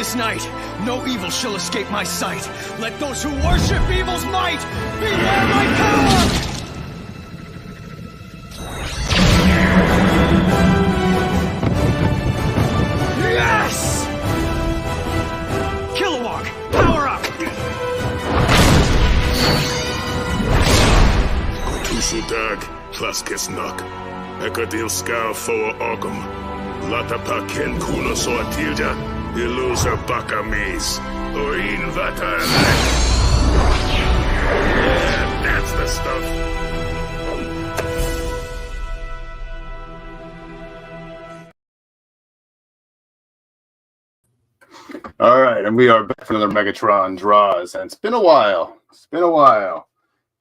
this night, no evil shall escape my sight. Let those who worship evil's might beware my power! Yes! Kilowog, power up! Tushudag, Plaskisnak, Ekadil Scar for Ogum, Latapaken Kuna Soatilda, Ilusa Bakamis, Oin Vata. Yeah, that's the stuff. All right, and we are back for another Megatron draws, and it's been a while.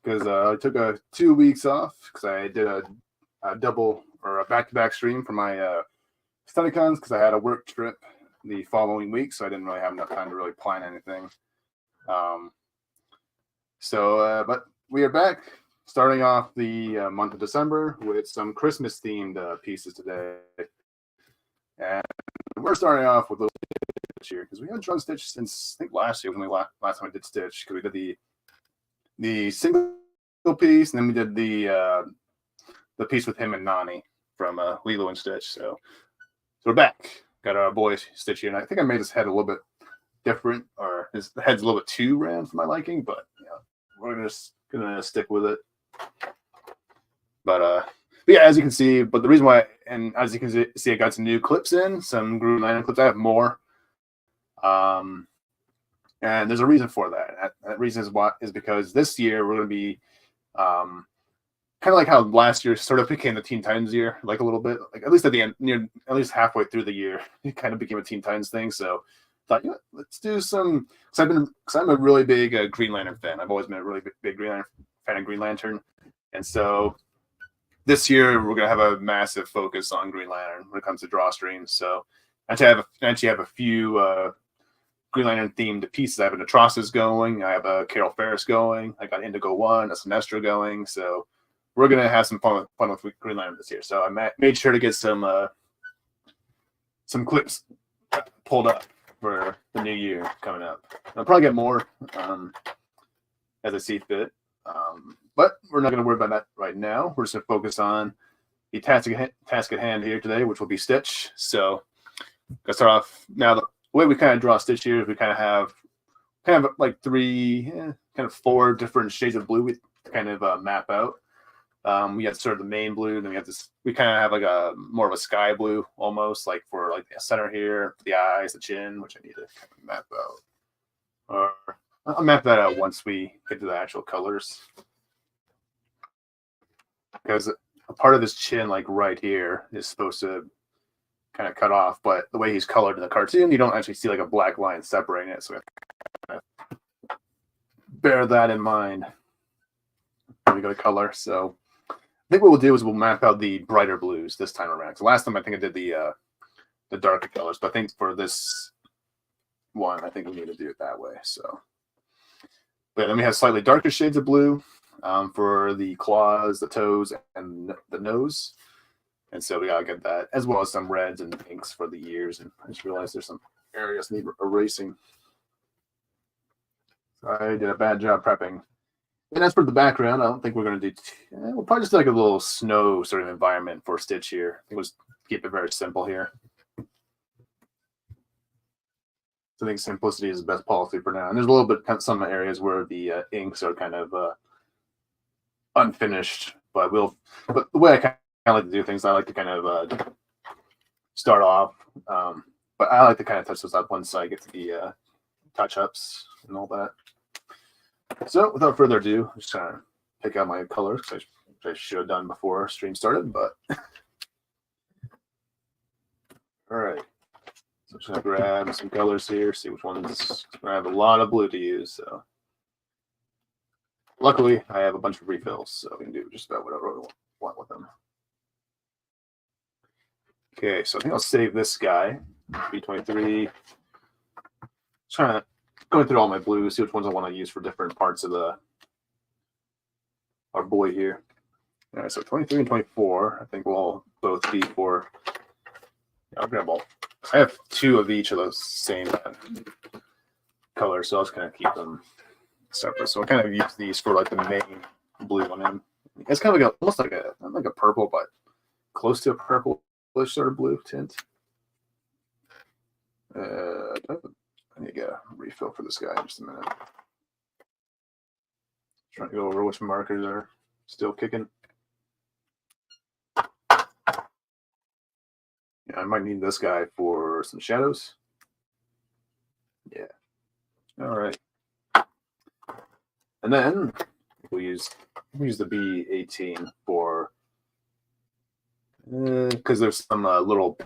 Because I took 2 weeks off because I did a double or a back-to-back stream for my StudyCons because I had a work trip the following week, so I didn't really have enough time to really plan anything. But we are back, starting off the month of December with some Christmas-themed pieces today, and we're starting off with those year because we haven't drawn Stitch since I think last year was only last time I did Stitch because we did the single piece and then we did the piece with him and Nani from Lilo and Stitch. So we're back. Got our boy Stitch here, and I think I made his head a little bit different, or his head's a little bit too round for my liking, but yeah, we're gonna stick with it. But yeah, as you can see, but the reason why, and as you can see, I got some new clips in, some Green Lantern clips. I have more. And there's a reason for that. That reason is because this year we're going to be kind of like how last year sort of became the Teen Titans year, like a little bit, like at least at the end, at least halfway through the year, it kind of became a Teen Titans thing. So I thought, you know, let's do some, because I'm a really big Green Lantern fan. I've always been a really big fan of Green Lantern, and so this year we're going to have a massive focus on Green Lantern when it comes to draw streams. So I actually have a few Green Lantern themed pieces. I have an Atrocitus going. I have a Carol Ferris going. I got Indigo 1, a Sinestro going. So we're going to have some fun with Green Lantern this year. So I made sure to get some clips pulled up for the new year coming up. I'll probably get more as I see fit. But we're not going to worry about that right now. We're just going to focus on the task at hand here today, which will be Stitch. So let's start off now. The way we kind of draw Stitch here is we kind of have like four different shades of blue we kind of map out. We have sort of the main blue, then we have this. We kind of have like a more of a sky blue almost, like for like the center here, the eyes, the chin, which I need to kind of map out. I'll map that out once we get to the actual colors, because a part of his chin, like right here, is supposed to kind of cut off, but the way he's colored in the cartoon, you don't actually see like a black line separating it, so we have to kind of bear that in mind when we go to color. So I think what we'll do is we'll map out the brighter blues this time around. So last time I think I did the darker colors, but I think for this one I think we need to do it that way. So but then we have slightly darker shades of blue for the claws, the toes, and the nose. And so we gotta get that, as well as some reds and pinks for the ears. And I just realized there's some areas need erasing. So I did a bad job prepping. And as for the background, I don't think we're gonna do. We'll probably just do like a little snow sort of environment for Stitch here. I think we'll just keep it very simple here. So I think simplicity is the best policy for now. And there's a little bit some areas where the inks are kind of unfinished, but the way I kind of like to do things, I like to kind of start off, but I like to kind of touch those up once I get to the touch-ups and all that. So without further ado, I'm just trying to pick out my colors, which I should have done before stream started, but all right. So I'm just gonna grab some colors here, see which ones. I have a lot of blue to use, so luckily I have a bunch of refills, so we can do just about whatever we want with them. Okay, so I think I'll save this guy, B23. Trying to go through all my blues, see which ones I want to use for different parts of our boy here. All right, so 23 and 24, I think will both be for. I'll grab all I have 2 of each of those same colors, so I'll just kind of keep them separate. So I kind of use these for like the main blue one. And it's kind of like almost like a purple, but close to a purplish sort of blue tint. I need to get a refill for this guy in just a minute. Trying to go over which markers are still kicking. Yeah, I might need this guy for some shadows. Yeah. All right. And then we'll use the B18 for because there's some little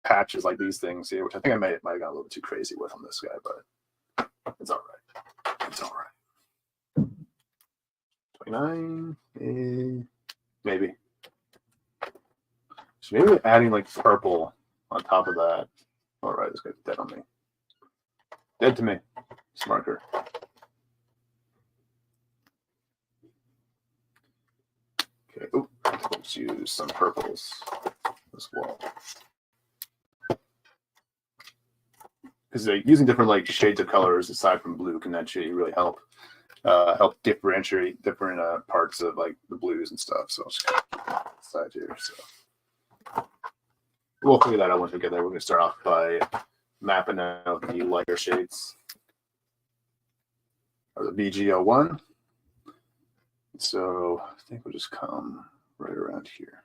patches like these things here, which I think I might have gone a little bit too crazy with on this guy, but it's all right. It's all right. 29, maybe. So maybe adding like purple on top of that. All right, this guy's dead on me. Dead to me. This marker. Okay. Ooh, let's use some purples as well. Because using different like shades of colors aside from blue can actually really help differentiate different parts of like the blues and stuff. So I'll just kind of keep that side here. So we'll figure that out once we get there. We're going to start off by mapping out the lighter shades of the BG01. So I think we'll just come right around here.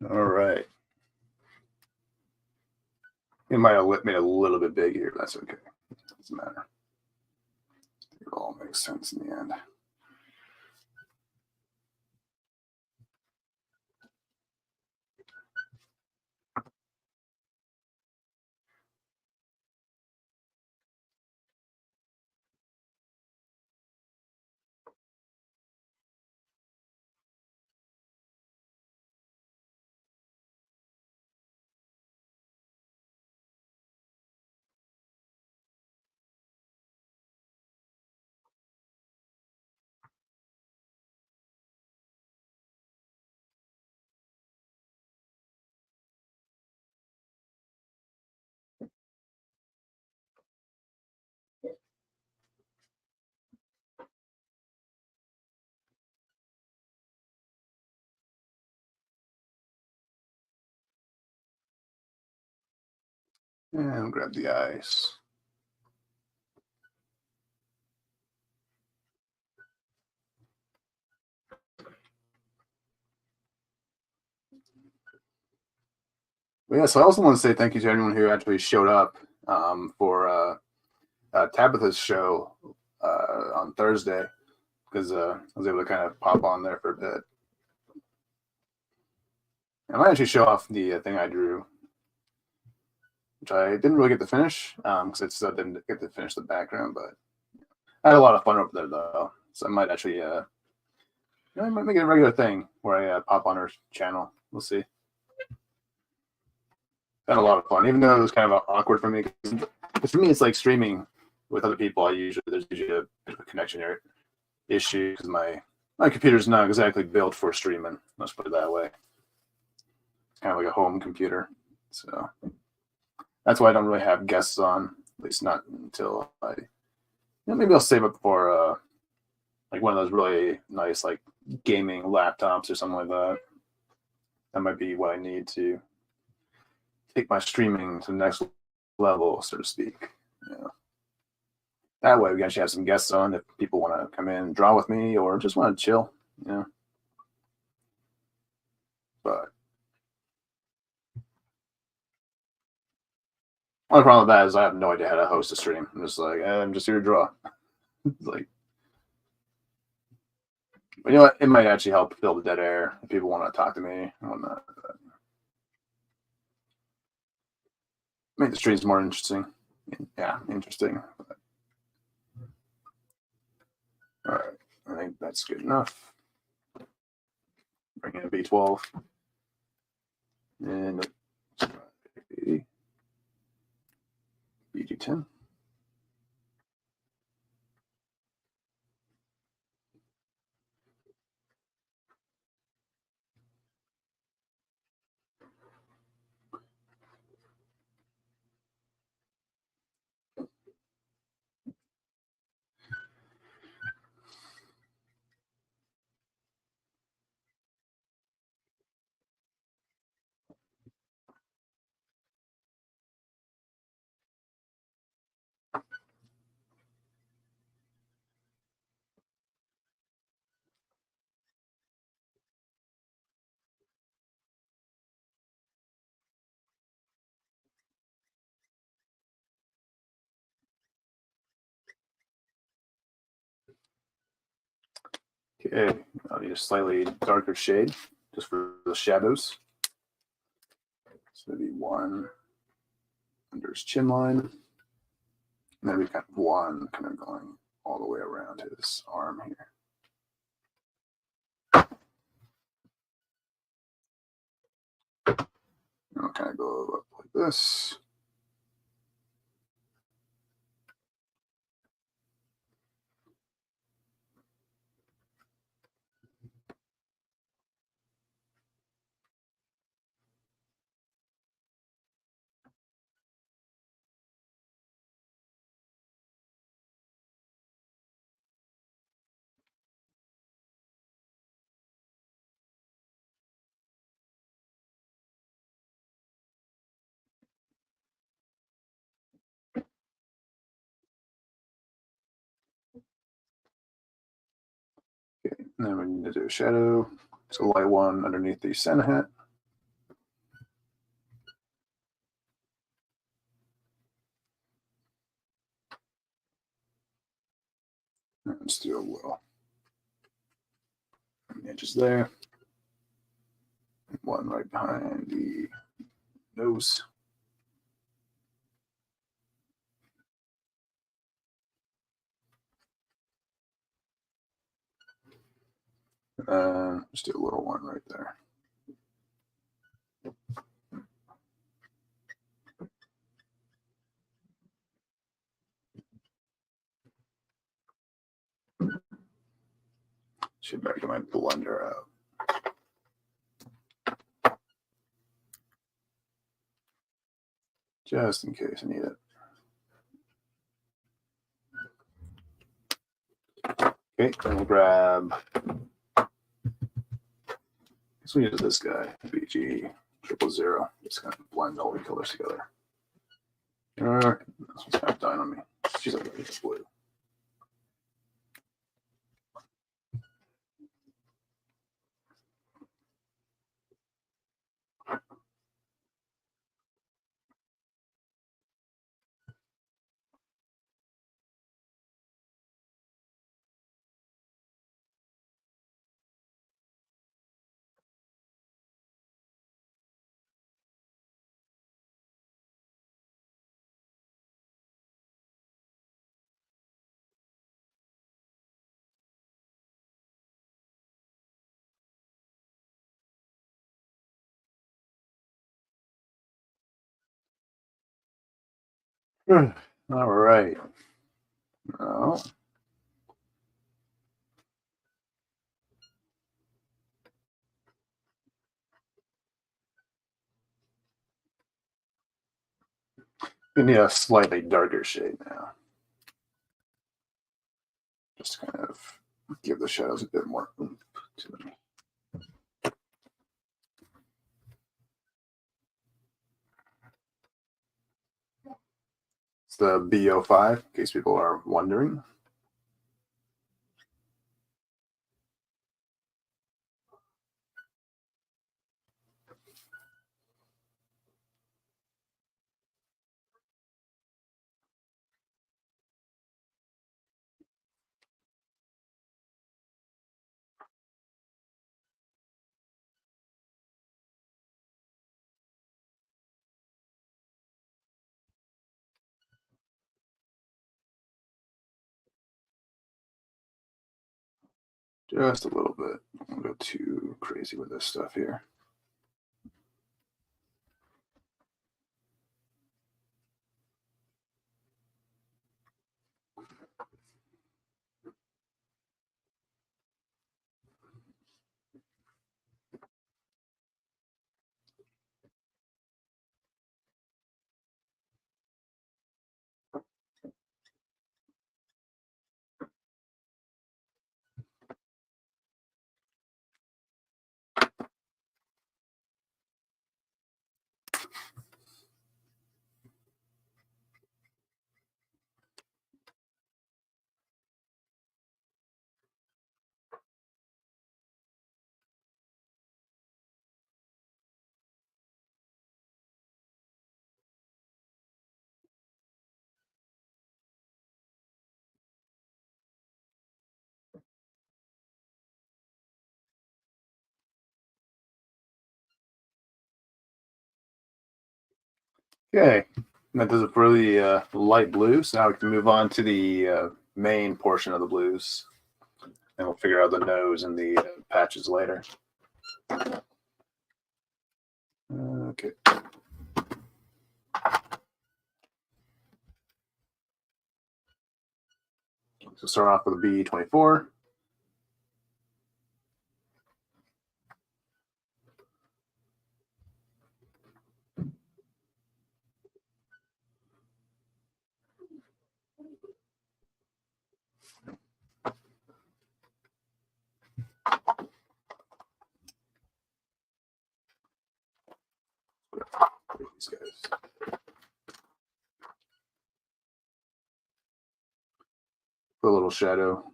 All right. It might have made a little bit big here, but that's okay. Doesn't matter. It all makes sense in the end. And grab the ice. But yeah, so I also want to say thank you to everyone who actually showed up for Tabitha's show on Thursday, because I was able to kind of pop on there for a bit. I might actually show off the thing I drew, which I didn't really get to finish because I still didn't get to finish the background, but I had a lot of fun over there though. So I might actually, I might make it a regular thing where I pop on her channel. We'll see. Had a lot of fun, even though it was kind of awkward for me. Because for me, it's like streaming with other people. There's usually a bit of a connection issue because my computer's not exactly built for streaming. Let's put it that way. It's kind of like a home computer, so that's why I don't really have guests on. At least not until maybe I'll save up for like one of those really nice like gaming laptops or something like that. That might be what I need to take my streaming to the next level, so to speak. Yeah. That way we actually have some guests on if people want to come in and draw with me or just want to chill. you know. But only problem with that is I have no idea how to host a stream. I'm just like, I'm just here to draw. It's like, but you know what? It might actually help fill the dead air if people want to talk to me and whatnot. Make the streams more interesting. Yeah, interesting. But, all right, I think that's good enough. Bring in a B12 and BG10. Okay, I'll need a slightly darker shade just for the shadows. So maybe one under his chin line. And then we've got one kind of going all the way around his arm here. And I'll kind of go up like this. Okay, and then we need to do a shadow. So light one underneath the Santa hat. And let's do a little edges there. One right behind the nose. Just do a little one right there. Should better get my blender out. Just in case I need it. Okay, then we'll grab. So we use this guy, BG 000. Just kind of blend all the colors together. This one's kind of dying on me. She's like it's blue. All right. Now, we need a slightly darker shade now. Just kind of give the shadows a bit more oomph to them. It's the B05, in case people are wondering. Just a little bit. I don't go too crazy with this stuff here. Okay, that does it for the light blue. So now we can move on to the main portion of the blues, and we'll figure out the nose and the patches later. Okay. So start off with a B24. These guys. Put a little shadow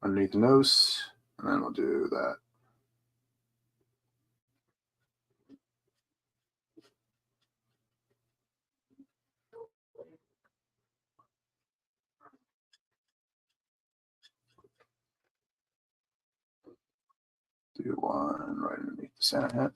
underneath the nose, and then we'll do that. Do one right underneath the Santa hat.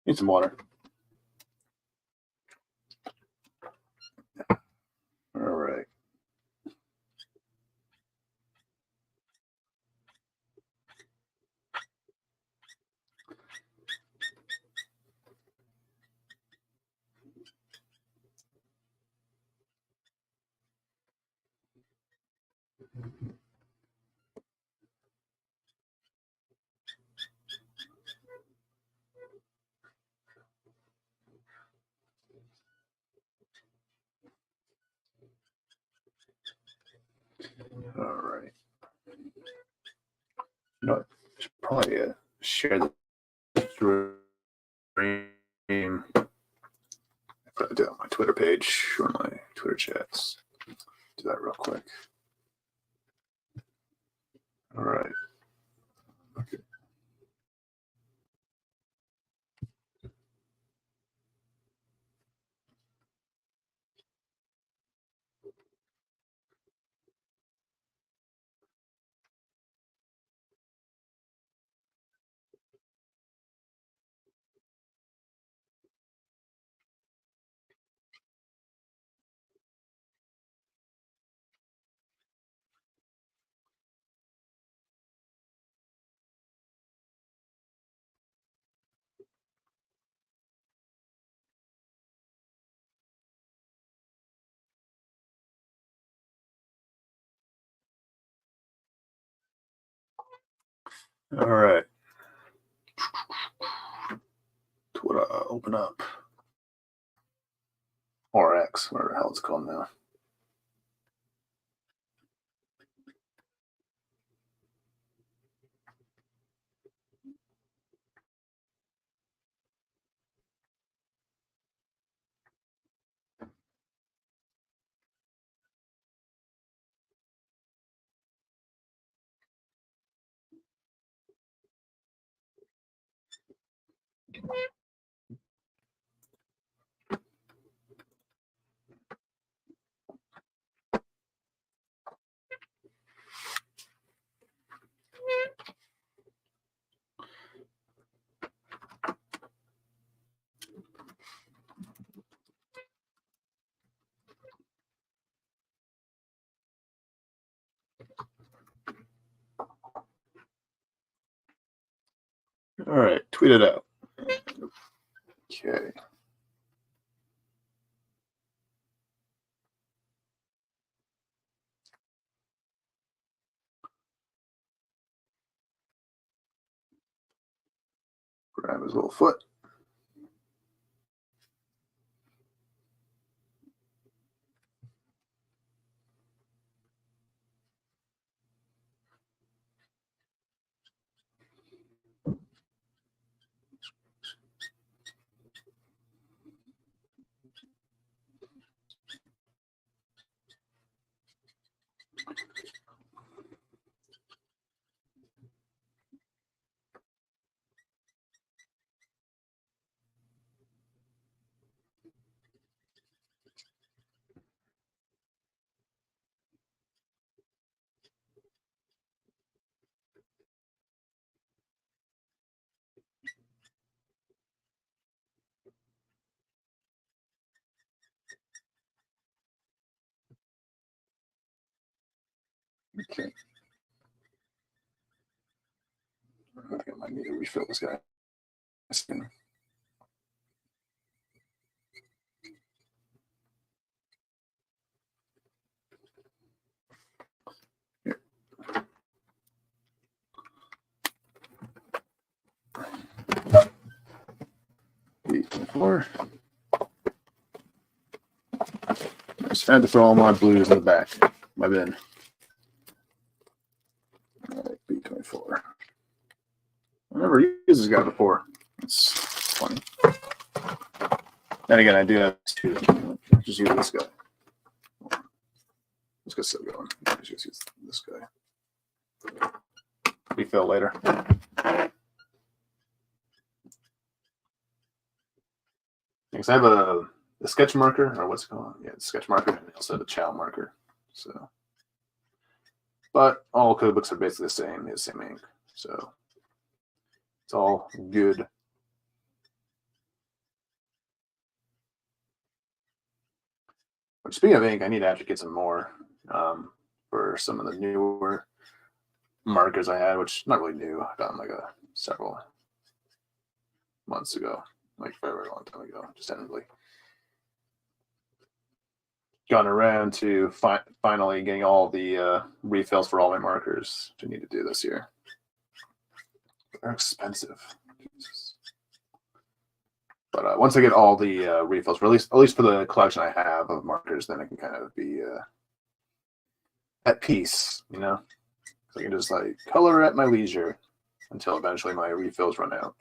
Need some water. All right. All right. You know what? Should probably share the stream. Put it on my Twitter page or my Twitter chats. Do that real quick. All right. Okay. All right. Twitter, open up. Or X, whatever the hell it's called now. All right, tweet it out. Okay. Grab his little foot. Okay. I think I might need to refill this guy. Here. B24. I just had to throw all my blues in the back, my bin. All right, B24. I never used this guy before. It's funny. And again, I do have two. Just use this guy. This guy's still going. Just use this guy. Refill later. Because I have a sketch marker, or what's it called? Yeah, sketch marker, and I also have a chow marker. So, but all code books are basically the same. They have the same ink. So it's all good. But speaking of ink, I need to actually get some more for some of the newer markers I had, which not really new. I got them like several months ago, like a very long time ago. Just hadn't really gotten around to finally getting all the refills for all my markers, which I need to do this year. They're expensive. Jesus. But once I get all the refills, for at least for the collection I have of markers, then I can kind of be at peace, you know. So I can just like color at my leisure. until eventually my refills run out.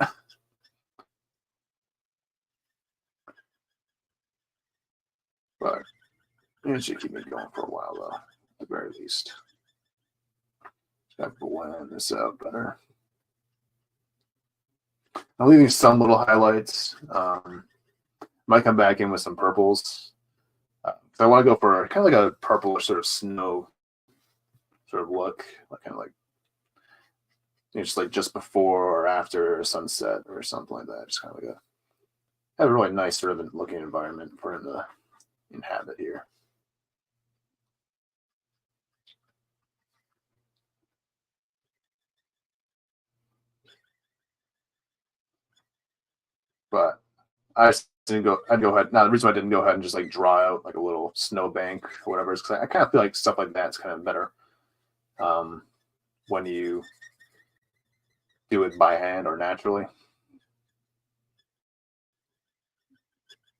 But it should keep me going for a while, though, at the very least. Got to blend this out better. I'm leaving some little highlights. Might come back in with some purples. I want to go for kind of like a purple sort of snow sort of look, kind of like just like just before or after sunset or something like that. Just kind of like have a really nice sort of looking environment for him to inhabit here. But I'd go ahead. Now the reason why I didn't go ahead and just like draw out like a little snowbank or whatever is because I kind of feel like stuff like that's kind of better when you do it by hand or naturally.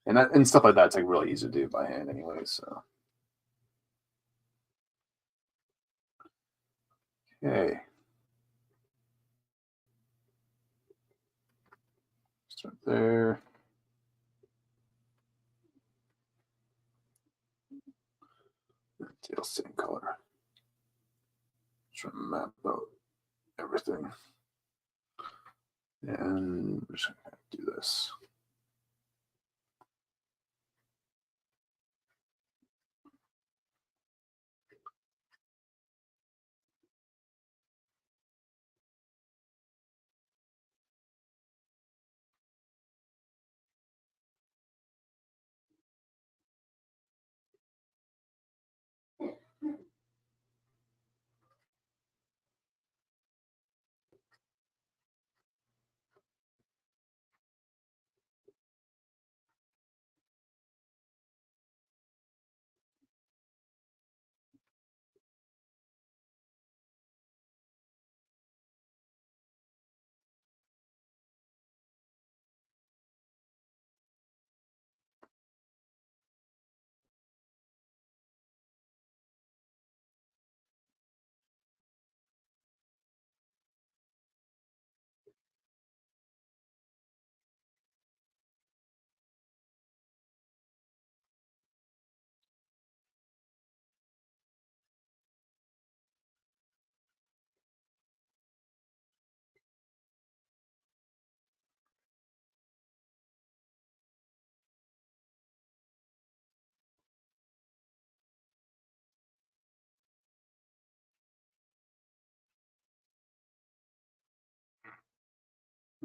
And stuff like that's like really easy to do by hand anyway. So okay. Start there. Tail same color. Try to map out everything. And we're just gonna do this.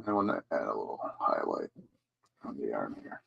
I want to add a little highlight on the arm here.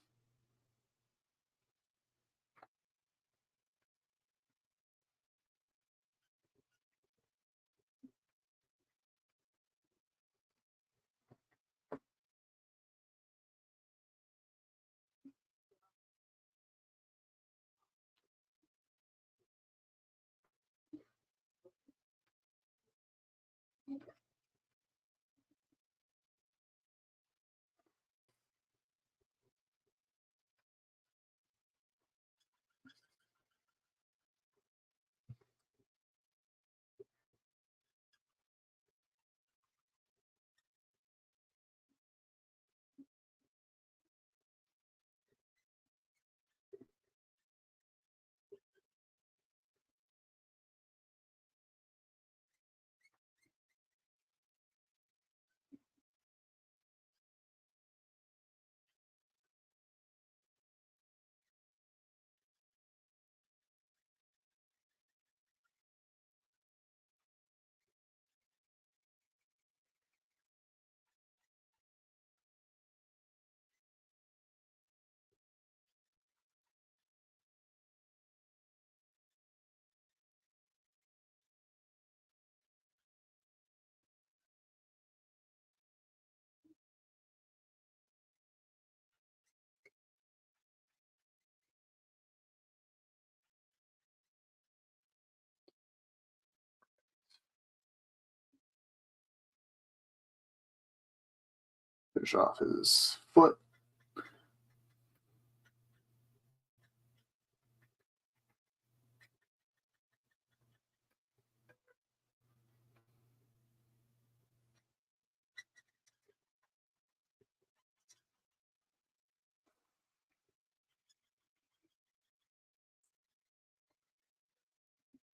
Finish off his foot.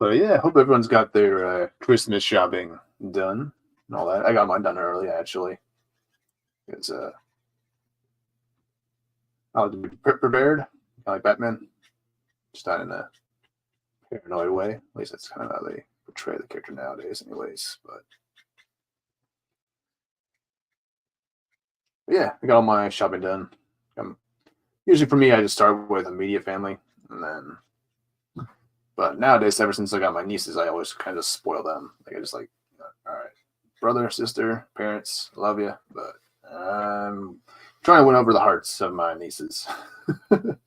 But yeah, I hope everyone's got their Christmas shopping done and all that. I got mine done early, actually. It's I like to be prepared, like Batman, just not in a paranoid way. At least that's kind of how they portray the character nowadays, anyways. But yeah, I got all my shopping done. Usually for me, I just start with immediate family, and then. But nowadays, ever since I got my nieces, I always kind of spoil them. Like I just like, all right, brother, sister, parents, love you, but I'm trying to win over the hearts of my nieces. I'm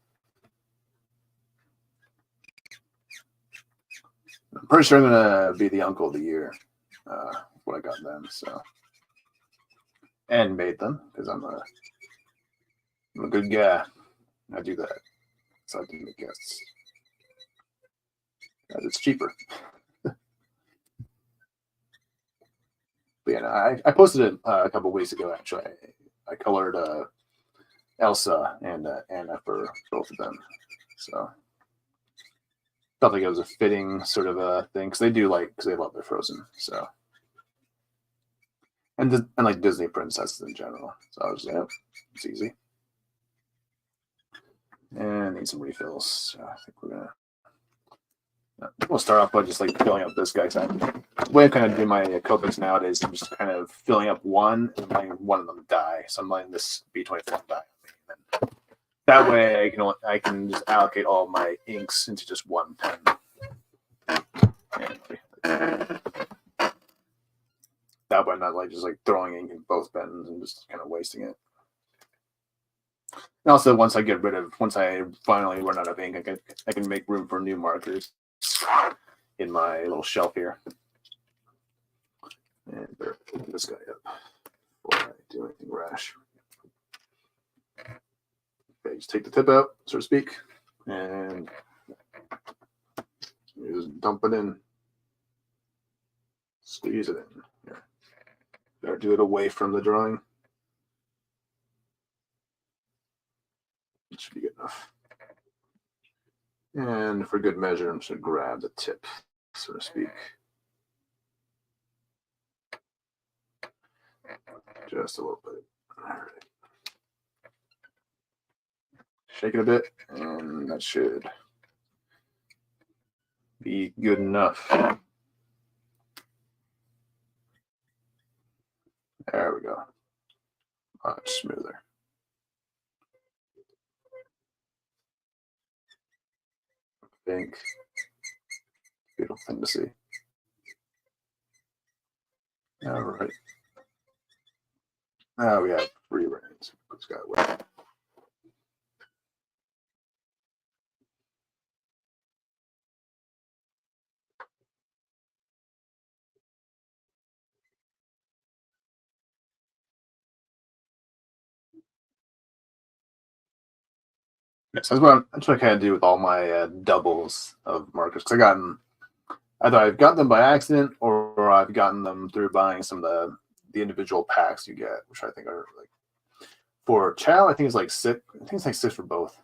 pretty sure I'm gonna be the uncle of the year. What I got them, so and made them because I'm a good guy. I do that, so I do make guests. It's cheaper. But yeah, no, I posted it a couple weeks ago. Actually, I colored Elsa and Anna for both of them, so felt like it was a fitting sort of a thing because they love their Frozen, so and like Disney princesses in general. So I was like, oh, it's easy. And need some refills. So I think we'll start off by just like filling up this guy. The way I kind of do my Copics nowadays, I'm just kind of filling up one and letting one of them die. So I'm letting this B24 die. And that way I can just allocate all my inks into just one pen. That way I'm not like just like throwing ink in both pens and just kind of wasting it. And also, once I finally run out of ink, I can make room for new markers in my little shelf here. And better put this guy up before I do anything rash. Okay, just take the tip out, so to speak, and you just dump it in. Squeeze it in. Here. Better do it away from the drawing. It should be good enough. And for good measure, I'm just going to grab the tip, so to speak. Just a little bit. All right. Shake it a bit, and that should be good enough. There we go. Much smoother. I think beautiful thing to see. All right. Now we have free reins. It's got away. Yes, that's what I kind of do with all my doubles of markers. Because either I've gotten them by accident or I've gotten them through buying some of the individual packs you get, which I think are like for Chow. I think it's like six. I think it's like six for both.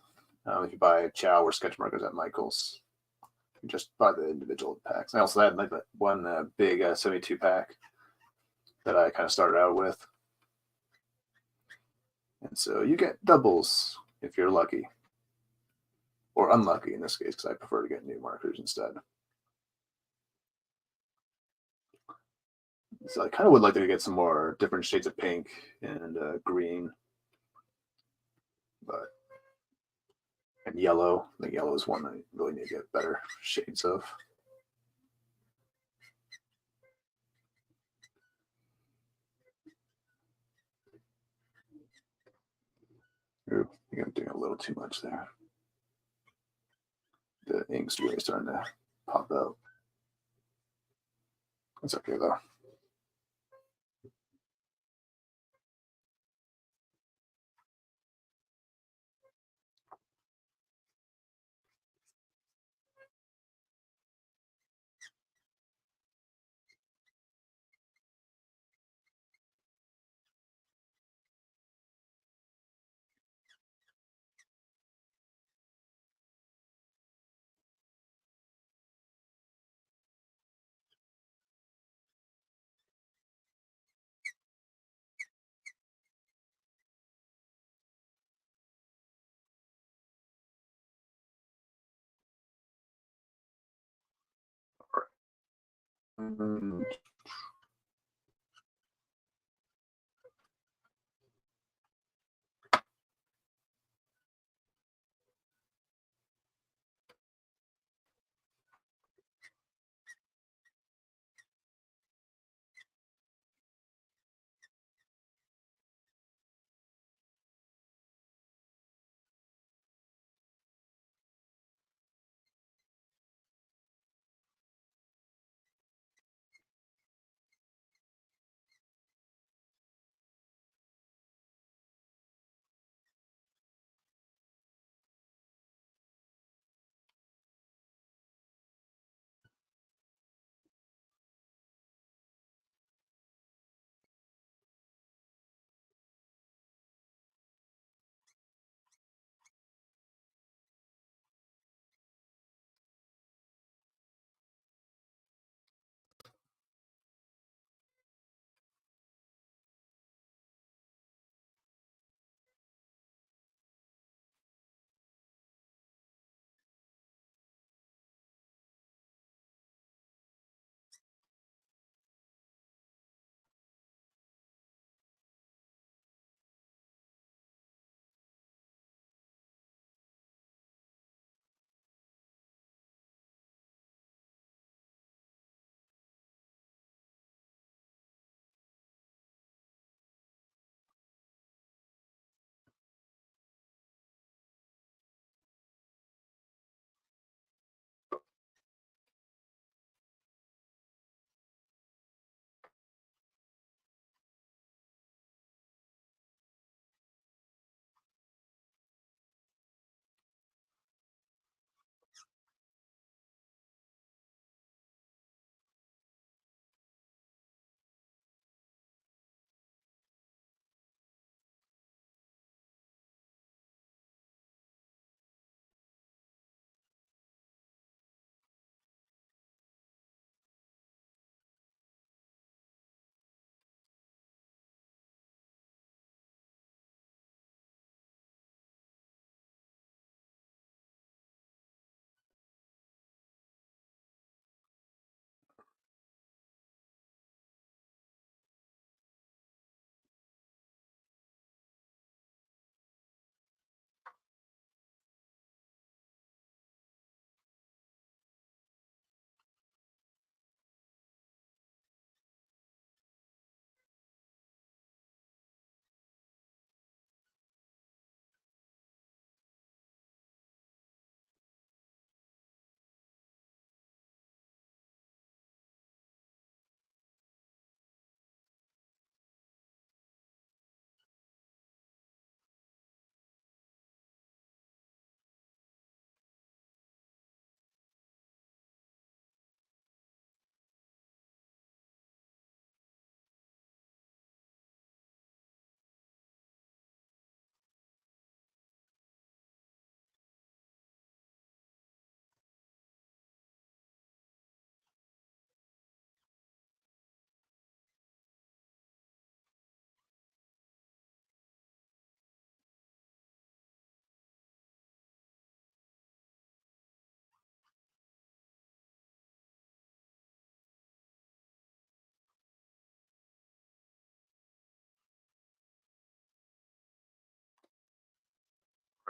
If you buy Chow or sketch markers at Michael's, you just buy the individual packs. I also had like that one big 72 pack that I kind of started out with, and so you get doubles if you're lucky. Or unlucky in this case, because I prefer to get new markers instead. So I kind of would like to get some more different shades of pink and green, and yellow. I think yellow is one I really need to get better shades of. Ooh, I think I'm doing a little too much there. The ink's really starting to pop out. It's okay though.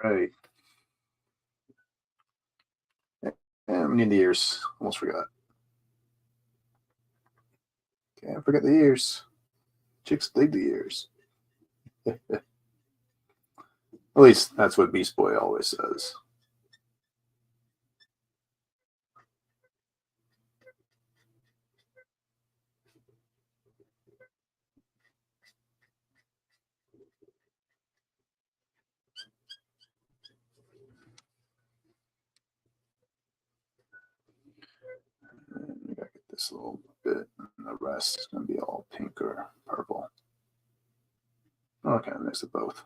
Right. And we need the ears. Almost forgot. Can't forget the ears. Chicks dig the ears. At least that's what Beast Boy always says. And we gotta get this a little bit, and the rest is gonna be all pink or purple. Okay, mix of both.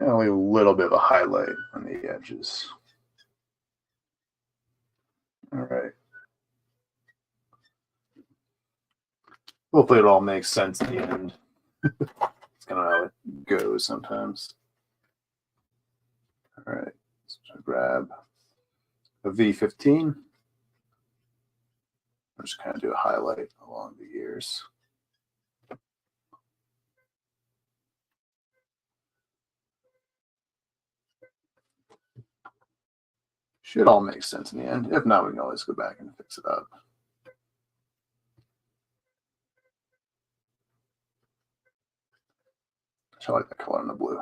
And only a little bit of a highlight on the edges. All right. Hopefully it all makes sense at the end. It's kind of how it goes sometimes. All right. So grab a V15. I'm just kind of do a highlight along the ears. Should all make sense in the end. If not, we can always go back and fix it up. I like that color in the blue.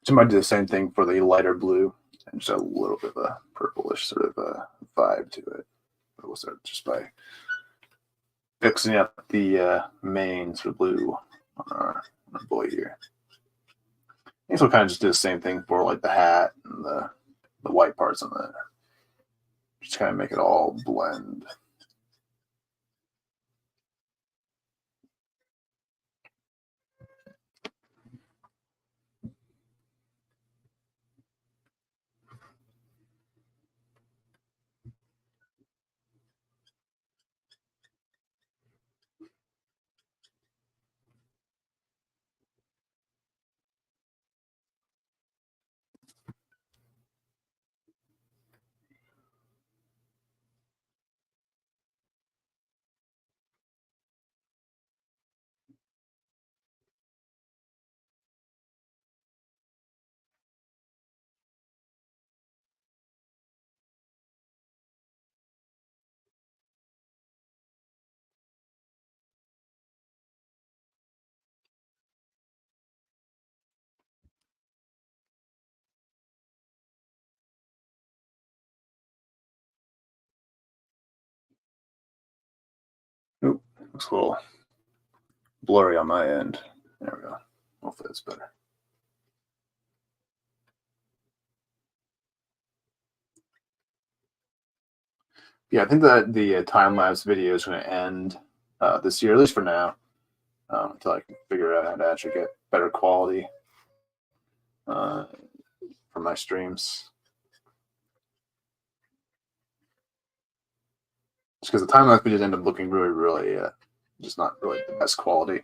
So I might do the same thing for the lighter blue and just a little bit of a purplish sort of a vibe to it. But we'll start just by fixing up the main sort of blue on our boy here. I guess we'll kind of just do the same thing for like the hat and the white parts on that. Just kind of make it all blend. Oop, looks a little blurry on my end. There we go. Hopefully that's better. Yeah, I think that the time-lapse video is going to end this year, at least for now, until I can figure out how to actually get better quality for my streams. Just because the time-lapse videos end up looking really, just not really the best quality.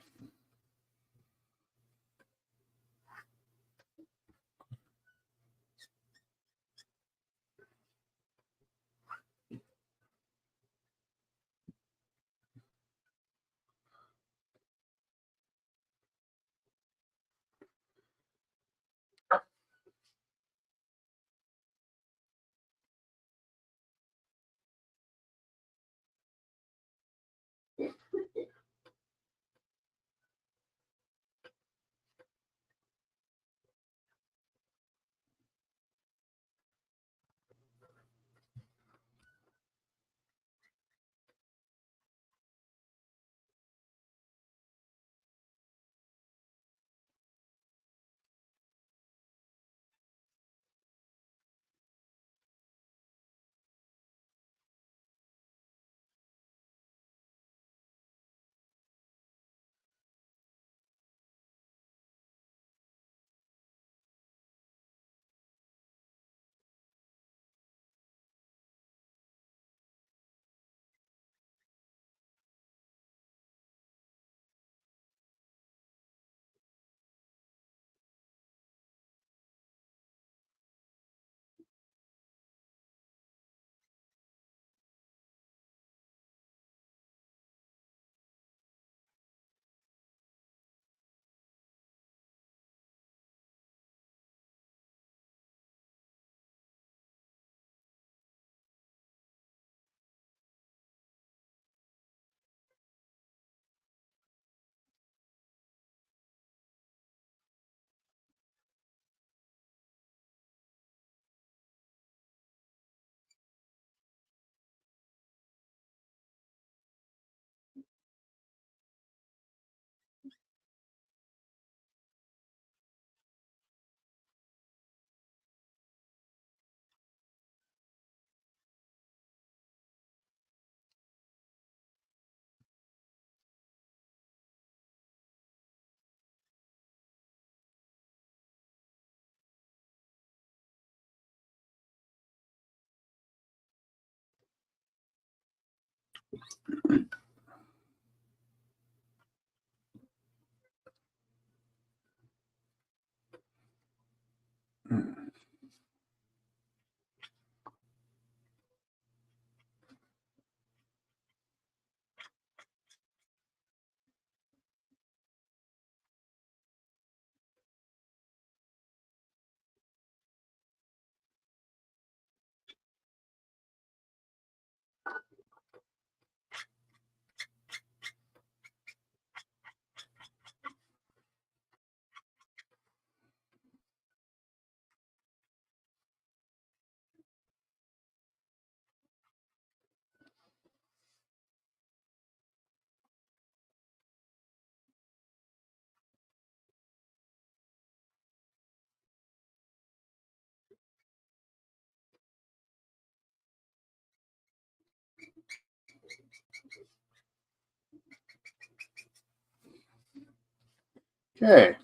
Okay,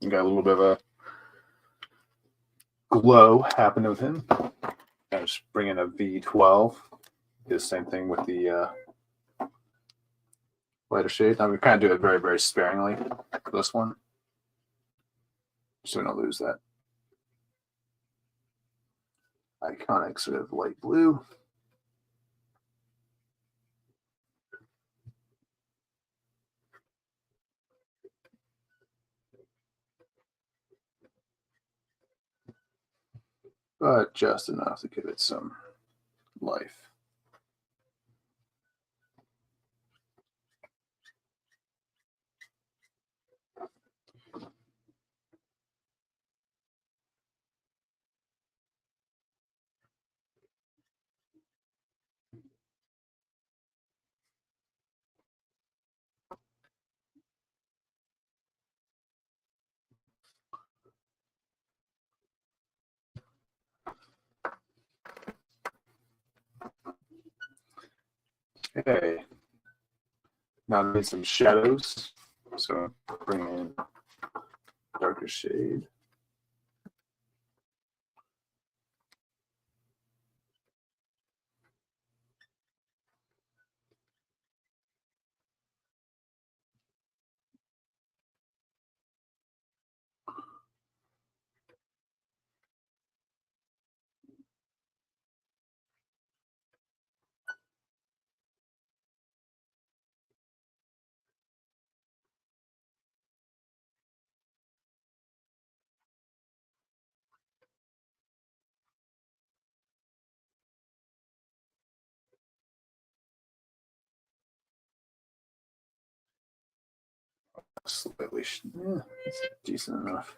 you got a little bit of a glow happening with him. I just bring in a V12. Do the same thing with the lighter shade. I'm going to kind of do it very, very sparingly for this one, so we don't lose that iconic sort of light blue. But just enough to give it some life. Okay, now I need some shadows, so bring in darker shade. Slightly, yeah, it's decent enough.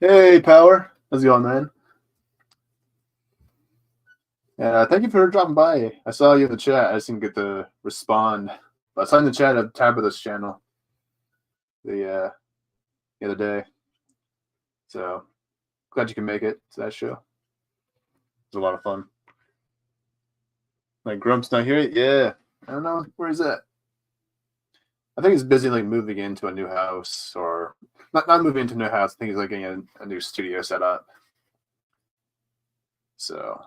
Hey, Power. How's it going, man? Thank you for dropping by. I saw you in the chat. I just didn't get to respond. But I saw in the chat a Tabitha's channel the other day. So glad you can make it to that show. It was a lot of fun. Like Grump's not here? Yeah. I don't know. Where is that? I think he's busy like moving into a new house, or not moving into a new house. I think he's like getting a new studio set up. So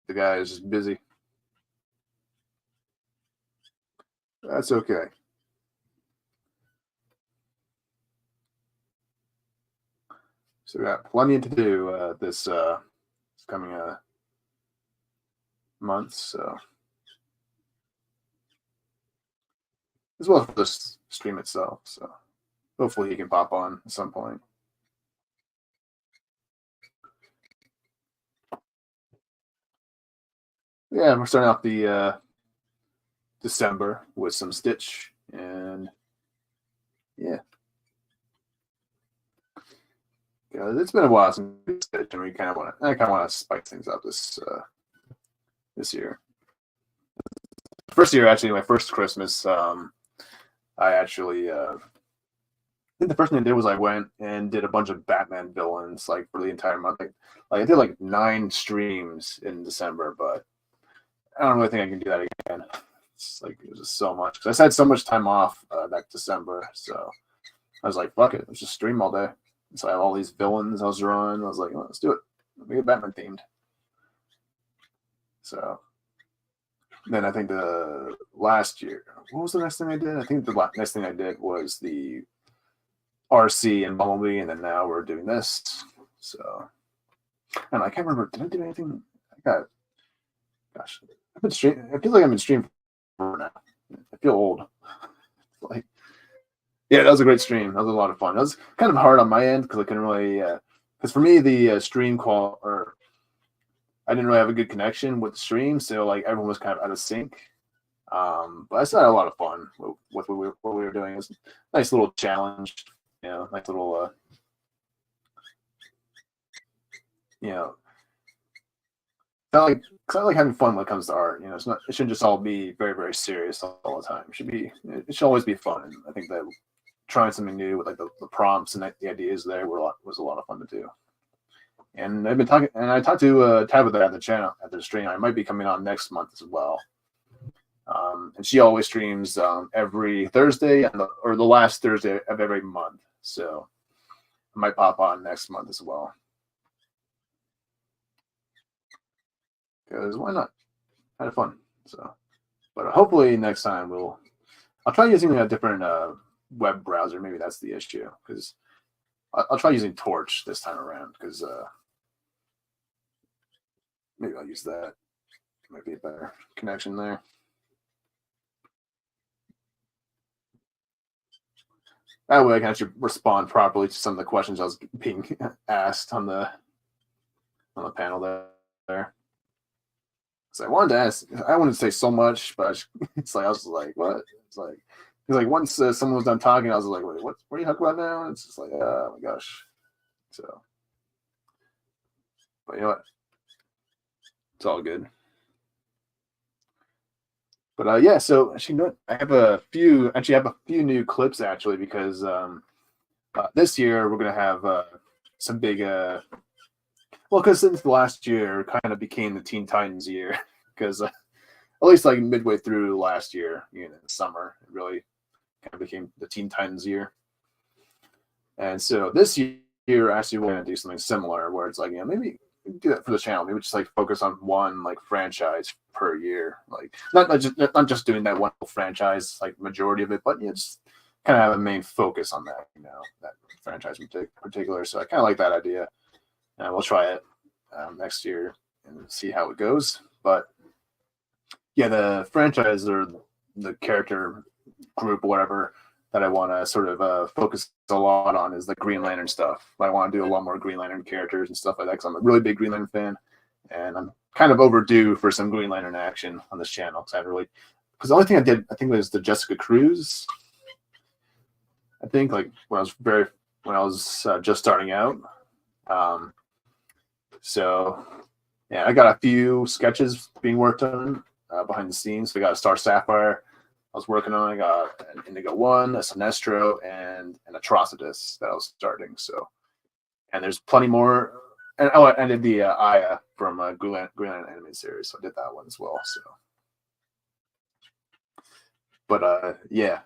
the guy is just busy. That's okay. So we got plenty to do this coming month. So as well as for this stream itself. So hopefully he can pop on at some point. Yeah, we're starting off the December with some Stitch, and yeah, it's been a while since we Stitch, and I kind of want to spice things up this year. First year, actually, my first Christmas, I actually I think the first thing I did was I went and did a bunch of Batman villains like for the entire month. Like I did like 9 streams in December, but I don't really think I can do that again. It's like it was just so much because I had so much time off that December, so I was like, "Fuck it, let's just stream all day." So I have all these villains I was drawing. I was like, well, "Let's do it. Let me get Batman themed." So then I think the last year, what was the next thing I did? I think the next thing I did was the RC and Bumblebee, and then now we're doing this. So and I can't remember. Did I do anything? Gosh, I've been streaming. I feel like I've been streaming for now. I feel old. Like, yeah, that was a great stream. That was a lot of fun. That was kind of hard on my end because I couldn't really, because for me the stream call or I didn't really have a good connection with the stream, so like everyone was kind of out of sync. But I still had a lot of fun with what we were doing. It was a nice little challenge, nice little, I like having fun when it comes to art. It shouldn't just all be very, very serious all the time. It should always be fun. And I think that trying something new with like the prompts and the ideas there was a lot of fun to do. And I talked to Tabitha at the stream. I might be coming on next month as well. And she always streams every Thursday or the last Thursday of every month. So I might pop on next month as well. Because why not? Had fun. So, but hopefully next time I'll try using a different web browser. Maybe that's the issue. Because I'll try using Torch this time around. Because maybe I'll use that. Might be a better connection there. That way I can actually respond properly to some of the questions I was being asked on the panel there. So I wanted to ask. I wanted to say so much, but it's like I was like, "What?" It's like once someone was done talking, I was like, "Wait, what are you talking about now?" And it's just like, "Oh my gosh!" So, but you know what? It's all good. But yeah. So actually, I have a few new clips actually because this year we're gonna have some big well, because since last year kind of became the Teen Titans year, because at least like midway through last year, in the summer, it really kind of became the Teen Titans year. And so this year, actually, we're going to do something similar where it's like, maybe do that for the channel. Maybe just like focus on one like franchise per year, like not just doing that one franchise like majority of it, but just kind of have a main focus on that, that franchise in particular. So I kind of like that idea. And we'll try it next year and see how it goes. But yeah, the franchise or the character group or whatever that I want to sort of focus a lot on is the Green Lantern stuff. I want to do a lot more Green Lantern characters and stuff like that because I'm a really big Green Lantern fan. And I'm kind of overdue for some Green Lantern action on this channel because the only thing I did, I think, was the Jessica Cruz. I think like when I was just starting out. So, yeah, I got a few sketches being worked on behind the scenes. We got a Star Sapphire I was working on. I got an Indigo 1, a Sinestro, and an Atrocitus that I was starting. So, and there's plenty more. And I did the Aya from Green Lantern animated series. So I did that one as well. So, but yeah.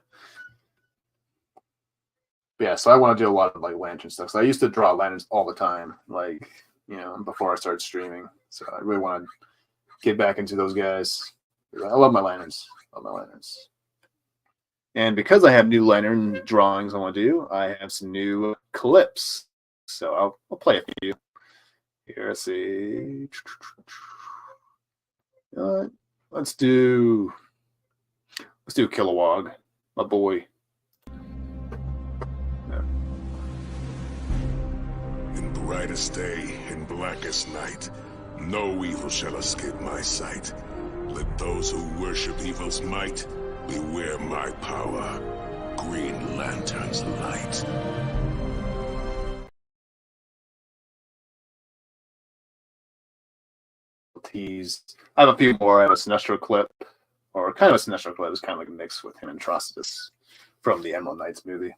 yeah, so I want to do a lot of like lantern stuff. So I used to draw lanterns all the time, like, you know, before I started streaming. So I really want to get back into those guys. I love my lanterns. Love my lanterns. And because I have new lantern drawings I want to do, I have some new clips. So I'll play a few. Here, let's see. Let's do Kilowog, my boy. Yeah. In brightest day, in blackest night, no evil shall escape my sight. Let those who worship evil's might beware my power. Green Lantern's light. Tease. I have a few more. I have a Sinestro clip, or kind of a Sinestro clip. It's kind of like a mix with him and Trocitus from the Emerald Knights movie.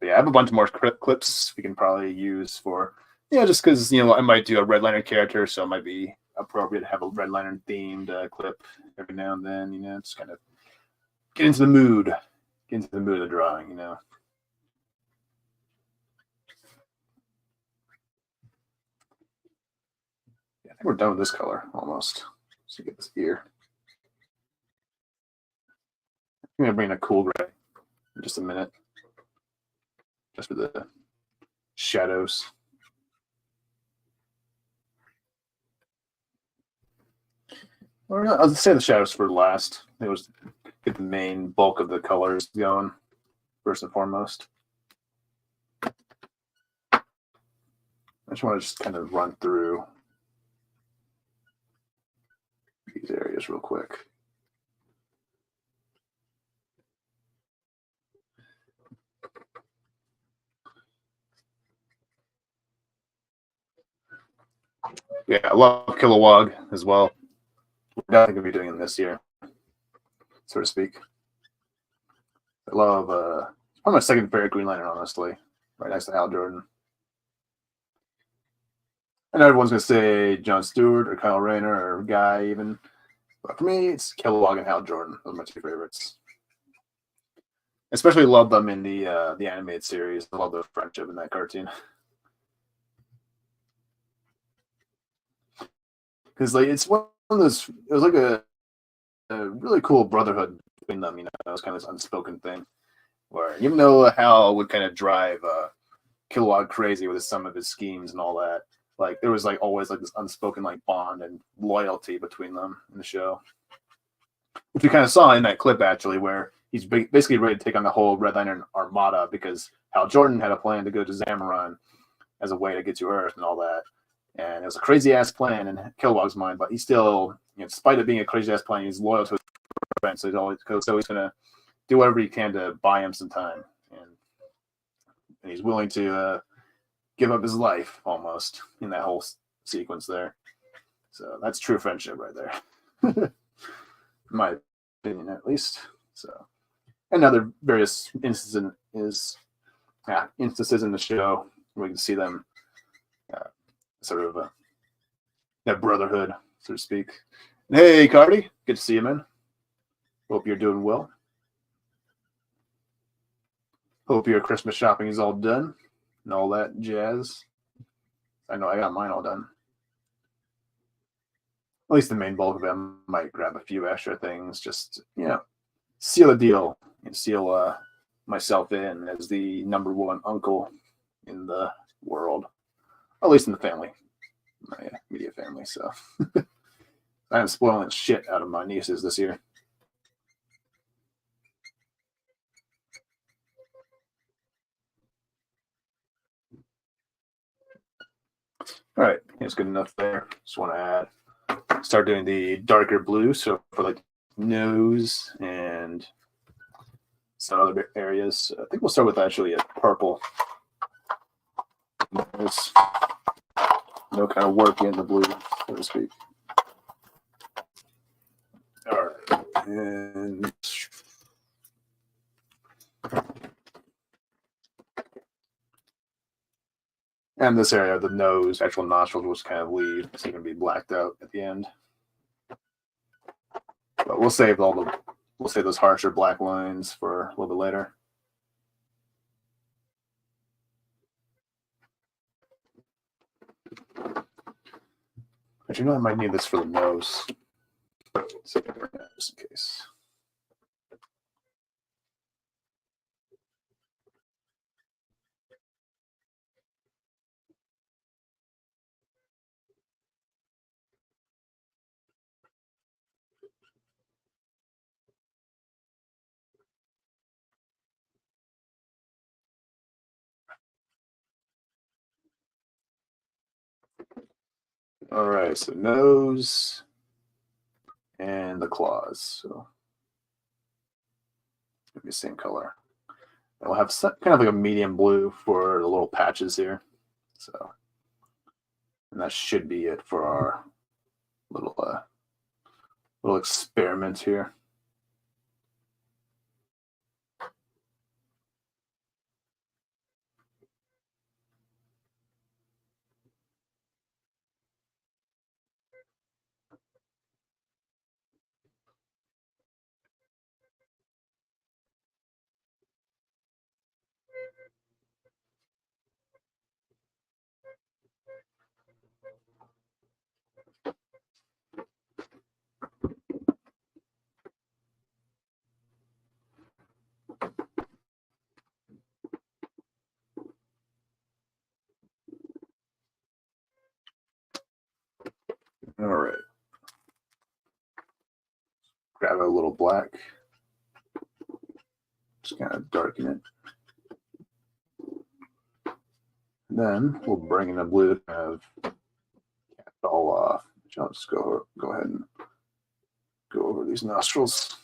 But yeah, I have a bunch more clips we can probably use for, just because, I might do a Red Lantern character, so it might be appropriate to have a Red Lantern themed clip every now and then, just kind of get into the mood of the drawing, Yeah, I think we're done with this color almost. So get this ear. I'm gonna bring a cool gray in just a minute, just for the shadows. Or not, I'll say the shadows for last. It was get the main bulk of the colors going first and foremost. I just want to kind of run through these areas real quick. Yeah, I love Kilowog as well. We're definitely going to be doing it this year, so to speak. I love, probably my second favorite Green Lantern, honestly, right next to Hal Jordan. I know everyone's going to say John Stewart or Kyle Rayner or Guy even, but for me, it's Kilowog and Hal Jordan. Those are my two favorites. Especially love them in the animated series. I love the friendship in that cartoon. Because it's one of those, it was like a really cool brotherhood between them, it was kind of this unspoken thing where even though Hal would kind of drive Kilowog crazy with some of his schemes and all that, like there was like always like this unspoken like bond and loyalty between them in the show, which we kind of saw in that clip actually, where he's basically ready to take on the whole Red Lantern Armada because Hal Jordan had a plan to go to Zamaron as a way to get to Earth and all that. And it was a crazy-ass plan in Kilowog's mind, but he still, in spite of being a crazy-ass plan, he's loyal to his friend, so he's going to do whatever he can to buy him some time. And he's willing to give up his life, almost, in that whole sequence there. So that's true friendship right there. In my opinion, at least. So, and other various instances in the show where we can see them sort of that brotherhood, so to speak. And hey, Cardi, good to see you, man. Hope you're doing well. Hope your Christmas shopping is all done and all that jazz. I know I got mine all done. At least the main bulk of them. Might grab a few extra things, just, seal a deal and seal myself in as the #1 uncle in the world. At least in the family, my immediate family. So I am spoiling shit out of my nieces this year. All right, it's good enough there. Just want to start doing the darker blue. So for like nose and some other areas, I think we'll start with actually a purple. Nose. No kind of work in the blue, so to speak. All right, and this area, the nose, actual nostrils, was kind of leave, so going to be blacked out at the end. But we'll save those harsher black lines for a little bit later. Actually, no, I might need this for the nose. So, just in case. All right, so nose and the claws. So maybe the same color. And we'll have kind of like a medium blue for the little patches here. So, and that should be it for our little experiment here. All right. Grab a little black. Just kind of darken it. And then we'll bring in the blue to kind of cap it all off. I'll just go ahead and go over these nostrils.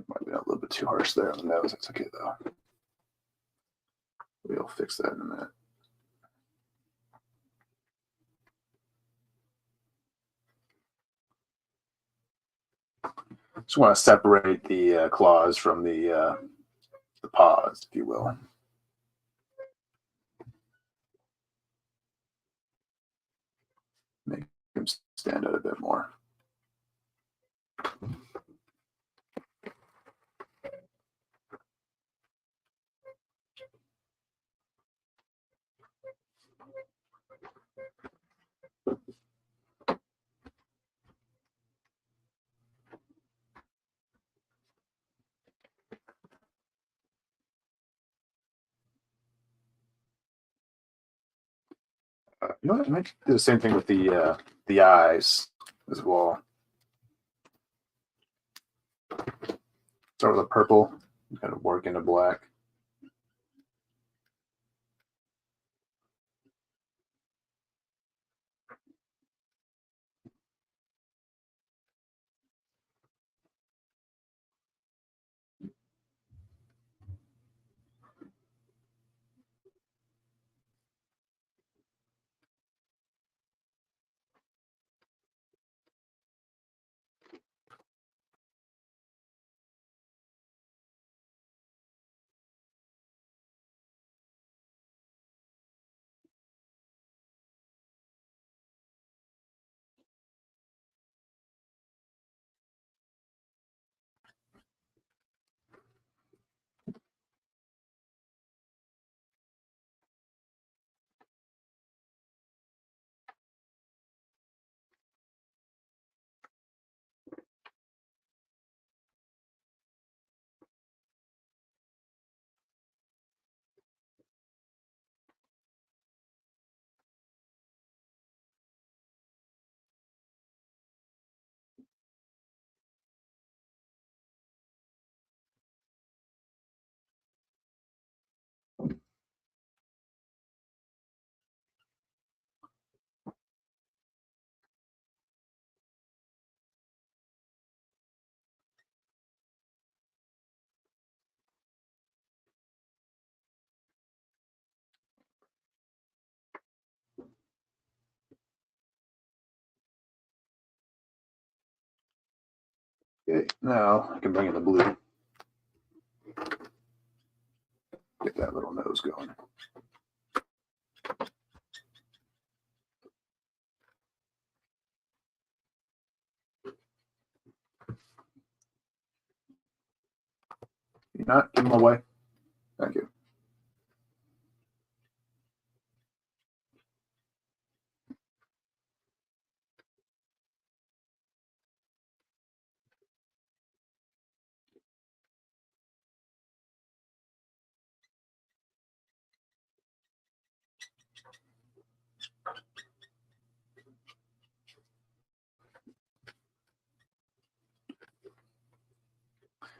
Might be a little bit too harsh there on the nose. It's okay though. We'll fix that in a minute. Just want to separate the claws from the paws, if you will. Make them stand out a bit more. You know what? I might do the same thing with the eyes as well. Start with a purple, and kind of work into black. Okay, now I can bring in the blue. Get that little nose going. You're not? Give them away. Thank you.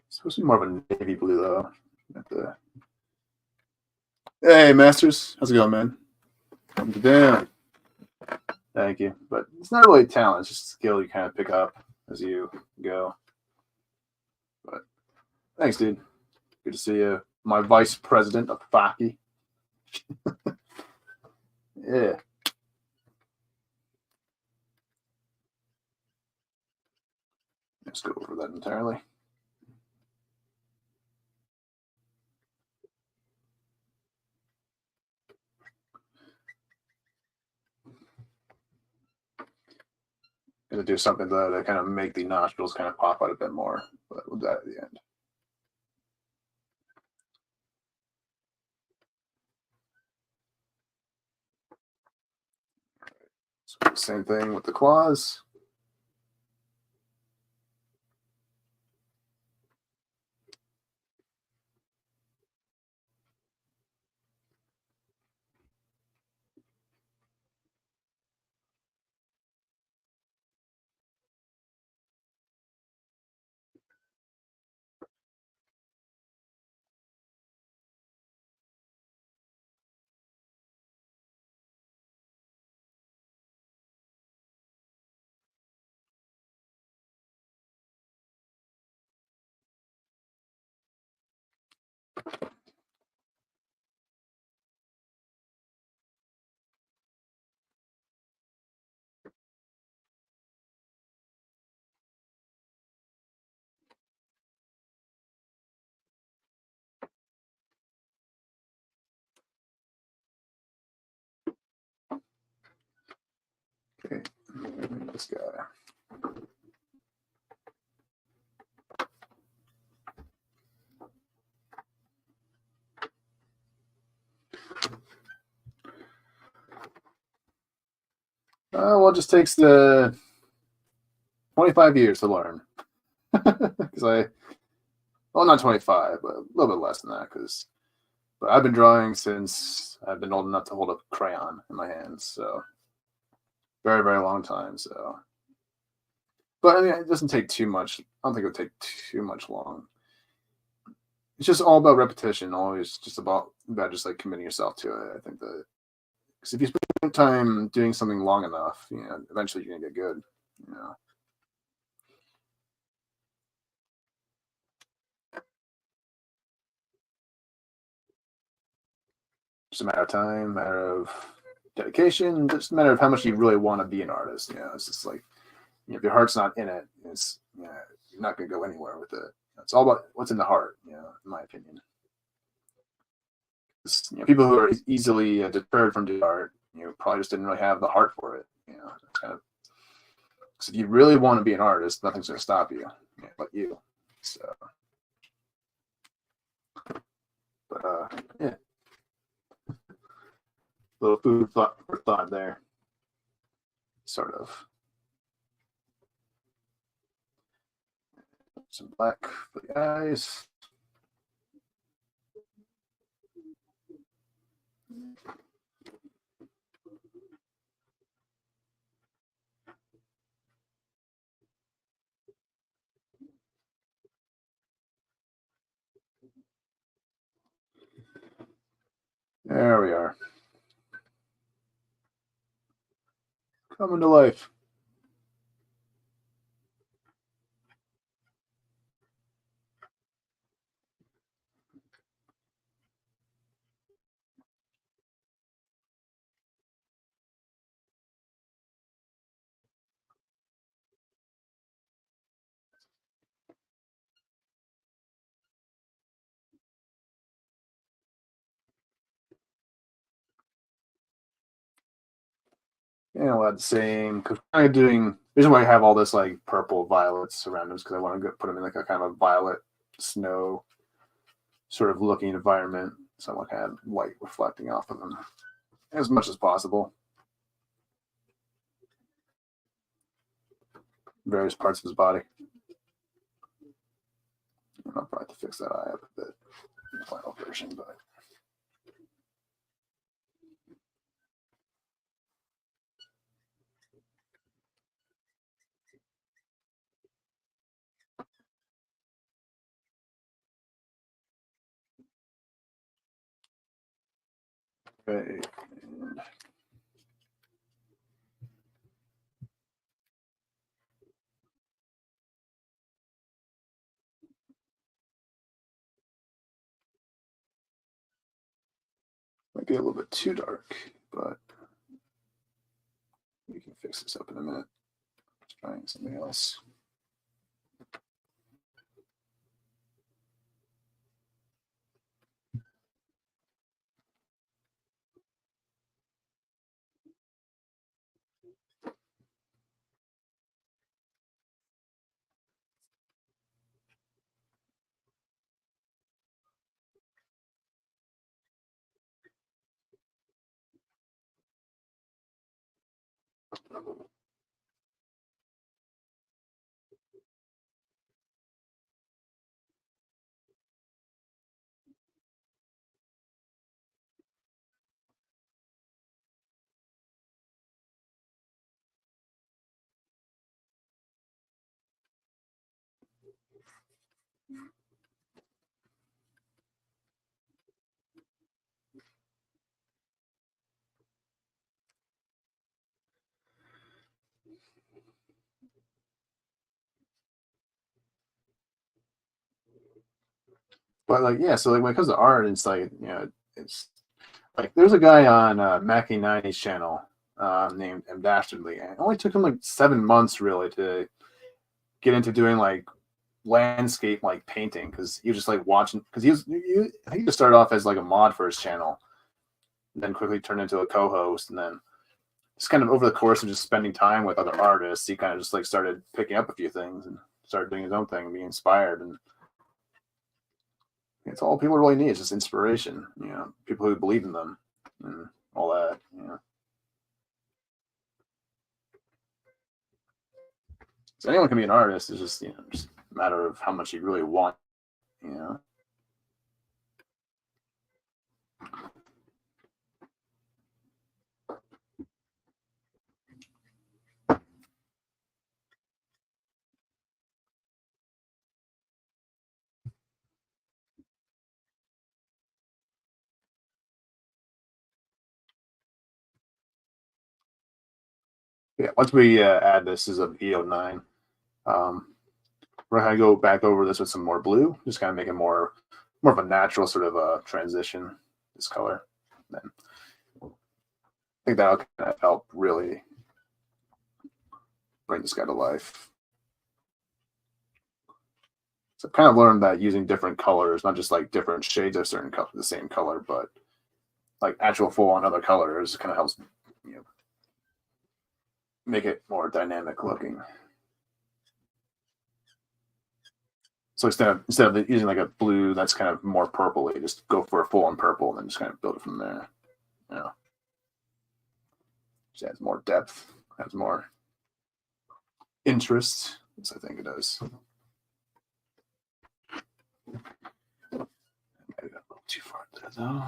It's supposed to be more of a navy blue, though. Hey, Masters. How's it going, man? Come to down. Thank you. But it's not really talent. It's just a skill you kind of pick up as you go. But thanks, dude. Good to see you. My vice president of Faki. Yeah. Let's go over that entirely. Gonna do something to kind of make the nostrils kind of pop out a bit more, but we'll do that at the end. So same thing with the claws. Okay, this guy. Well, it just takes the 25 years to learn. Because well, not 25, but a little bit less than that. But I've been drawing since I've been old enough to hold a crayon in my hands. So very, very long time. So, but I mean, it doesn't take too much. I don't think it would take too much long. It's just all about repetition. Always just about just like committing yourself to it. I think that because if you spend time doing something long enough, eventually you're gonna get good. Just a matter of time, matter of dedication, just a matter of how much you really want to be an artist. It's just like if your heart's not in it, it's you're not gonna go anywhere with it. It's all about what's in the heart, in my opinion. People who are easily deterred from doing art, probably just didn't really have the heart for it. It's kind of. So if you really want to be an artist, nothing's gonna stop you, but you. So, but yeah. Little food for thought there, sort of. Some black for the eyes. There we are. Coming to life. And I'll add the same, because kind of doing, the reason why I have all this like purple violets around them is because I want to put them in like a kind of a violet snow sort of looking environment. So I want to have light reflecting off of them as much as possible. Various parts of his body. I'll probably have to fix that eye up a bit in the final version, but okay. Might be a little bit too dark, but we can fix this up in a minute. Just trying something else. But like, yeah, so like when it comes to art, it's like, you know, it's like there's a guy on Mackie 90's channel named M. Dastardly, and it only took him like 7 months really to get into doing like landscape like painting, because he was just like watching, because I think he just started off as like a mod for his channel, then quickly turned into a co-host, and then just kind of over the course of just spending time with other artists, he kind of just like started picking up a few things and started doing his own thing and being inspired. And it's all people really need is just inspiration, you know, people who believe in them and all that, you know. So anyone can be an artist. It's just, you know, just a matter of how much you really want, you know. Yeah, once we add this as a VO9, we're gonna go back over this with some more blue, just kind of make it more of a natural sort of transition. This color, then I think that'll kind of help really bring this guy to life. So I've kind of learned that using different colors, not just like different shades of certain color, the same color, but like actual full-on other colors, kind of helps, you know, make it more dynamic looking. So instead of using like a blue that's kind of more purpley, just go for a full-on purple and then just kind of build it from there. You know, just adds more depth, adds more interest, as I think it does. Maybe a little too far there though.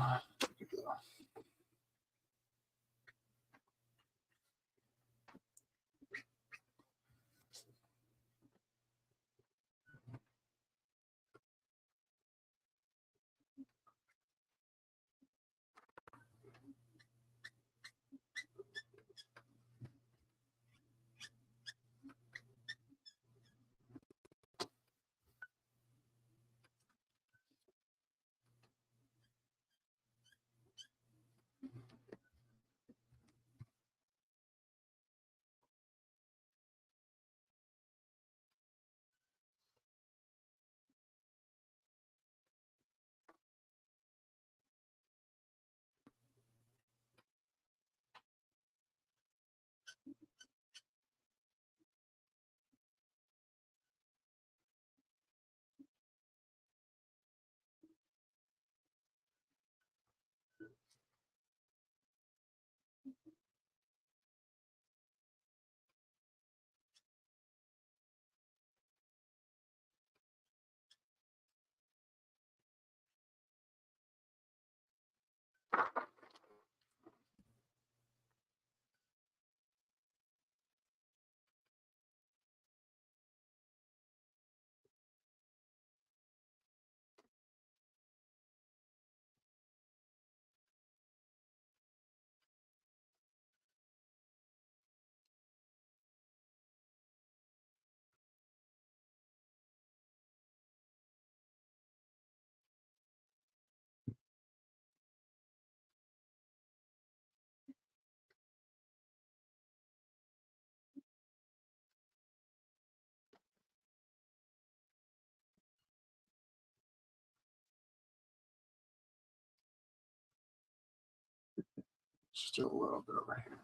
Just a little bit over here.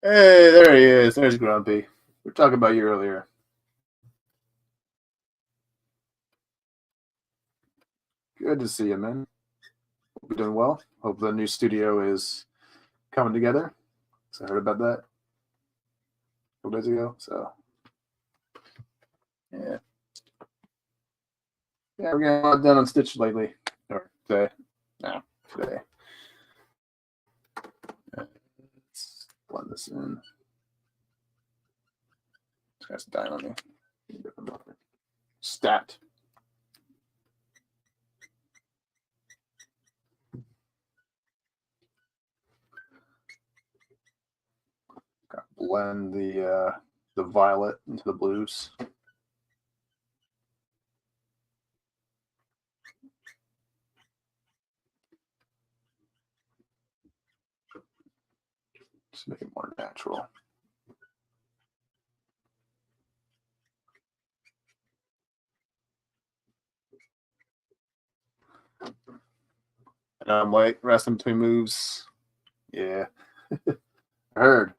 Hey, there he is. There's Grumpy. We were talking about you earlier. Good to see you, man. Hope you're doing well. Hope the new studio is coming together. So I heard about that a couple days ago. So yeah. Yeah, we're getting a lot done on Stitch lately. Or today. No, today. Let's blend this in. This guy's dying on me. Stat. Blend the violet into the blues. Just make it more natural. And I'm like resting between moves. Yeah. I heard.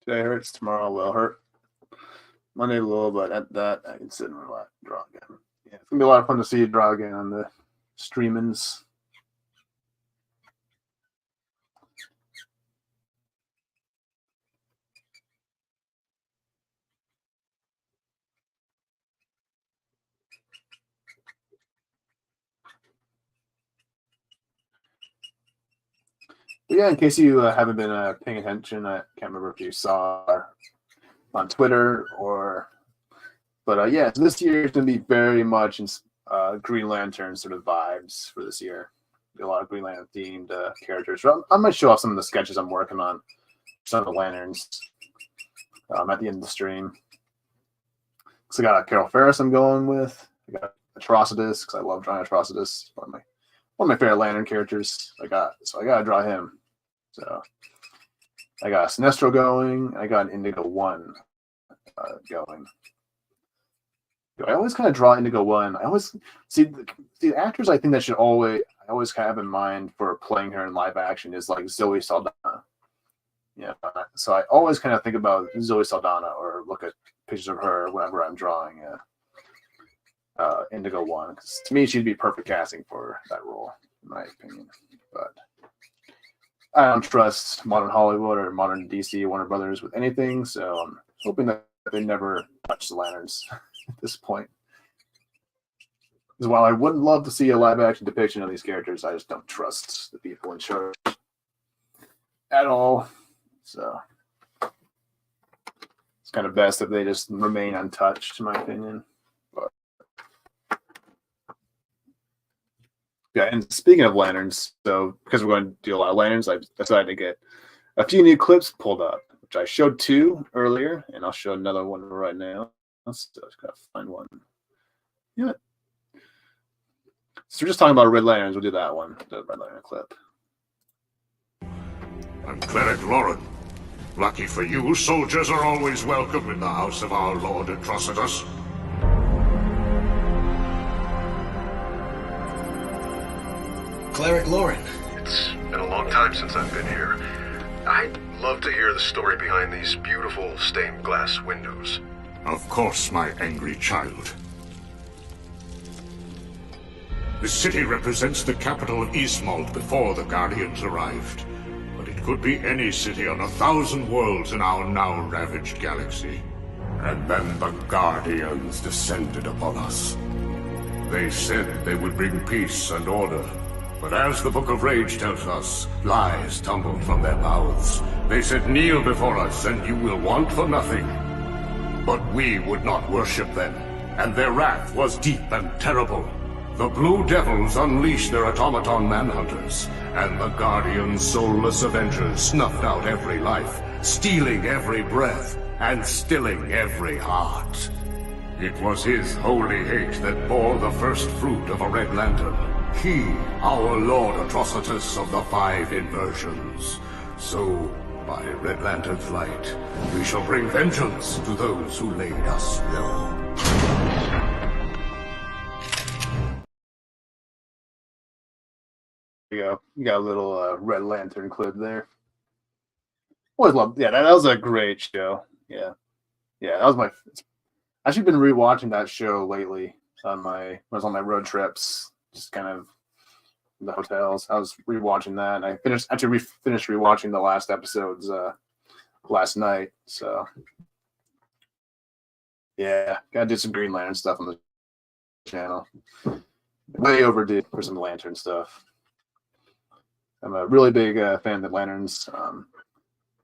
Today hurts, tomorrow will hurt. Monday will, but at that I can sit and relax, draw again. Yeah, it's gonna be a lot of fun to see you draw again on the streamings. But yeah, in case you haven't been paying attention, I can't remember if you saw on Twitter or, but yeah, so this year is going to be very much in Green Lantern sort of vibes for this year. Be a lot of Green Lantern themed characters. So I might show off some of the sketches I'm working on, some of the lanterns at the end of the stream. So I got a Carol Ferris I'm going with. I got Atrocitus because I love drawing Atrocitus. One of my favorite lantern characters I got. So I got to draw him. So I got Sinestro going. I got an Indigo 1 going. I always kind of draw Indigo 1. I always see the actors I think that should always kind of have in mind for playing her in live action is like Zoe Saldana. Yeah, so I always kind of think about Zoe Saldana or look at pictures of her whenever I'm drawing Indigo 1, because to me she'd be perfect casting for that role, in my opinion. But I don't trust modern Hollywood or modern DC Warner Brothers with anything, so I'm hoping that they never touch the lanterns at this point. Because while I would love to see a live action depiction of these characters, I just don't trust the people in charge at all. So it's kind of best if they just remain untouched, in my opinion. But yeah, and speaking of lanterns, so because we're going to do a lot of lanterns, I decided to get a few new clips pulled up, which I showed 2 earlier, and I'll show another one right now. So I just gotta find one. Yeah. So we're just talking about red lanterns. We'll do that one, the red lantern clip. I'm Cleric Lauren. Lucky for you, soldiers are always welcome in the house of our Lord Atrocitus. Cleric Lauren. It's been a long time since I've been here. I'd love to hear the story behind these beautiful stained glass windows. Of course, my angry child. The city represents the capital of Eastmold before the Guardians arrived. But it could be any city on 1,000 worlds in our now ravaged galaxy. And then the Guardians descended upon us. They said they would bring peace and order. But as the Book of Rage tells us, lies tumbled from their mouths. They said, kneel before us and you will want for nothing. But we would not worship them, and their wrath was deep and terrible. The Blue Devils unleashed their automaton manhunters, and the Guardian soulless avengers snuffed out every life, stealing every breath, and stilling every heart. It was his holy hate that bore the first fruit of a Red Lantern. He, our Lord Atrocitus of the 5 inversions. So, by Red Lantern's light, we shall bring vengeance to those who laid us low. There you go. You got a little Red Lantern clip there. Always love. Yeah, that was a great show. Yeah, that was my. I've actually been rewatching that show lately on when I was on my road trips, just kind of in the hotels. I was rewatching that, and I finished rewatching the last episodes last night. So yeah, gotta do some Green Lantern stuff on the channel. Way overdue for some Lantern stuff. I'm a really big fan of the Lanterns.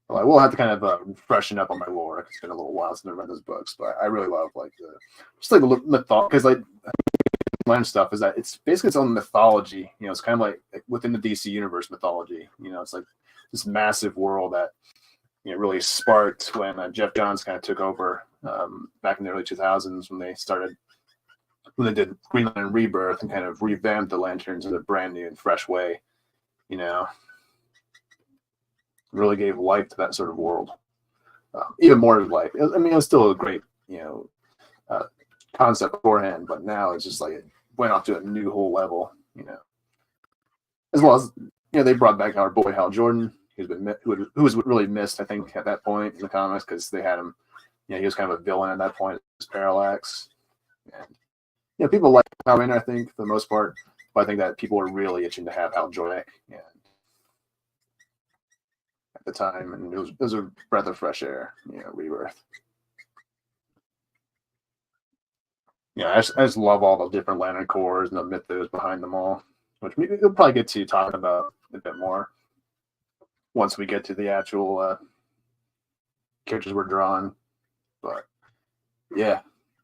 Well, I will have to kind of freshen up on my lore. It's been a little while since I've read those books, but I really love the mythology, because Lantern stuff is that it's basically its own mythology. You know, it's kind of like within the DC universe mythology. You know, it's like this massive world that really sparked when Jeff Johns kind of took over back in the early 2000s when they did Green Lantern Rebirth and kind of revamped the Lanterns in a brand new and fresh way. You know, really gave life to that sort of world, even more life. I mean, it was still a great, concept beforehand, but now it's just like it went off to a new whole level. As well as they brought back our boy Hal Jordan, who was really missed, I think, at that point in the comics, because they had him. He was kind of a villain at that point, as Parallax, and people like Hal Rayner, I think, for the most part. But I think that people were really itching to have Hal Jordan at the time, and it was a breath of fresh air, Rebirth. I just love all the different Lantern cores and the mythos behind them all, which we'll probably get to talking about a bit more once we get to the actual characters we're drawing. But yeah,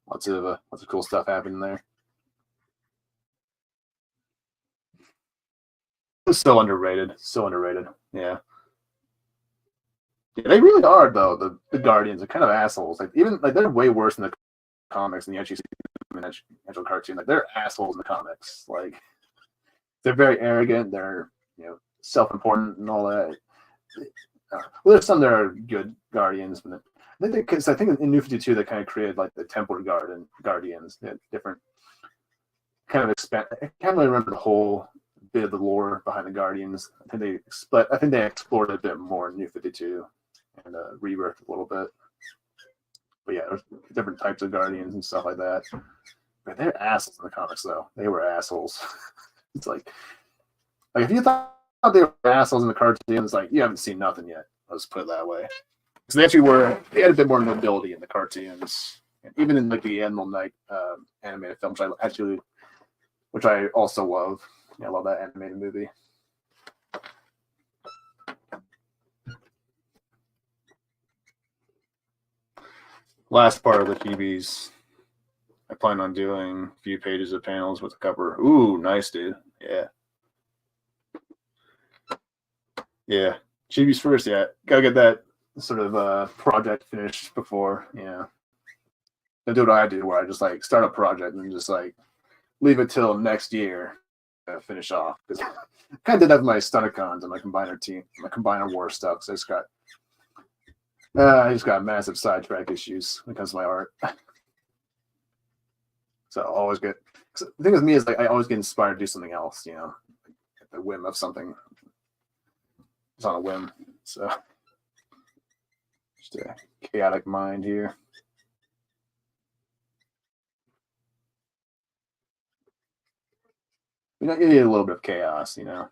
lots of cool stuff happening there. It's so underrated. Yeah, they really are, though. The Guardians are kind of assholes. They're way worse in the comics than you actually see them in the actual cartoon. They're assholes in the comics. They're very arrogant. They're self-important and all that. Well, there's some that are good Guardians, but I think in New 52 they kind of created the Templar Guardians. They had different kind of expand. I can't really remember the whole bit of the lore behind the Guardians. I think they explored a bit more in New 52 and Rebirth a little bit. But yeah, there's different types of Guardians and stuff like that. But they're assholes in the comics, though. They were assholes. It's like if you thought they were assholes in the cartoon, it's like you haven't seen nothing yet. Let's put it that way. Because they had a bit more nobility in the cartoons, and even in the Animal Knight animated films, I actually which I also love. I love that animated movie. Last part of the Phoebes, I plan on doing a few pages of panels with the cover. Ooh, nice, dude. Yeah. Yeah. Chibi's first, yeah. Gotta get that sort of project finished before, Don't do what I do, where I just like start a project and just like leave it till next year to finish off. Because I kind of did that with my Stunticons and my Combiner team, my Combiner War stuff. So I just got massive sidetrack issues when it comes to my art. So I always get. The thing with me is like I always get inspired to do something else. At the whim of something. It's on a whim. So just a chaotic mind here. You need a little bit of chaos. A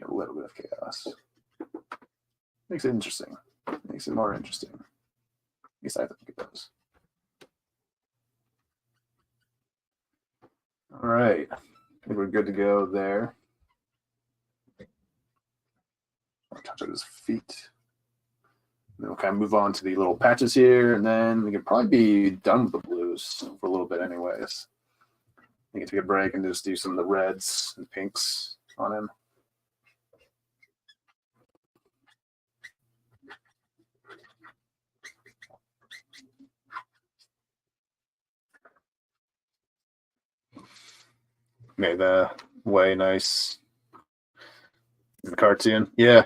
little bit of chaos makes it interesting. Makes it more interesting. At least I think it does. All right. I think we're good to go there. I'll touch on his feet. Then we'll kind of move on to the little patches here, and then we can probably be done with the blues for a little bit anyways. We can take a break and just do some of the reds and pinks on him. Made the way nice in the cartoon. Yeah.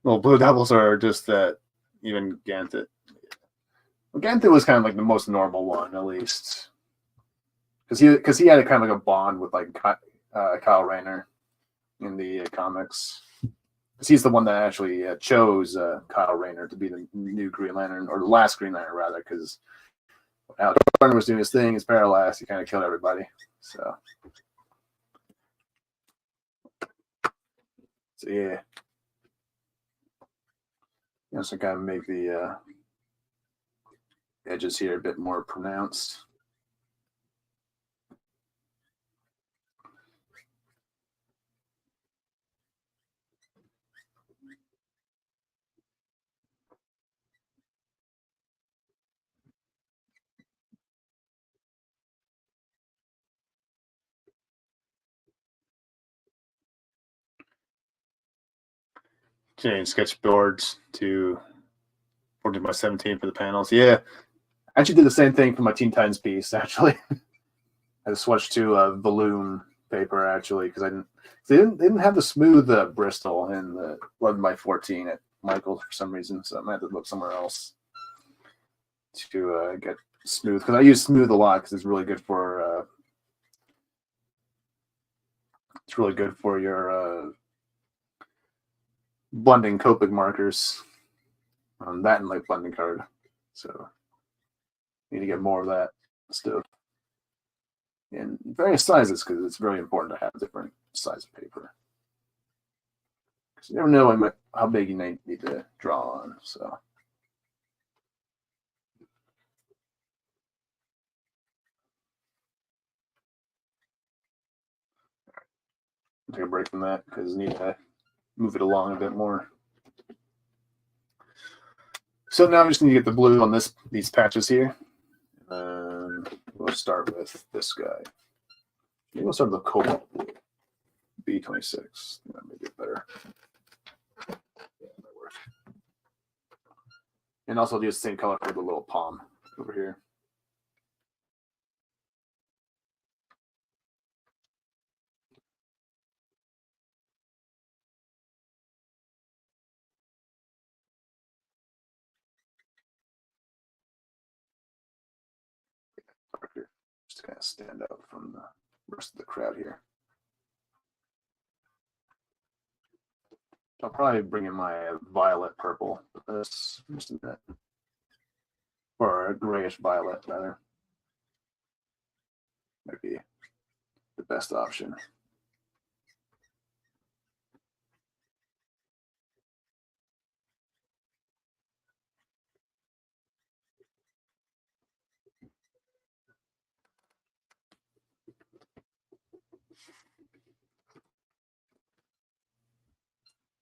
Well, blue doubles are just that, even Ganthet. Well, Ganthet was kind of like the most normal one, at least. Because he had a kind of like a bond with like Kyle Rayner in the comics. Because he's the one that actually chose Kyle Rayner to be the new Green Lantern, or the last Green Lantern, rather, because Al Jordan was doing his thing, his parallax, he kind of killed everybody. So yeah. So kind of make the edges here a bit more pronounced. Change sketchboards to 14 by 17 for the panels. Yeah, I actually did the same thing for my Teen Titans piece. Actually, I switched to volume paper actually because they didn't have the smooth Bristol in the 11 by 14 at Michael's for some reason, so I might have to look somewhere else to get smooth, because I use smooth a lot because it's really good for your blending Copic markers on that and like blending card. So need to get more of that stuff in various sizes, because it's very important to have different size of paper. Because you never know how big you need to draw on. So take a break from that because I need to move it along a bit more. So now I'm just going to get the blue on these patches here. We'll start with this guy. Maybe we'll start with the Cobalt B26. That may be better. Yeah, that might work. And also do the same color for the little palm over here. Just to kind of stand out from the rest of the crowd here. I'll probably bring in my violet purple for this, just a bit. Or a grayish violet, rather. Might be the best option.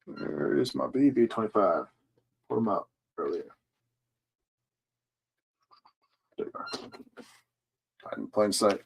Where is my BB25? Put them up earlier. There you are. Hide in plain sight.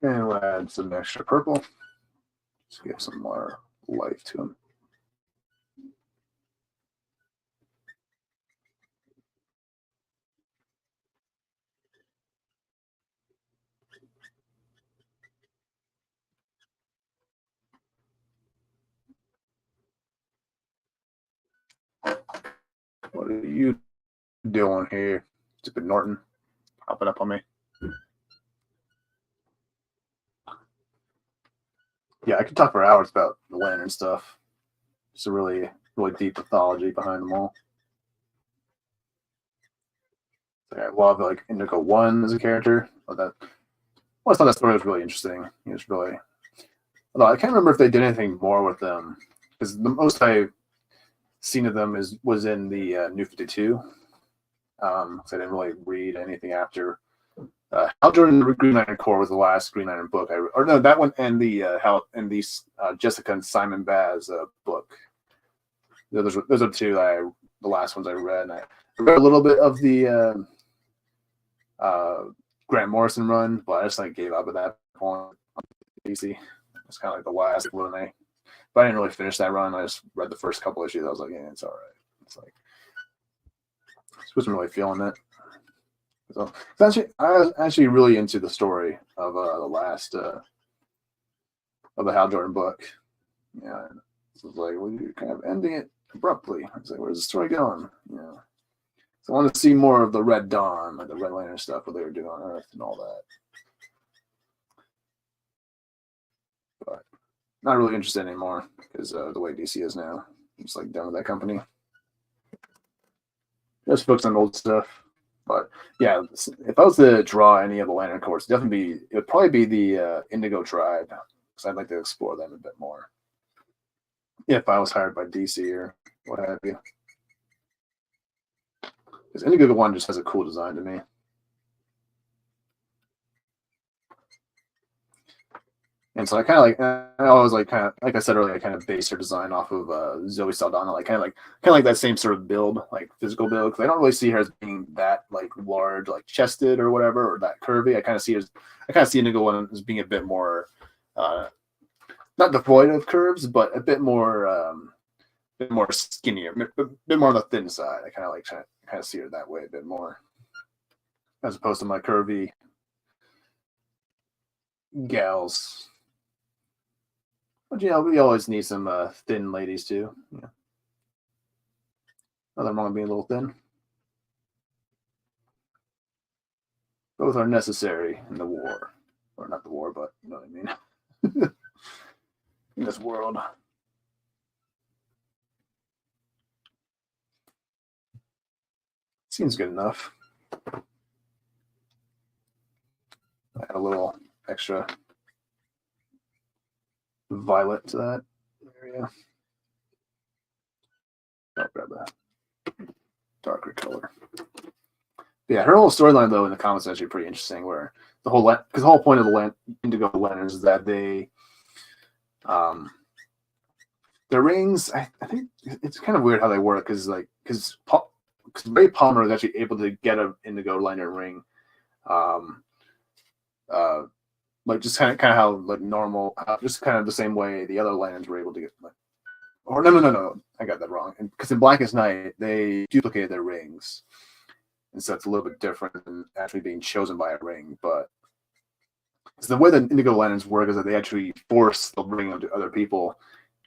And we'll add some extra purple. Just give some more life to them. What are you doing here? Stupid Norton. Popping up on me. Yeah, I could talk for hours about the lantern stuff. It's a really deep mythology behind them all. I love like Indigo 1 as a character. I thought that story was really interesting. It was really, although I can't remember if they did anything more with them, because the most I've seen of them was in the New 52. So I didn't really read anything after. Hal Jordan the Green Lantern Corps was the last Green Lantern book. That one and the Jessica and Simon Baz book. Those are two the last ones I read. And I read a little bit of the Grant Morrison run, but I just gave up at that point. DC. It's kind of like the last one. But I didn't really finish that run. I just read the first couple issues. I was like, yeah, it's all right. It's like I wasn't really feeling it. So I was actually really into the story of the last of the Hal Jordan book. Yeah, so it's like, well, you're kind of ending it abruptly. It's like, where's the story going? Yeah. So I want to see more of the Red Dawn, like the Red Lantern stuff, what they were doing on Earth and all that. But not really interested anymore because the way DC is now, I'm just done with that company. Just focus on old stuff. But yeah, if I was to draw any of the Lantern Corps, it would probably be the Indigo Tribe, because I'd like to explore them a bit more. If I was hired by DC or what have you. Because Indigo 1 just has a cool design to me. And so I always like I said earlier, I kind of base her design off of Zoe Saldana, kind of like that same sort of build, like physical build. Because I don't really see her as being that large, chested or whatever, or that curvy. I kind of see Indigo 1 as being a bit more, not devoid of curves, but a bit more skinnier, a bit more on the thin side. I kind of see her that way a bit more, as opposed to my curvy gals. But we always need some thin ladies too. Yeah. Nothing wrong with being a little thin. Both are necessary in the war, or not the war, but you know what I mean. In this world. Seems good enough. Add a little extra violet to that area. I'll grab a darker color. But yeah, her whole storyline though in the comics is actually pretty interesting. Where the whole point of the Indigo Lanterns is that they, their rings. I think it's kind of weird how they work because Ray Palmer is actually able to get an Indigo Lantern ring. Just kind of how normal, just kind of the same way the other lanterns were able to get. Or no, I got that wrong. Because in Blackest Night they duplicated their rings, and so it's a little bit different than actually being chosen by a ring. But because the way that Indigo Lanterns work is that they actually force the ring onto other people,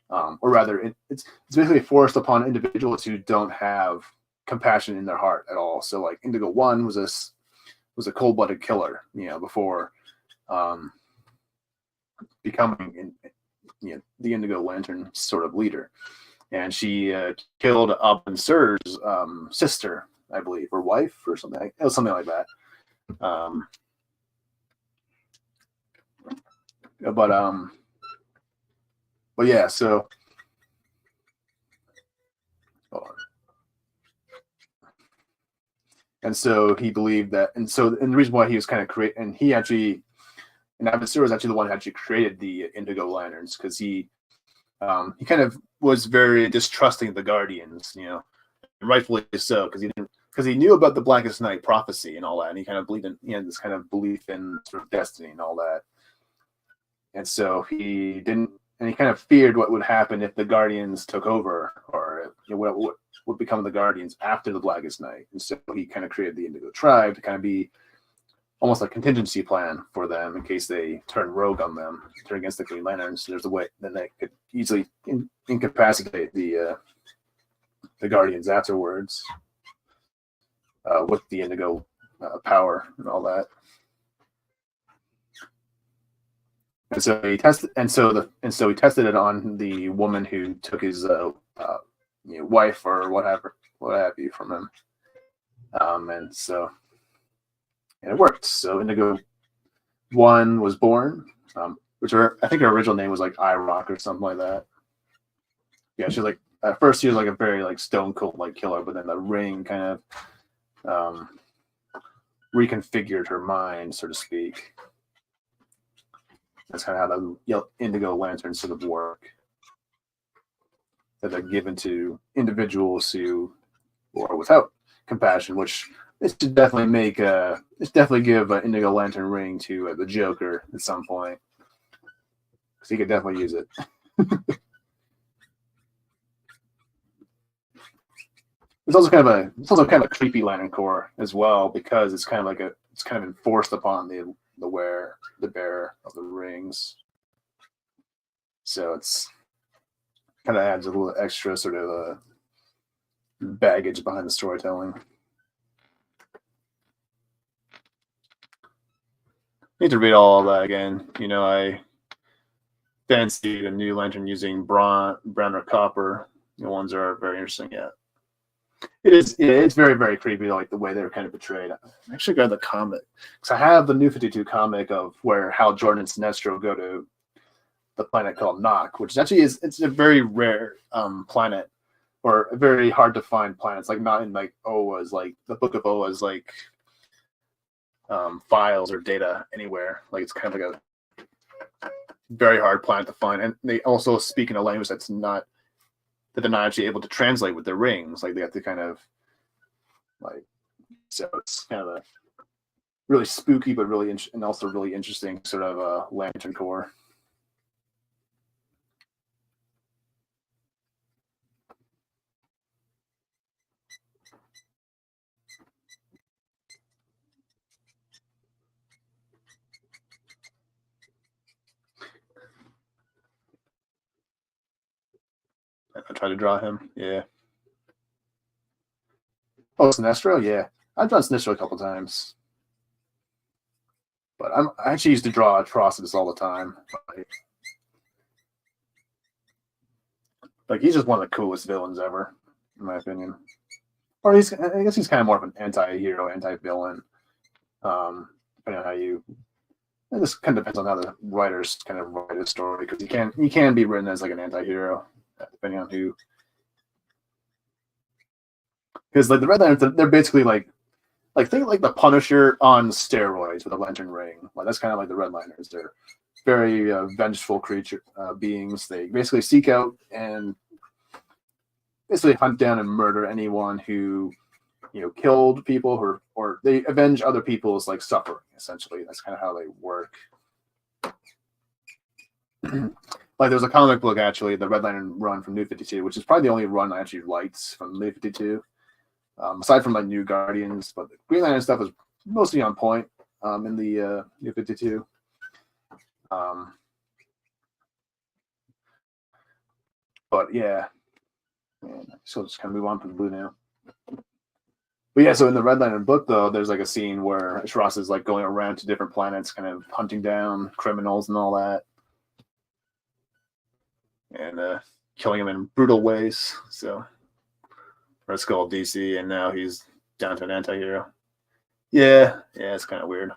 or rather, it's basically forced upon individuals who don't have compassion in their heart at all. So like Indigo One was a cold-blooded killer, before becoming the Indigo Lantern sort of leader, and she killed Abin Sur's sister, I believe, or wife, or something. It was something like that. But yeah, so hold on. And so he believed that, and the reason why he was kind of and Abin Sur was actually the one who actually created the Indigo Lanterns, because he kind of was very distrusting of the Guardians, rightfully so, because he knew about the Blackest Night prophecy and all that, and he kind of believed in, this kind of belief in sort of destiny and all that. And so he kind of feared what would happen if the Guardians took over, or what would become of the Guardians after the Blackest Night. And so he kind of created the Indigo Tribe to kind of be almost a contingency plan for them in case they turn rogue on them, turn against the Green Lanterns. There's a way then they could easily incapacitate the Guardians afterwards with the Indigo power and all that. And so he tested, he tested it on the woman who took his wife or what have you from him, and it worked. So Indigo One was born, which I think her original name was like IROC or something like that. Yeah, she was like, at first she was like a very like stone cold like killer, but then the ring kind of reconfigured her mind, so to speak. That's kind of how the Indigo Lanterns sort of work. That they're given to individuals who are without compassion, which this should definitely give an Indigo Lantern ring to the Joker at some point, because he could definitely use it. It's also kind of a creepy Lantern Corps as well, because it's kind of enforced upon the bearer of the rings. So it's kind of adds a little extra sort of baggage behind the storytelling. Need to read all that again. I fancied a new lantern using brown or copper. The ones are very interesting. Yeah, it is. Yeah, it's very, very creepy, like the way they're kind of portrayed. I actually got the comic because I have the New 52 comic of where Hal Jordan and Sinestro go to the planet called Nock, which actually it's a very rare planet, or a very hard to find planet. It's like not in like OA's, like the Book of OA's like files or data anywhere. Like it's kind of like a very hard planet to find, and they also speak in a language that they're not actually able to translate with their rings. Like they have to kind of like, so it's kind of a really spooky but really and also really interesting sort of Lantern Corps. I try to draw him. Yeah. Oh, Sinestro? Yeah. I've drawn Sinestro a couple times. But I actually used to draw Atrocitus all the time. Like he's just one of the coolest villains ever, in my opinion. Or I guess he's kind of more of an anti-hero, anti-villain. Depending on how you... And this kind of depends on how the writers kind of write a story, because he can be written as like an anti-hero, depending on who. Because like the Red Lanterns, they're basically like think like the Punisher on steroids with a lantern ring. Like that's kind of like the Red Lanterns. They're very vengeful beings. They basically seek out and basically hunt down and murder anyone who killed people, or they avenge other people's like suffering. Essentially, that's kind of how they work. Like there's a comic book actually, the Red Lantern run from New 52, which is probably the only run I actually liked from New 52. Aside from like New Guardians, but the Green Lantern stuff was mostly on point in the New 52. But yeah, so just kind of move on from the blue now. But yeah, so in the Redliner book, though, there's like a scene where Ross is like going around to different planets, kind of hunting down criminals and all that, and killing them in brutal ways. So Red Skull DC, and now he's down to an anti-hero. Yeah, it's kind of weird.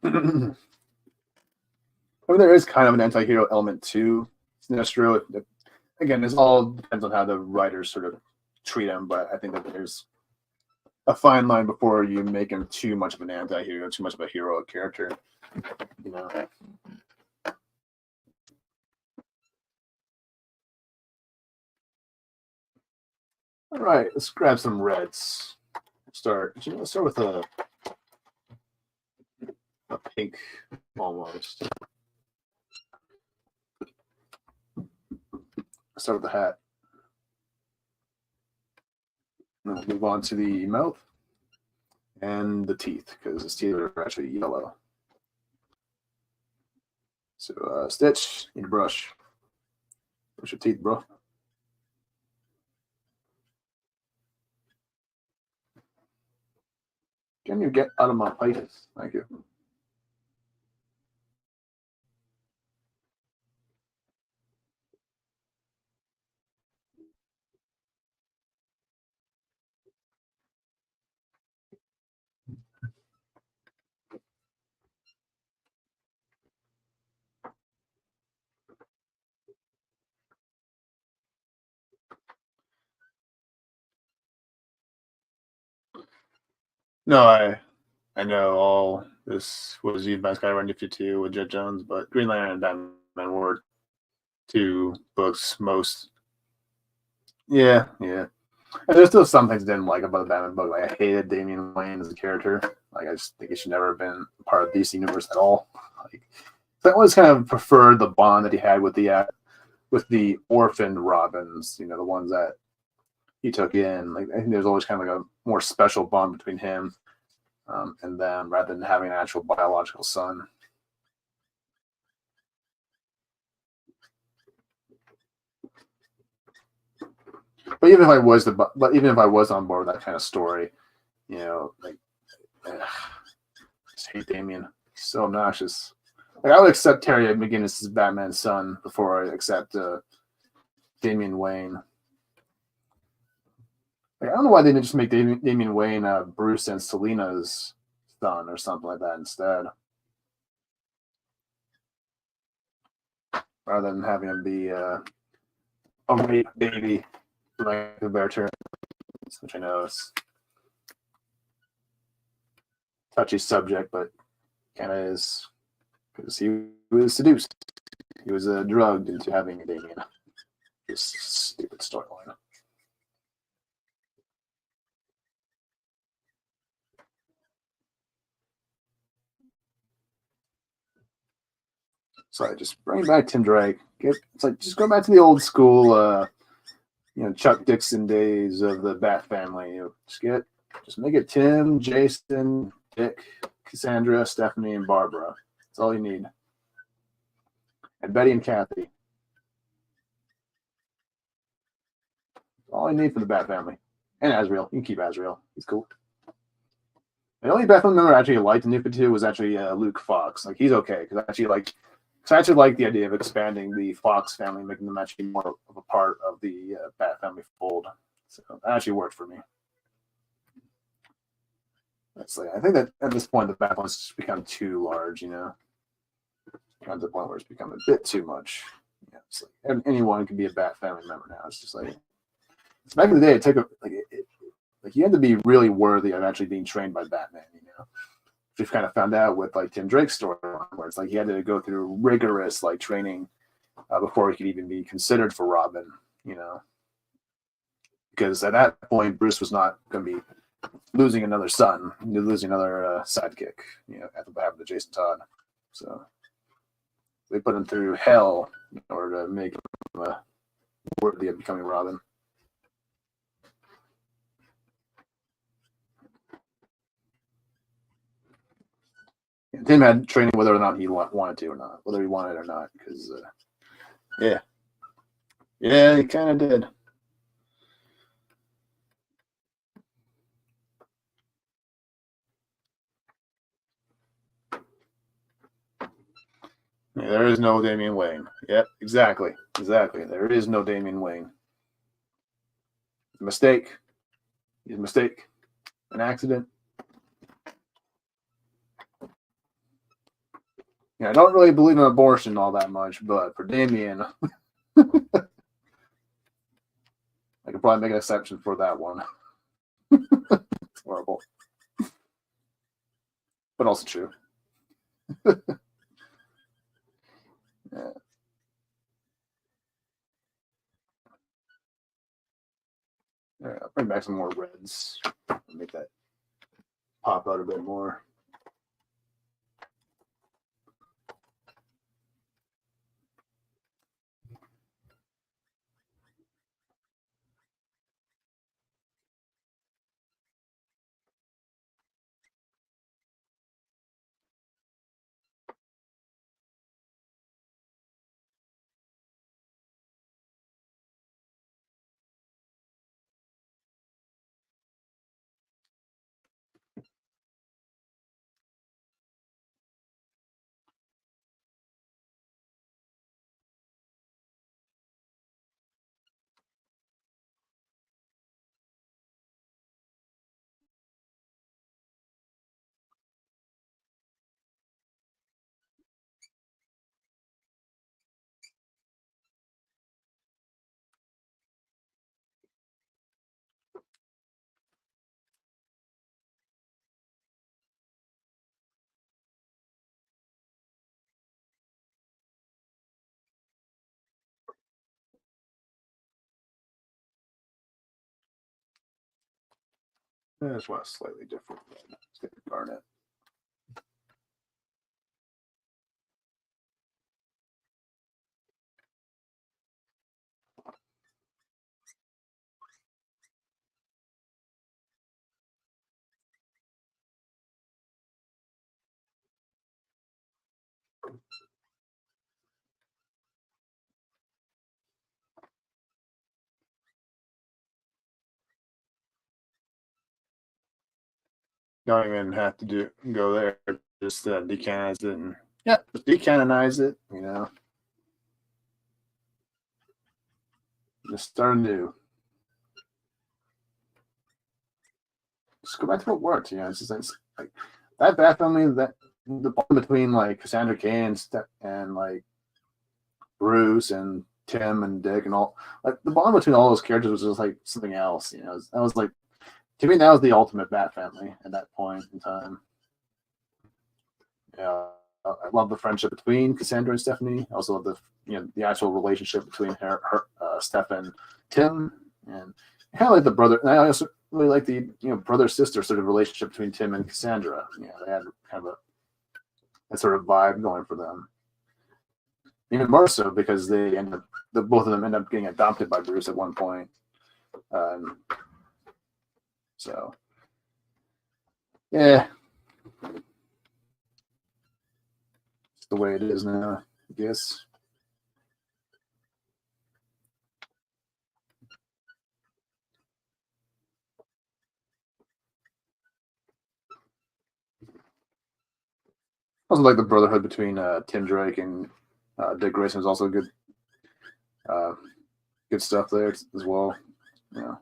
I mean, there is kind of an anti-hero element to Sinestro. Again, it all depends on how the writers sort of treat him, but I think that there's a fine line before you make him too much of an anti-hero, too much of a heroic character, you know. All right, let's grab some reds. Let's start with a pink almost. Start with the hat. And we'll move on to the mouth and the teeth, because his teeth are actually yellow. So Stitch, need a brush. Brush your teeth, bro. Can you get out of my face? Thank you. No, I know all this was used by Skyrun 52 with Jet Jones, but Green Lantern and Batman were two books most. Yeah. And there's still some things I didn't like about the Batman book. Like I hated Damian Wayne as a character. Like I just think he should never have been part of the DC universe at all. Like I always kind of preferred the bond that he had with the orphaned Robins. You know, the ones that he took in. Like I think there's always kind of like a more special bond between him and them, rather than having an actual biological son. But even if I was on board with that kind of story, you know, like I just hate Damian. He's so obnoxious. Like I would accept Terry McGinnis as Batman's son before I accept Damian Wayne. Like, I don't know why they didn't just make Damian Wayne Bruce and Selina's son or something like that instead, rather than having him be a rape baby like the bear term, which I know is a touchy subject, but kind of is, because he was seduced. He was drugged into having a Damian. This stupid storyline. So just bring back Tim Drake. It's like just go back to the old school, Chuck Dixon days of the Bat family. Just make it Tim, Jason, Dick, Cassandra, Stephanie, and Barbara. That's all you need. And Betty and Kathy. All you need for the Bat family. And Azrael. You can keep Azrael. He's cool. The only Bat family member I actually liked in New 52 was actually Luke Fox. Like he's okay, because I actually like the idea of expanding the Fox family, making them actually more of a part of the Bat family fold. So that actually worked for me. I think that at this point the Bat family's just become too large, Kind of the point where it's become a bit too much. It's like anyone can be a Bat family member now. It's just like back in the day, it took you had to be really worthy of actually being trained by Batman, We've kind of found out with like Tim Drake's storyline, where it's like he had to go through rigorous training before he could even be considered for Robin, because at that point Bruce was not going to be losing another son, losing another sidekick, at the behalf of the Jason Todd. So they put him through hell in order to make him worthy of becoming Robin. Tim had training whether or not he wanted to or not, whether he wanted it or not, because yeah, he kind of did. Yeah, there is no Damian Wayne. Yep, exactly. There is no Damian Wayne. Mistake. He's a mistake. An accident. Yeah, I don't really believe in abortion all that much, but for Damien, I could probably make an exception for that one. It's horrible. But also true. Yeah. All right, I'll bring back some more reds. Make that pop out a bit more. I just want a slightly different red. Let's get the garnet. Don't even have to go there. Just decanonize it and just decanonize it. You know, just start anew. Just go back to what worked. You know, it's just like that back family, that the bond between like Cassandra Kay and like Bruce and Tim and Dick and all, like the bond between all those characters was just like something else. You know, that was like, to me, that was the ultimate Bat family at that point in time. Yeah, I love the friendship between Cassandra and Stephanie. I also love the actual relationship between Steph and Tim, and kind of like the brother. And I also really like the brother sister sort of relationship between Tim and Cassandra. Yeah, they had kind of a sort of vibe going for them. Even more so because both of them end up getting adopted by Bruce at one point. So, yeah, it's the way it is now, I guess. Also, like the brotherhood between Tim Drake and Dick Grayson is also good stuff there as well. Yeah.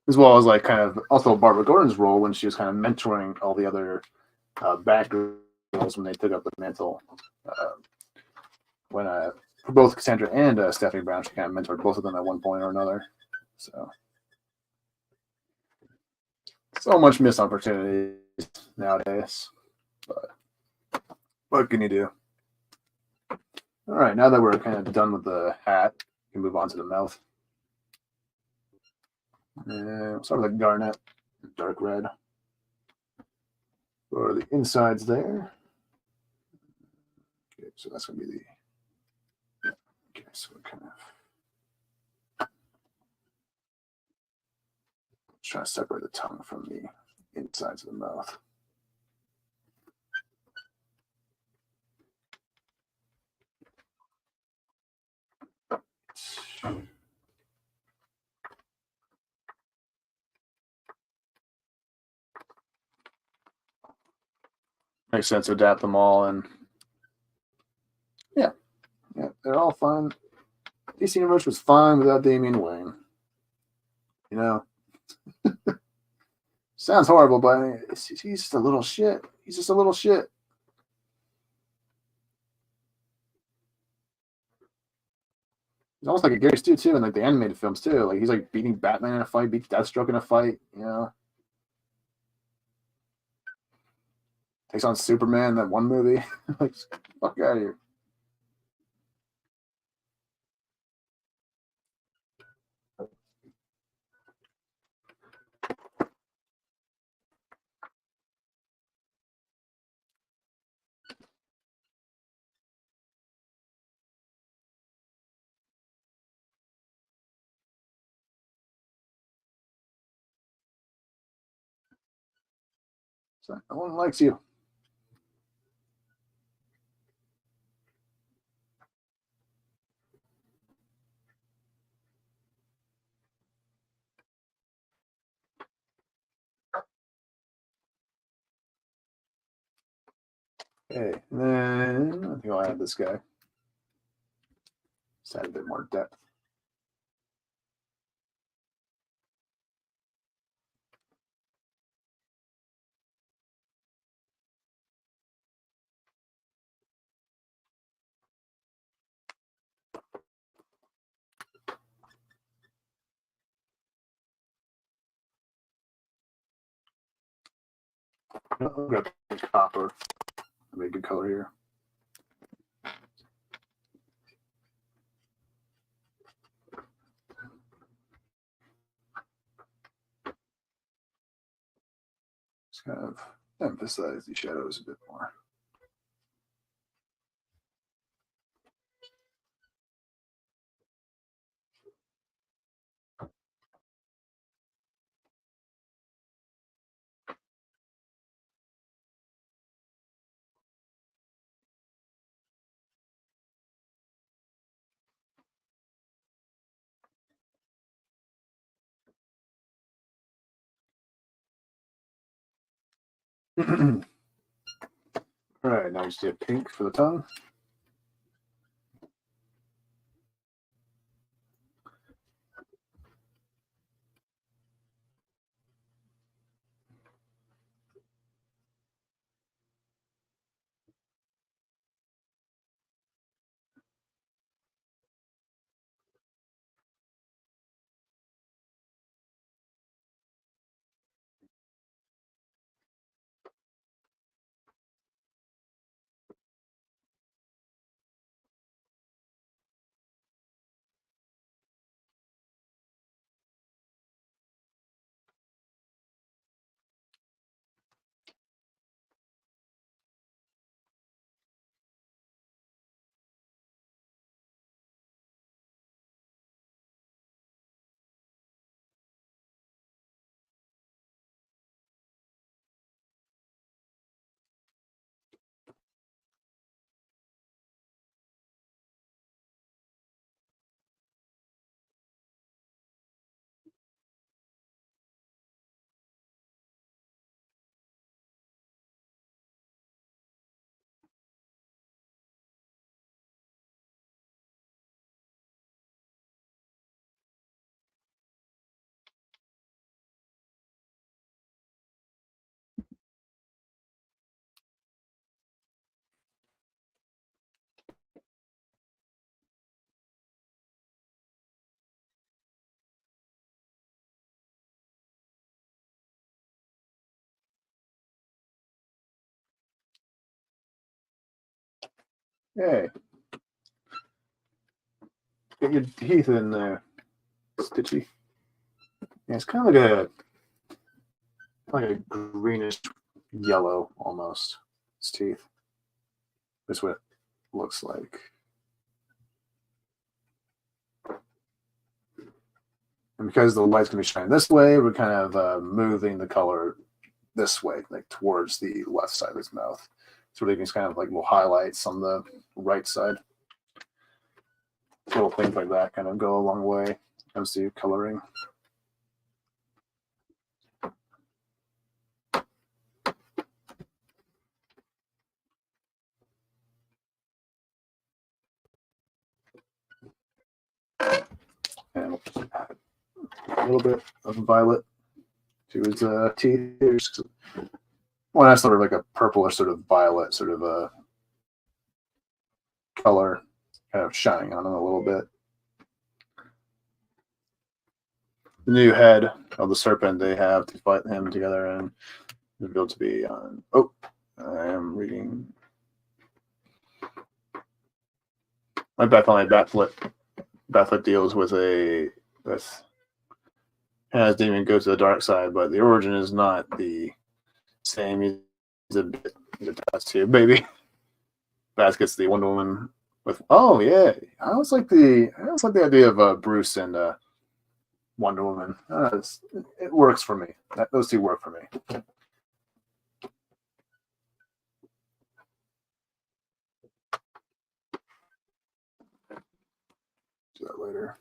As well as like kind of also Barbara Gordon's role when she was kind of mentoring all the other Batgirls when they took up the mantle. When for both Cassandra and Stephanie Brown, she kind of mentored both of them at one point or another. So much missed opportunities nowadays, but what can you do? All right, now that we're kind of done with the hat, we can move on to the mouth. And start with the garnet, dark red for the insides there. Okay, so that's going to be the. Okay, so we're kind of trying to separate the tongue from the insides of the mouth. Makes sense to adapt them all, and yeah, they're all fine. DC Universe was fine without Damian Wayne. You know, sounds horrible, but he's just a little shit. He's just a little shit. He's almost like a Gary Stu too, in like the animated films too. Like he's like beating Batman in a fight, beats Deathstroke in a fight. You know, takes on Superman in that one movie. Like, fuck out of here. So no one likes you. Okay, and then I think I'll add this guy. Just add a bit more depth. I've got copper. That'd be a good color here. Just kind of emphasize the shadows a bit more. All right, now you see a pink for the tongue. Hey, get your teeth in there, Stitchy. Yeah, it's kind of like a greenish yellow almost. His teeth. That's what it looks like. And because the light's going to be shining this way, we're kind of moving the color this way, like towards the left side of his mouth. So we're leaving kind of like little highlights on the right side. Little things like that kind of go a long way when it comes to coloring. And we'll just add a little bit of violet to his teeth here. Well, that's sort of like a purplish sort of violet sort of a color kind of shining on him a little bit. The new head of the serpent they have to fight him together and revealed to be on. Oh, I am reading. My Backflip deals with has Demon go to the dark side, but the origin is not the same. He's a bit attached to baby. Bass gets the Wonder Woman with. Oh yeah, I always like the idea of Bruce and Wonder Woman. It works for me. Those two work for me. Do that later.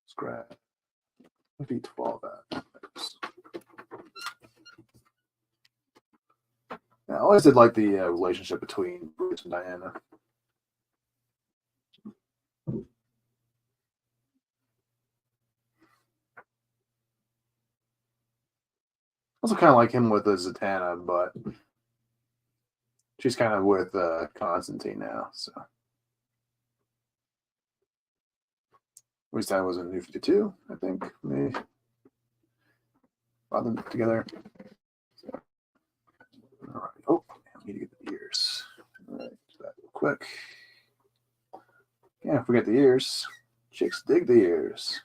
Scratch. Feet fall that. Yeah, I always did like the relationship between Bruce and Diana. Also kind of like him with Zatanna, but she's kind of with Constantine now, so. At least that was in New 52, I think. They brought them together. So, all right. Oh, I need to get the ears. All right, do that real quick. Can't forget the ears. Chicks dig the ears.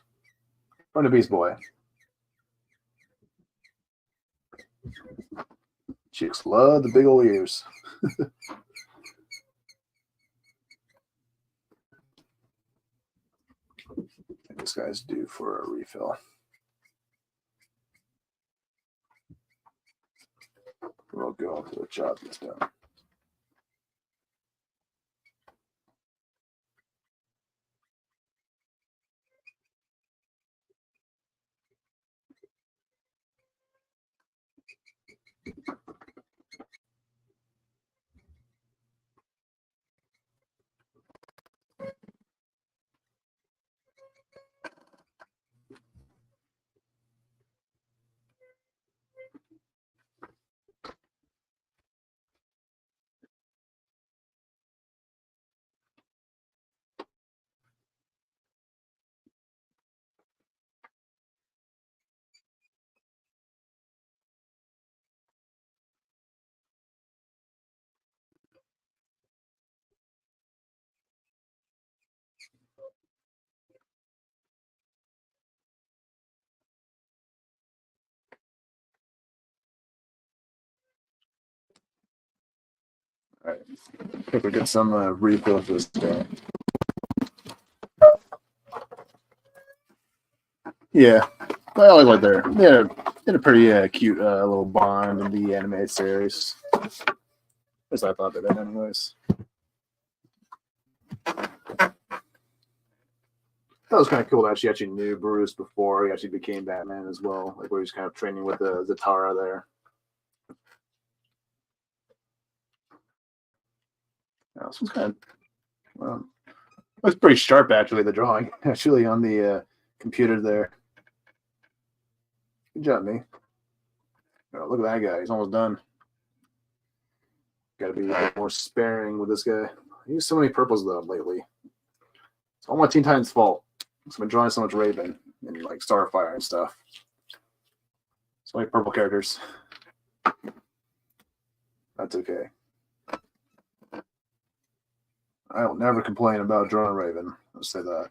From the Beast Boy. Chicks love the big old ears. This guy's due for a refill. We'll go until the job gets done. All right, I think we get some refills this day. Yeah, I always like their in a pretty cute little bond in the animated series. At least I thought they did, anyways. That was kind of cool that she actually knew Bruce before he actually became Batman as well. Like where he was kind of training with the Zatara there. This one's kind of it was pretty sharp actually, the drawing actually on the computer there. Good job, me. Oh, look at that guy, he's almost done. Got to be a bit more sparing with this guy. I use so many purples though lately. It's all my Teen Titans' fault. I've been drawing so much Raven and like Starfire and stuff. So many purple characters. That's okay. I will never complain about drawing Raven. Let's say that.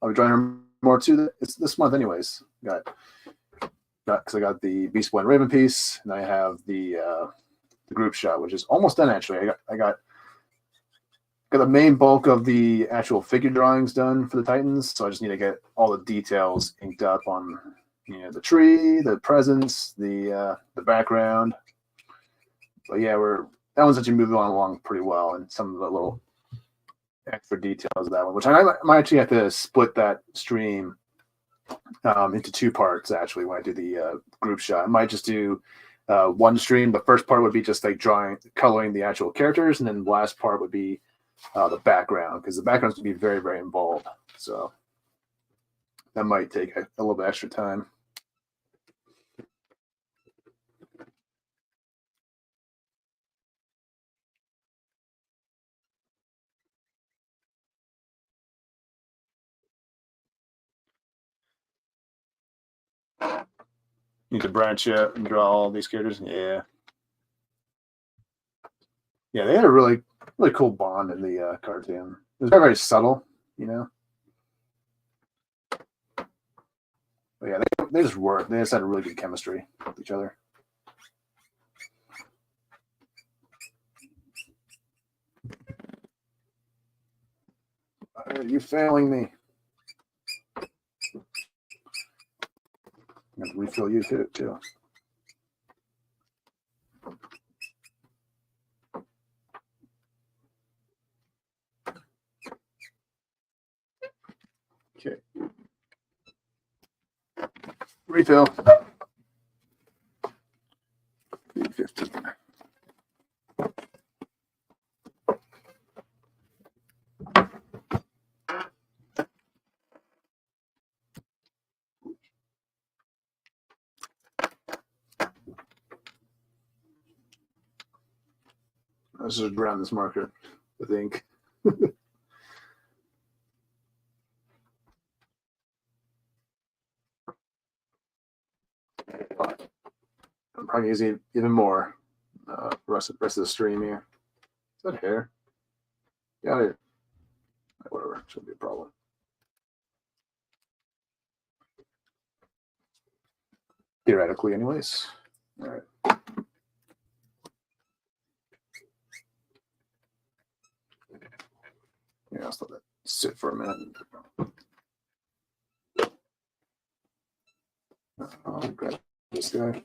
I'll be drawing her more too. It's this month, anyways. Because I got the Beast Boy and Raven piece, and I have the group shot, which is almost done actually. I got got the main bulk of the actual figure drawings done for the Titans, so I just need to get all the details inked up on, you know, the tree, the presents, the background. But yeah, that one's actually moving along pretty well, and some of the little extra details of that one, which I might actually have to split that stream into 2 parts actually when I do the group shot. I might just do one stream. The first part would be just like coloring the actual characters, and then the last part would be the background, because the background's going to be very, very involved. So that might take a little bit extra time. Need to branch out and draw all these characters. Yeah. Yeah, they had a really, really cool bond in the cartoon. It was very, very subtle, you know. But yeah, they just worked. They just had a really good chemistry with each other. Are you failing me? I'm going to refill you too. Okay. Refill. 350. Let's just ground this marker with ink. I'm probably using even more rest of the stream here. Is that hair? Yeah, whatever. Shouldn't be a problem. Theoretically, anyways. All right. Yeah, let's let that sit for a minute. I'll grab this guy.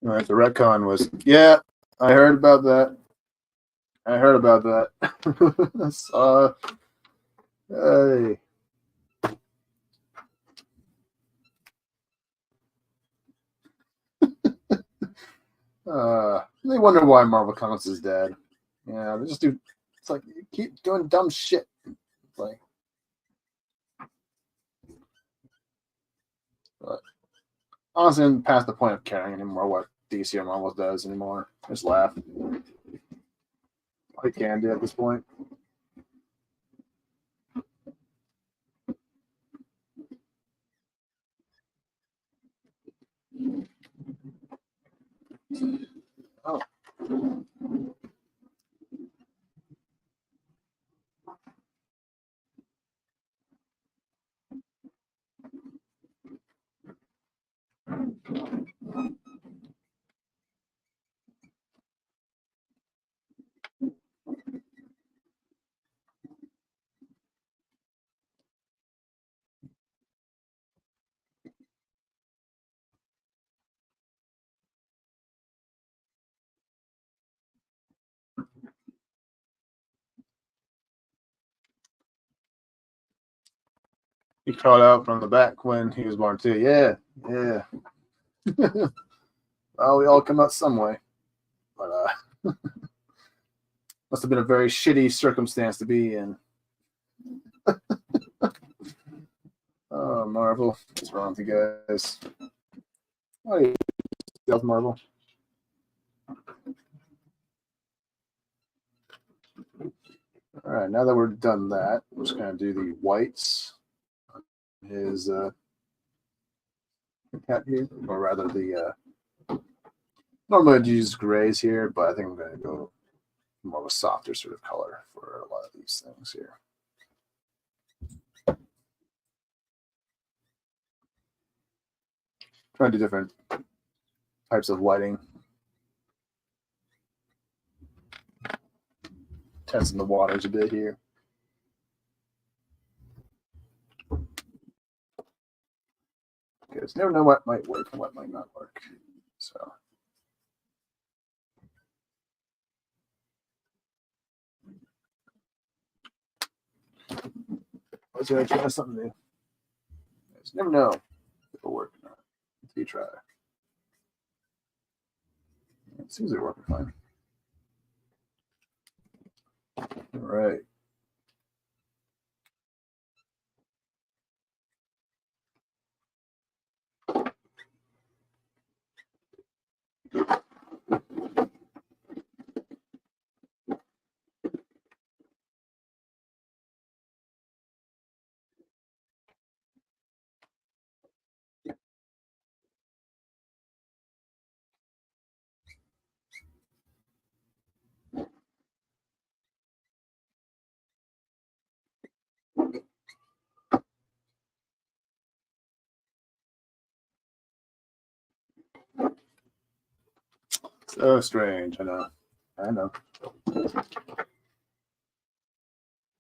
All right, the retcon was, yeah, I heard about that. I heard about that. Hey. They wonder why Marvel Comics is dead. Yeah, they just do. It's like you keep doing dumb shit. It's like But honestly, I'm past the point of caring anymore what DC or Marvel does anymore. Just laugh. I can do at this point. Oh. He crawled out from the back when he was born too. Yeah, yeah. Well, we all come out some way, but must have been a very shitty circumstance to be in. Oh, Marvel, what's wrong with you guys? Why do you stealth Marvel? All right, now that we're done that, we're just gonna do the whites. His cap here, or rather the normally I'd use grays here, but I think I'm gonna go more of a softer sort of color for a lot of these things here. Trying to do different types of lighting. Testing the waters a bit here. Because never know what might work and what might not work. So let's try something new. Just never know if it'll work or not until you try. It seems to be working fine. All right. So strange, I know. I know.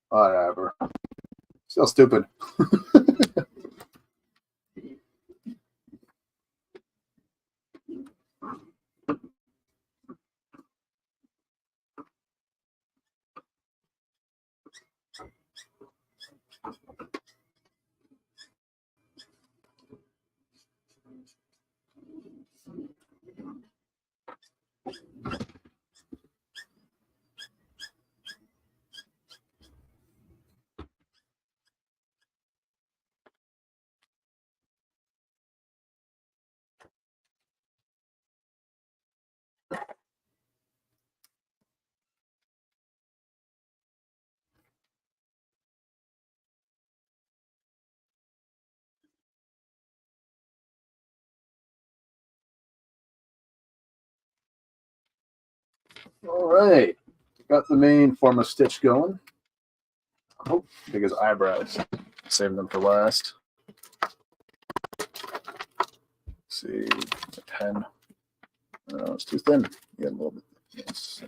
Whatever. Still stupid. All right. Got the main form of stitch going. Oh, big as eyebrows. Save them for last. Let's see, the pen. Oh, it's too thin. Yeah, a little bit. Yes.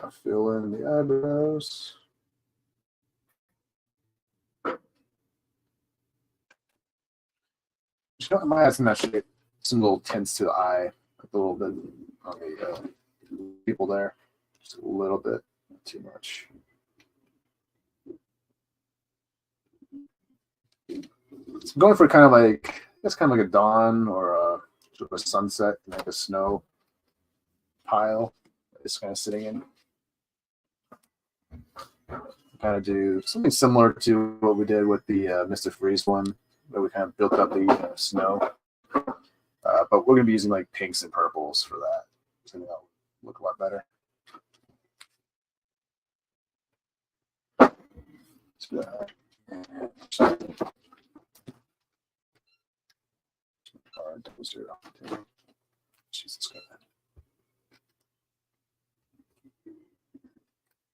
I'll fill in the eyebrows. I might add some little tints to the eye, like a little bit on the people there. Just a little bit, not too much. So I'm going for kind of like, I guess kind of like a dawn or a sort of a sunset, like a snow pile. it's kind of sitting in. Kind of do something similar to what we did with the Mr. Freeze one, where we kind of built up the snow. But we're going to be using like pinks and purples for that. So that'll look a lot better. Jesus God.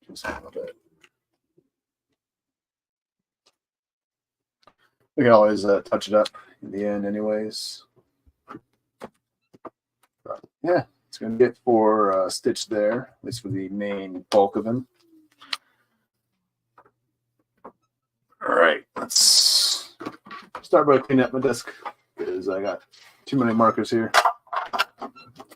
Just a little bit. We can always touch it up in the end anyways. But yeah, it's going to get for Stitch there, at least for the main bulk of him. All right, let's start by cleaning up my desk because I got too many markers here.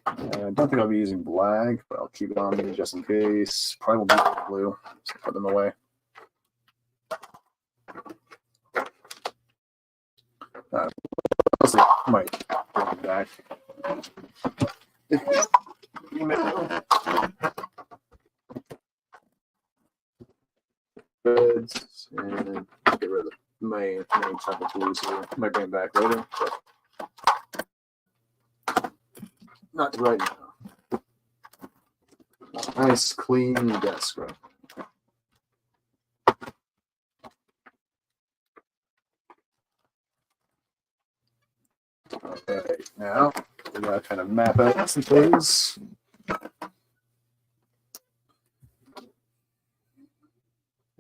And I don't think I'll be using black, but I'll keep it on me just in case. Probably won't be blue, so put them away. I might bring them back. Reds and get rid of the main chunk of blues here. Might bring them back later, but not right now. Nice clean desk, right? Okay, now we gotta kind of map out some things.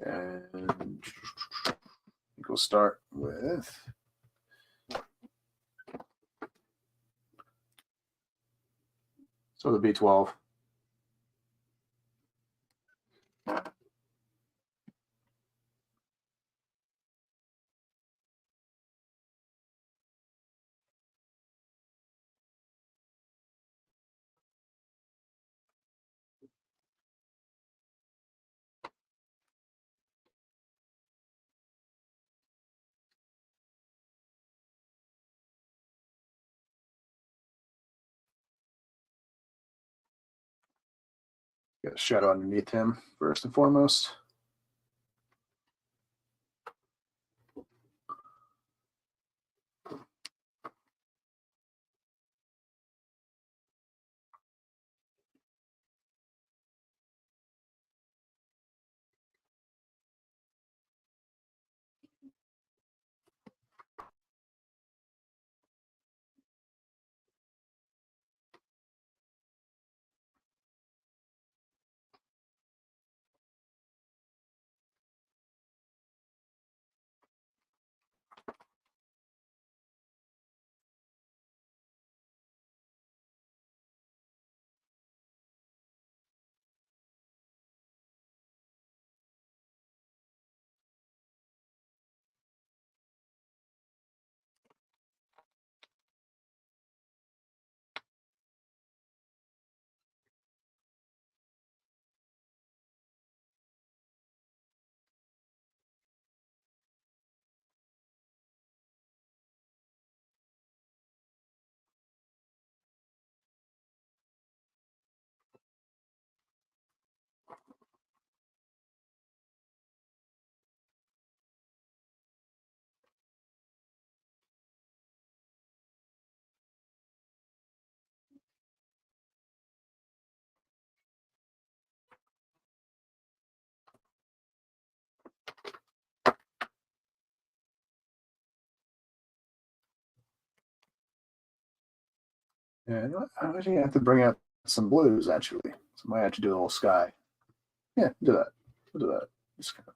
And we'll start with the B12. Get a shadow underneath him first and foremost. And I actually have to bring out some blues, actually. So I might have to do a little sky. Yeah, do that. We'll do that. Just kind of.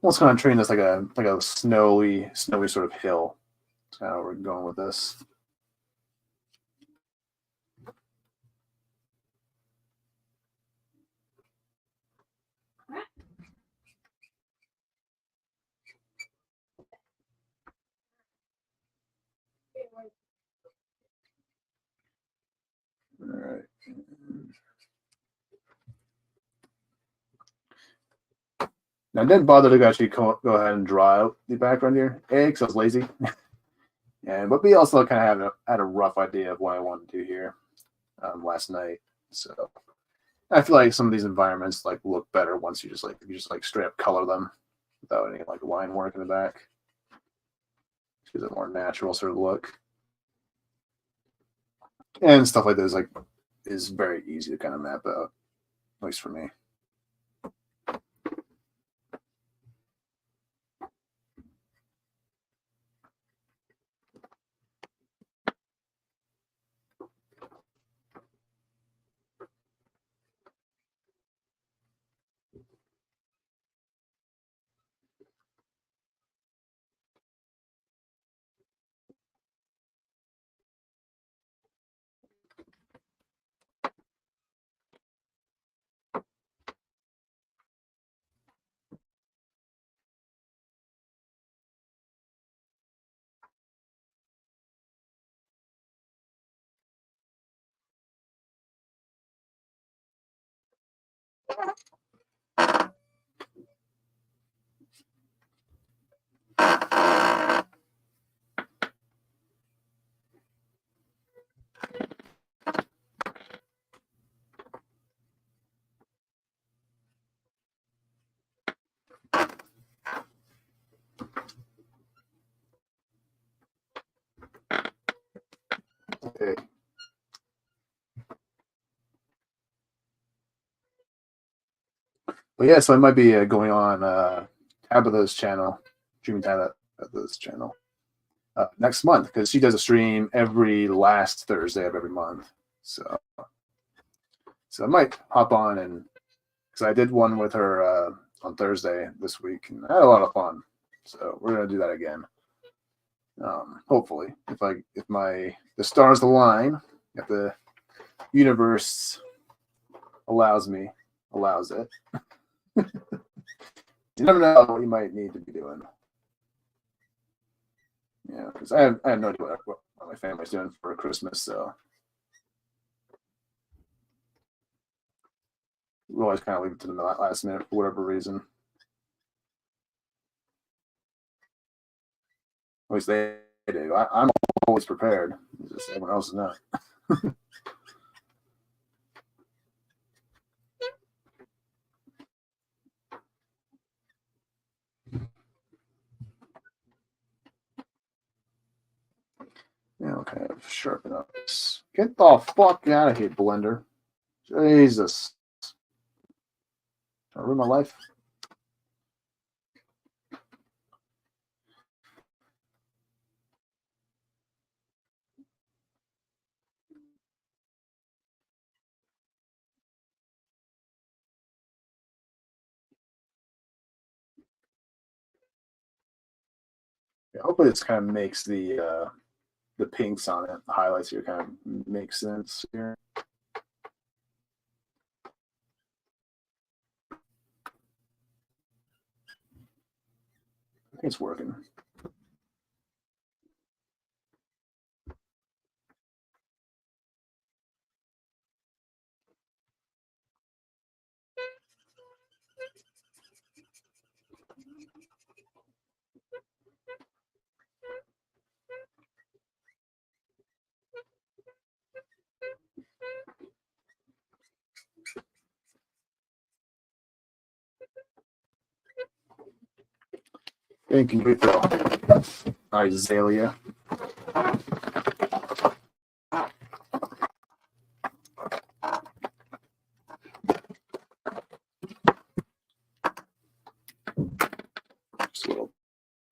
Almost kind of treating this like a snowy sort of hill. That's kind of how we're going with this. All right. Now, I didn't bother to actually go ahead and draw out the background here. A, because I was lazy. But we also kind of had a rough idea of what I wanted to do here last night. So I feel like some of these environments like look better once you just straight up color them without any like line work in the back. It gives it a more natural sort of look. And stuff like this is very easy to kind of map out, at least for me. Okay. But yeah, so I might be going on Tabitha's channel, streaming Tabitha's channel next month, because she does a stream every last Thursday of every month. So I might hop on, and because I did one with her on Thursday this week, and I had a lot of fun. So we're gonna do that again. Hopefully, if the stars align, if the universe allows it. You never know what you might need to be doing. Yeah, because I have no idea what my family's doing for Christmas, so we always kind of leave it to the last minute for whatever reason. At least they do. I'm always prepared. Just everyone else is not. Yeah, okay, sharpen up this. Get the fuck out of here, Blender. Jesus. Trying to ruin my life. Yeah, hopefully this kind of makes the pinks on it, the highlights here kind of make sense here. I think it's working. Thank you, Phil. Azalea. Just a little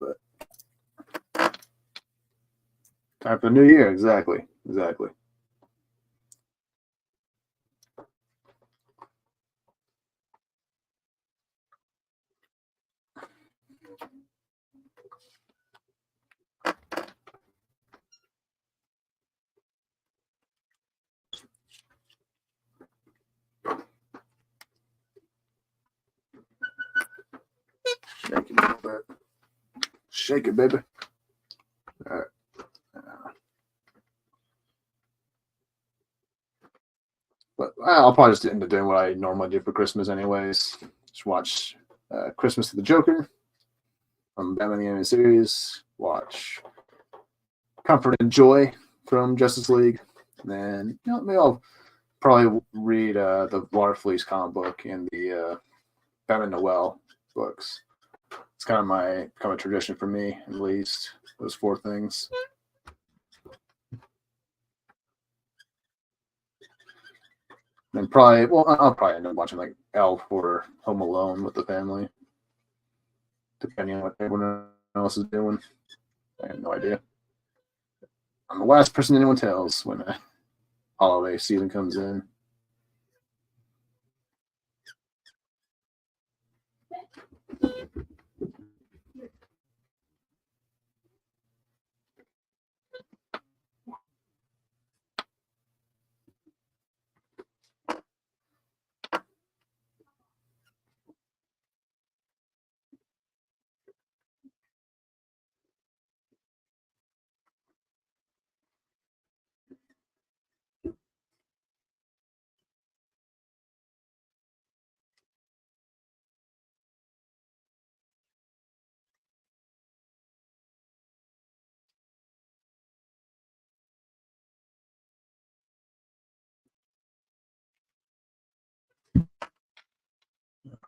bit. Time for the new year, exactly. Shake it a little bit. Shake it, baby. All right. But I'll probably just end up doing what I normally do for Christmas anyways. Just watch Christmas to the Joker from Batman the Animated Series. Watch Comfort and Joy from Justice League. And then maybe I'll probably read the Water Fleece comic book and the Batman Noel books. It's kind of a tradition for me, at least. Those 4 things. And probably, I'll probably end up watching like Elf or Home Alone with the family, depending on what everyone else is doing. I have no idea. I'm the last person anyone tells when holiday season comes in.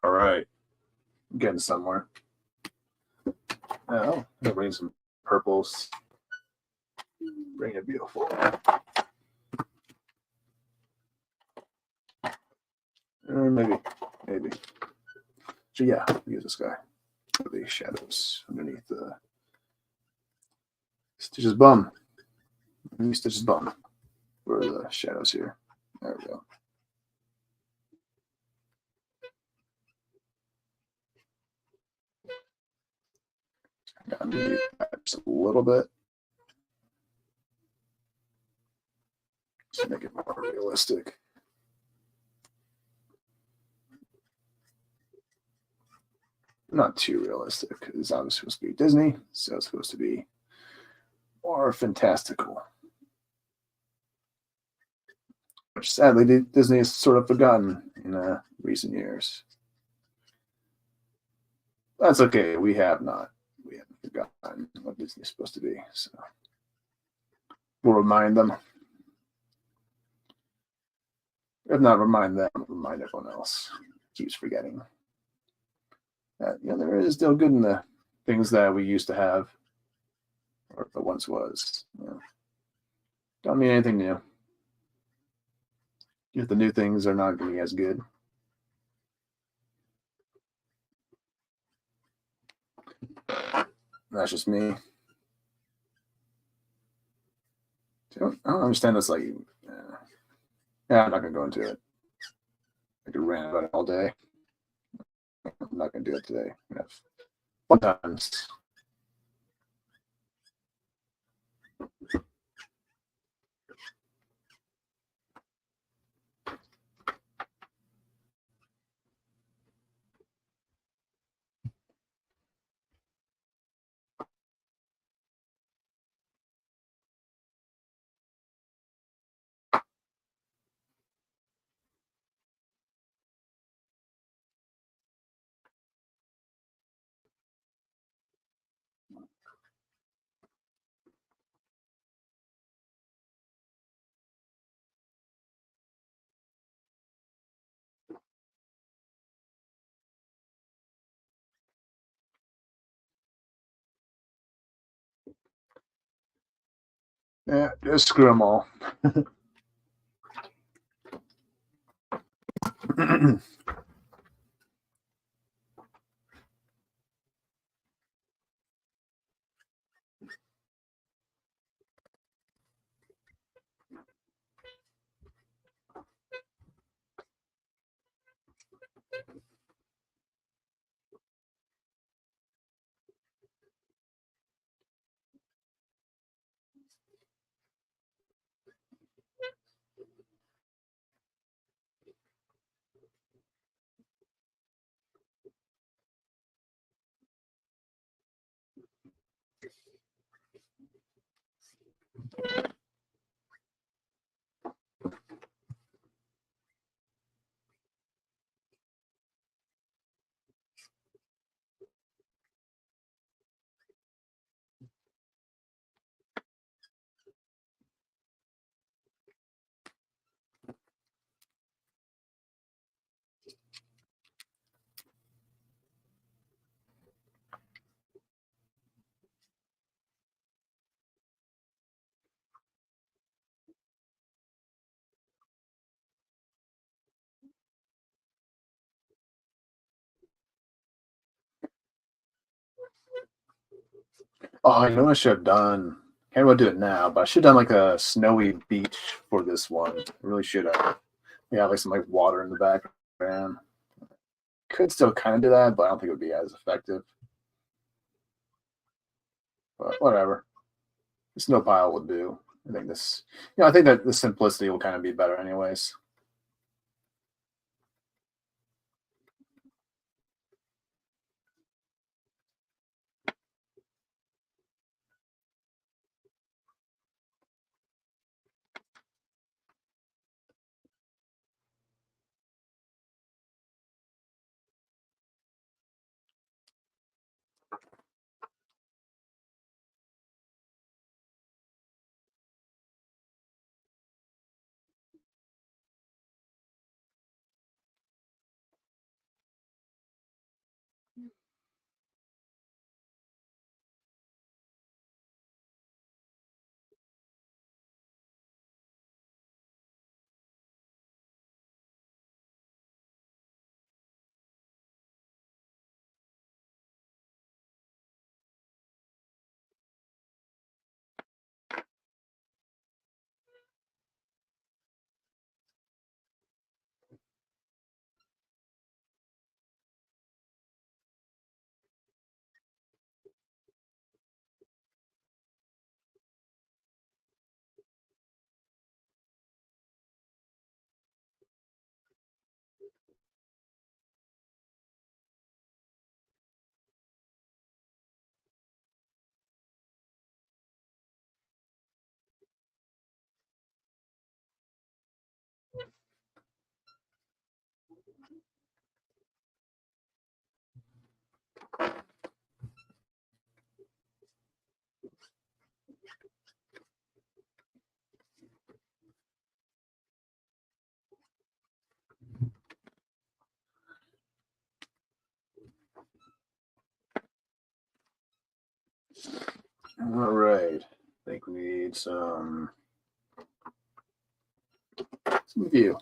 All right, I'm getting somewhere. Oh, I'll bring some purples. Bring it beautiful. Maybe. So yeah, use this guy for the shadows underneath the Stitch's bum. Stitch's bum for the shadows here. There we go. Just a little bit. Just make it more realistic. Not too realistic. It's obviously supposed to be Disney, so it's supposed to be more fantastical. Which sadly Disney has sort of forgotten in recent years. That's okay. We haven't forgotten what Disney is supposed to be. So we'll remind them. If not remind them, remind everyone else. Keeps forgetting that there is still good in the things that we used to have, or that once was. Don't mean anything new. If the new things are not going to be as good. That's just me. I don't understand this. Like, yeah, I'm not going to go into it. I could rant about it all day. I'm not going to do it today. Fun times. Yeah, just screw them all. Oh, you know what I should have done? Can't really do it now, but I should have done like a snowy beach for this one. I really should have. Yeah, like some like water in the background. Could still kind of do that, but I don't think it would be as effective. But whatever. The snow pile will do. I think this, I think that the simplicity will kind of be better anyways. All right. I think we need some view.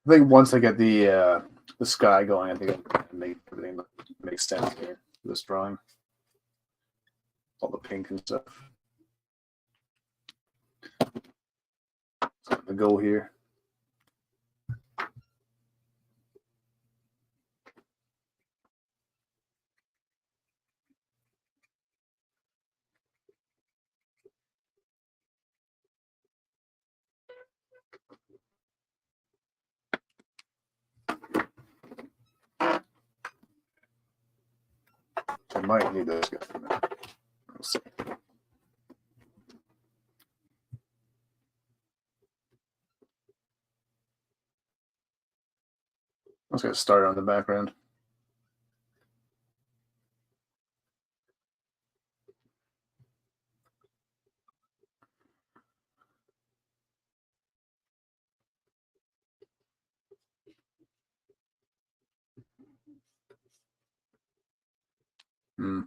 I think once I get the sky going, I think I can make everything make sense here. This drawing, all the pink and stuff. So the goal here. I might need this guy for a minute. We'll see. I'm just going to start on the background. Hmm.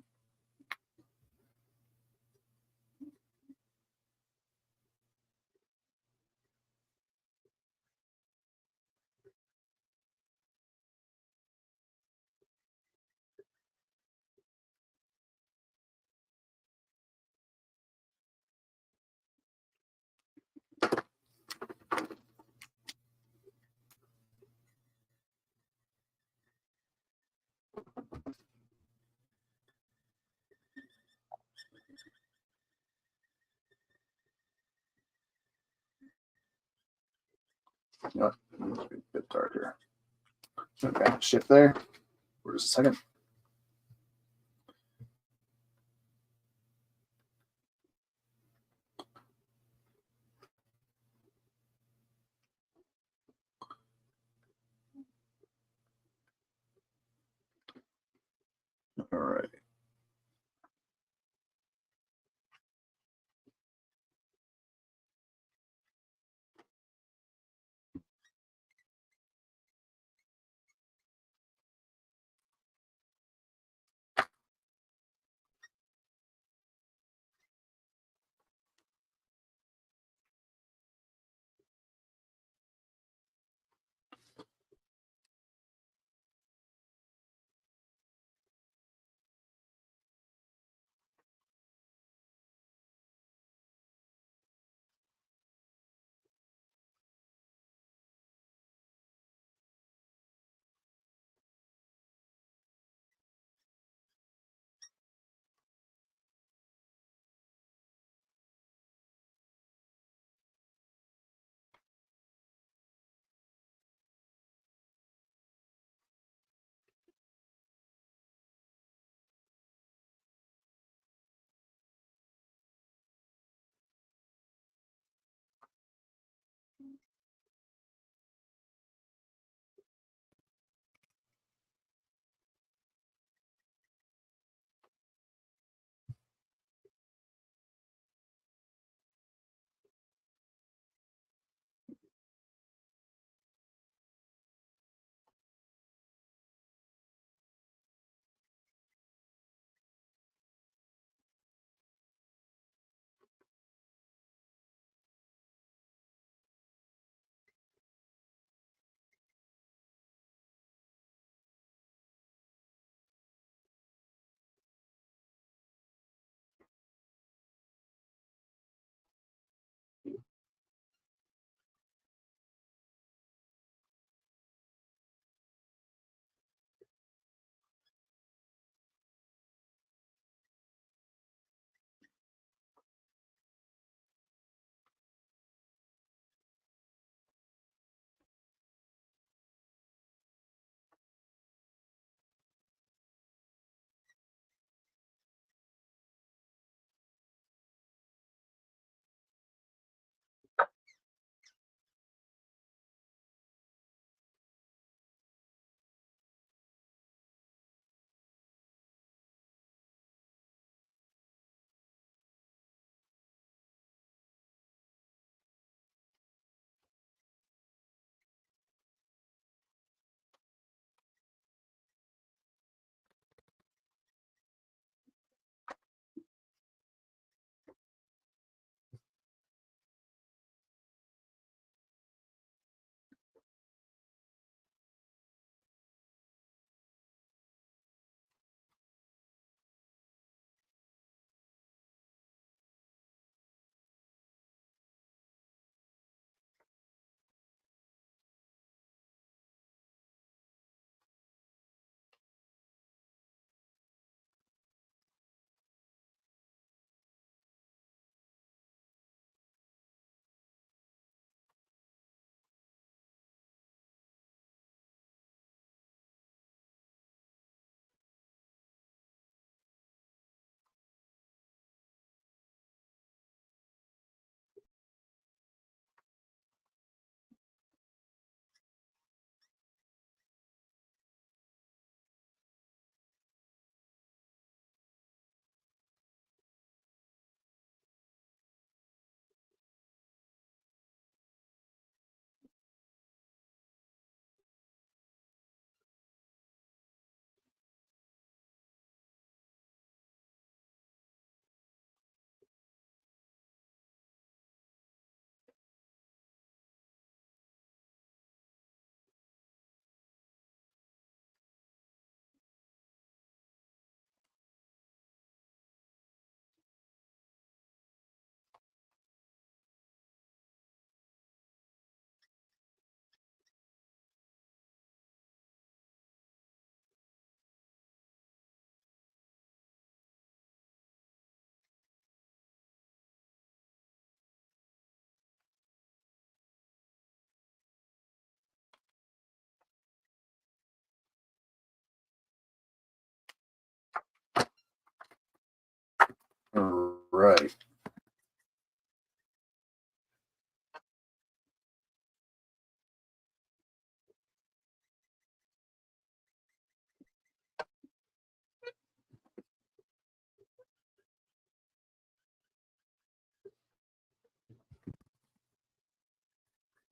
You know what? Needs to be a bit darker. Okay, shift there for just a second. All right.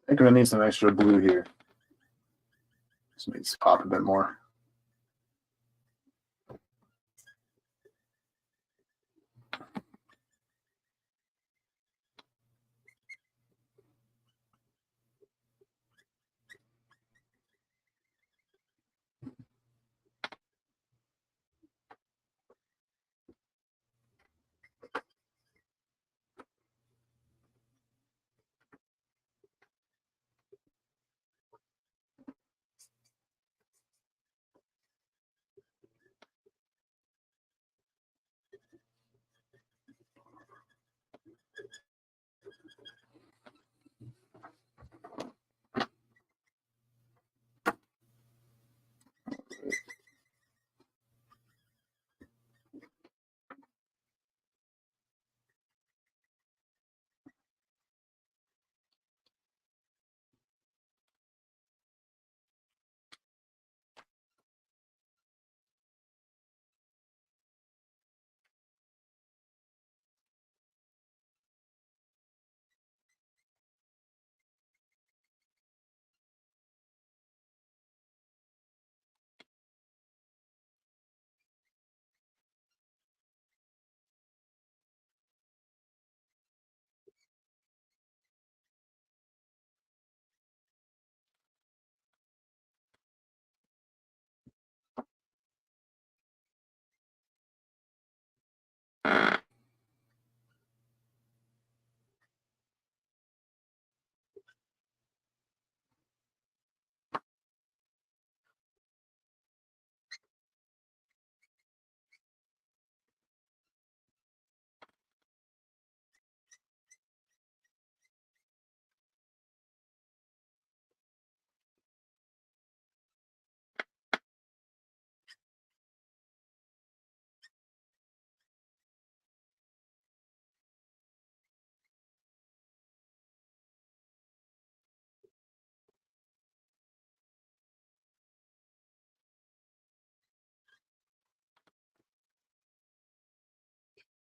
think we're gonna need some extra blue here. Just make this pop a bit more.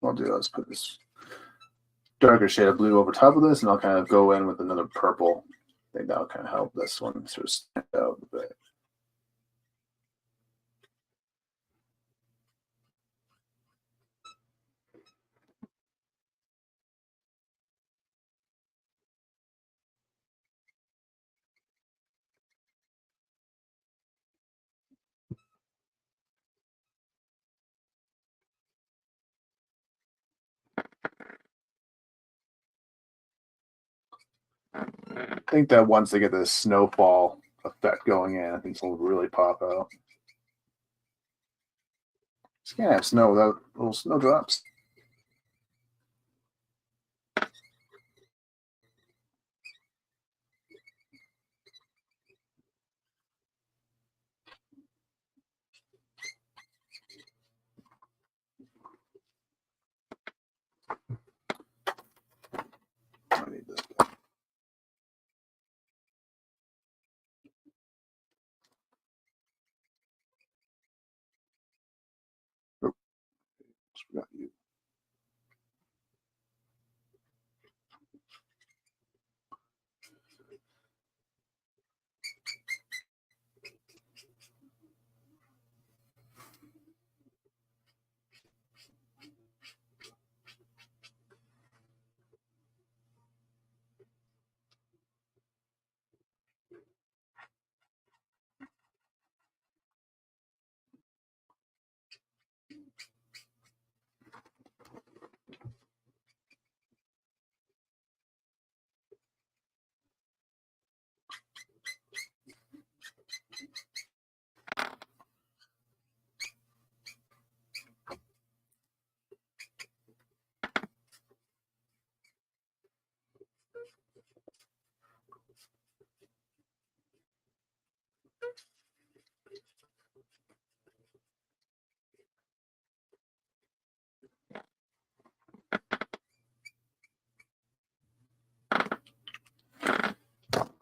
What I'll do is put this darker shade of blue over top of this, and I'll kind of go in with another purple. I think that'll kind of help this one sort of stand out a bit. I think that once they get this snowfall effect going in, I think this will really pop out. Just can't have snow without little snowdrops. I need this guy. Oh, just forgot you.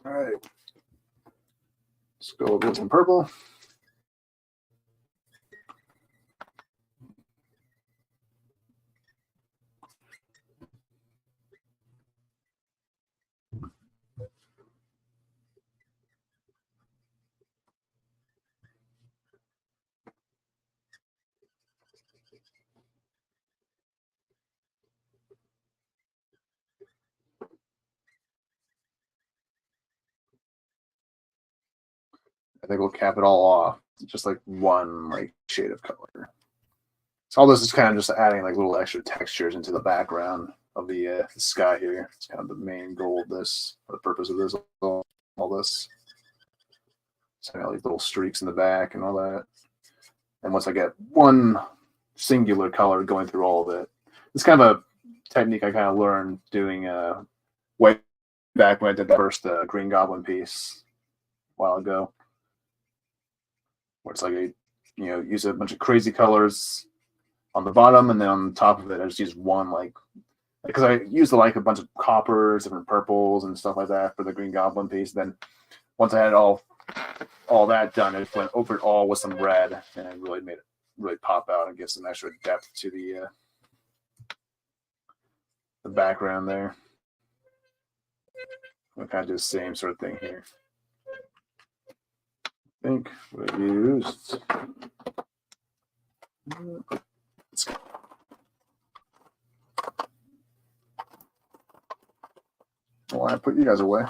All right. Let's go with some purple. think we'll cap it all off, just like one like shade of color. So all this is kind of just adding like little extra textures into the background of the sky here. It's kind of the main goal of this, for the purpose of this, all this. So I got these little streaks in the back and all that. And once I get one singular color going through all of it, it's kind of a technique I kind of learned doing way back when I did the first Green Goblin piece a while ago, where it's like use a bunch of crazy colors on the bottom, and then on top of it, I just use one because I used like a bunch of coppers, different purples, and stuff like that for the Green Goblin piece. Then once I had all that done, I just went over it all with some red, and it really made it really pop out and give some extra depth to the background there. I'll kind of do the same sort of thing here. I think what I used. Let's go. Why I put you guys away?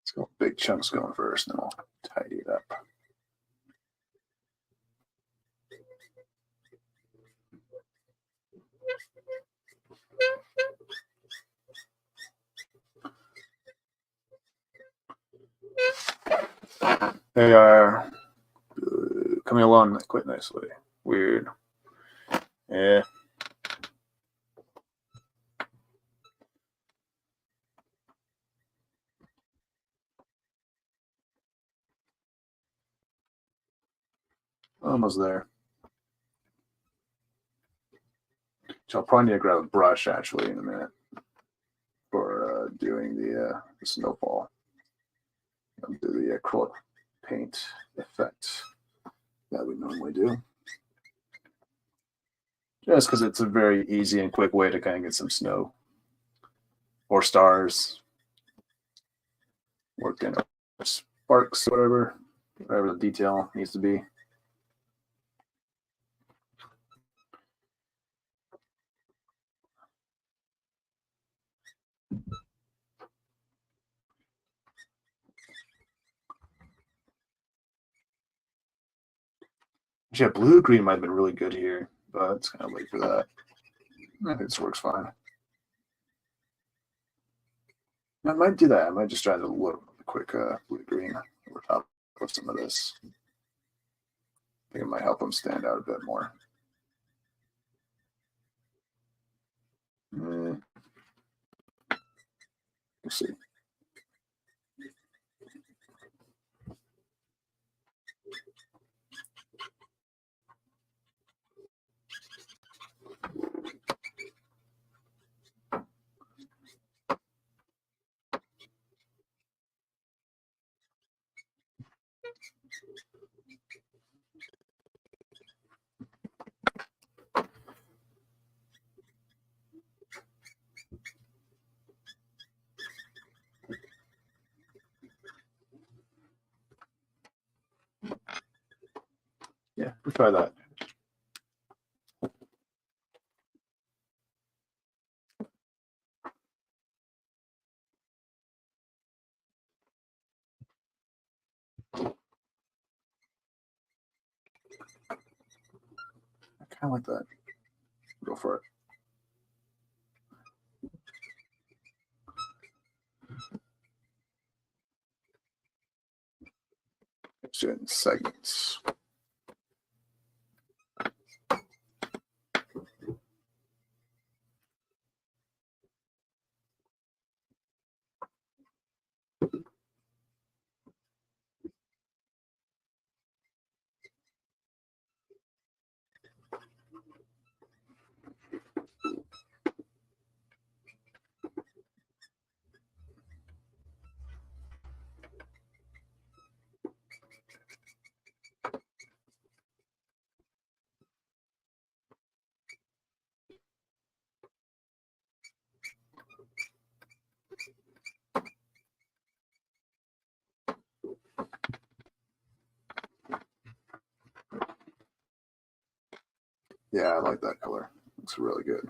Let's go big chunks going first, and then I'll tidy it up. They are coming along quite nicely. Weird. Yeah. Almost there. So I'll probably need to grab a brush actually in a minute for doing the snowfall. I'll do the acrylic paint effect that we normally do. Just because it's a very easy and quick way to kind of get some snow or stars worked in, or sparks, whatever the detail needs to be. Yeah, blue green might have been really good here, but it's kind of late for that. I think this works fine. I might do that. I might just try to look quick blue green over top of some of this. I think it might help them stand out a bit more. We'll see. Yeah, we'll try that. kind of like that. Go for it. It's in segments. Yeah, I like that color. Looks really good.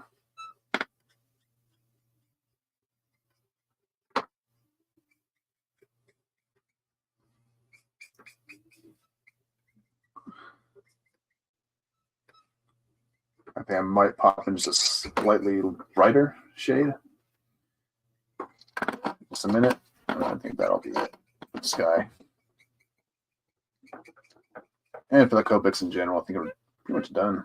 I think I might pop in just a slightly brighter shade. Just a minute. I think that'll be it. Sky. And for the Copics in general, I think I'm pretty much done.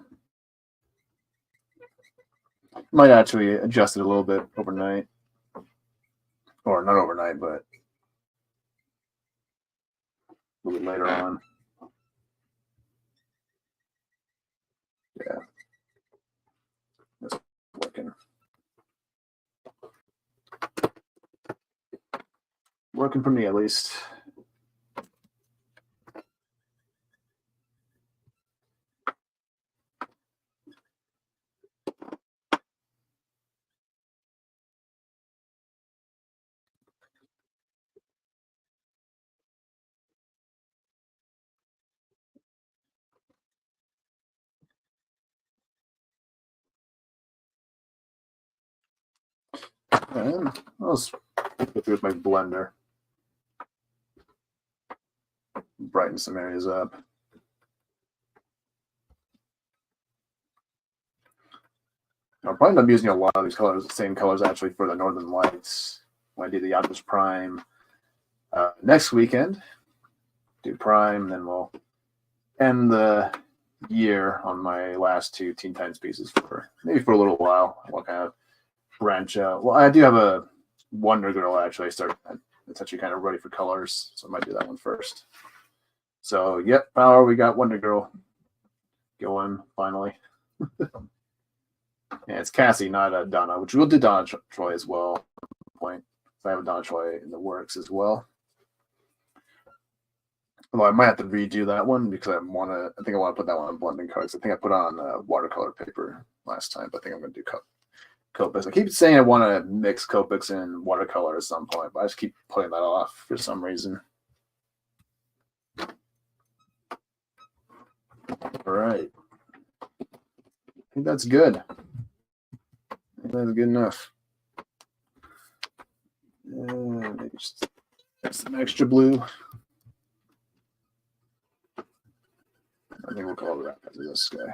Might actually adjust it a little bit overnight. Or not overnight, but a little bit later on. Yeah. That's working. Working for me, at least. And I'll just go through with my blender. Brighten some areas up. I'll probably end up using a lot of these colors, the same colors actually for the Northern Lights when I do the Optimus Prime next weekend. Do Prime, then we'll end the year on my last two Teen Titans pieces for maybe for a little while. I'll kind of branch out. Well, I do have a Wonder Girl actually. It's actually kind of ready for colors, so I might do that one first. So, yep, power. We got Wonder Girl going finally. Yeah, it's Cassie, not Donna, which we'll do Donna Troy as well at some point. I have a Donna Troy in the works as well. Although I might have to redo that one because I think I want to put that one on blending cards. I think I put on watercolor paper last time, but I think I'm going to do Copics. I keep saying I want to mix Copics and watercolor at some point, but I just keep putting that off for some reason. All right. I think that's good. I think that's good enough. Maybe just add some extra blue. I think we'll call it that after this guy.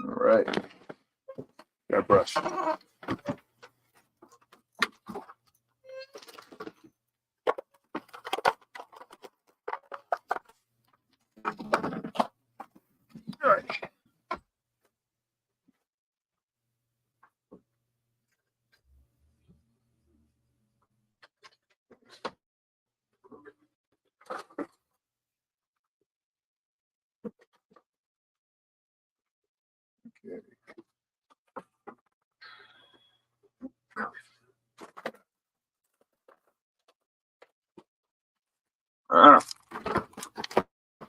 All right. Got a brush. All right. Okay.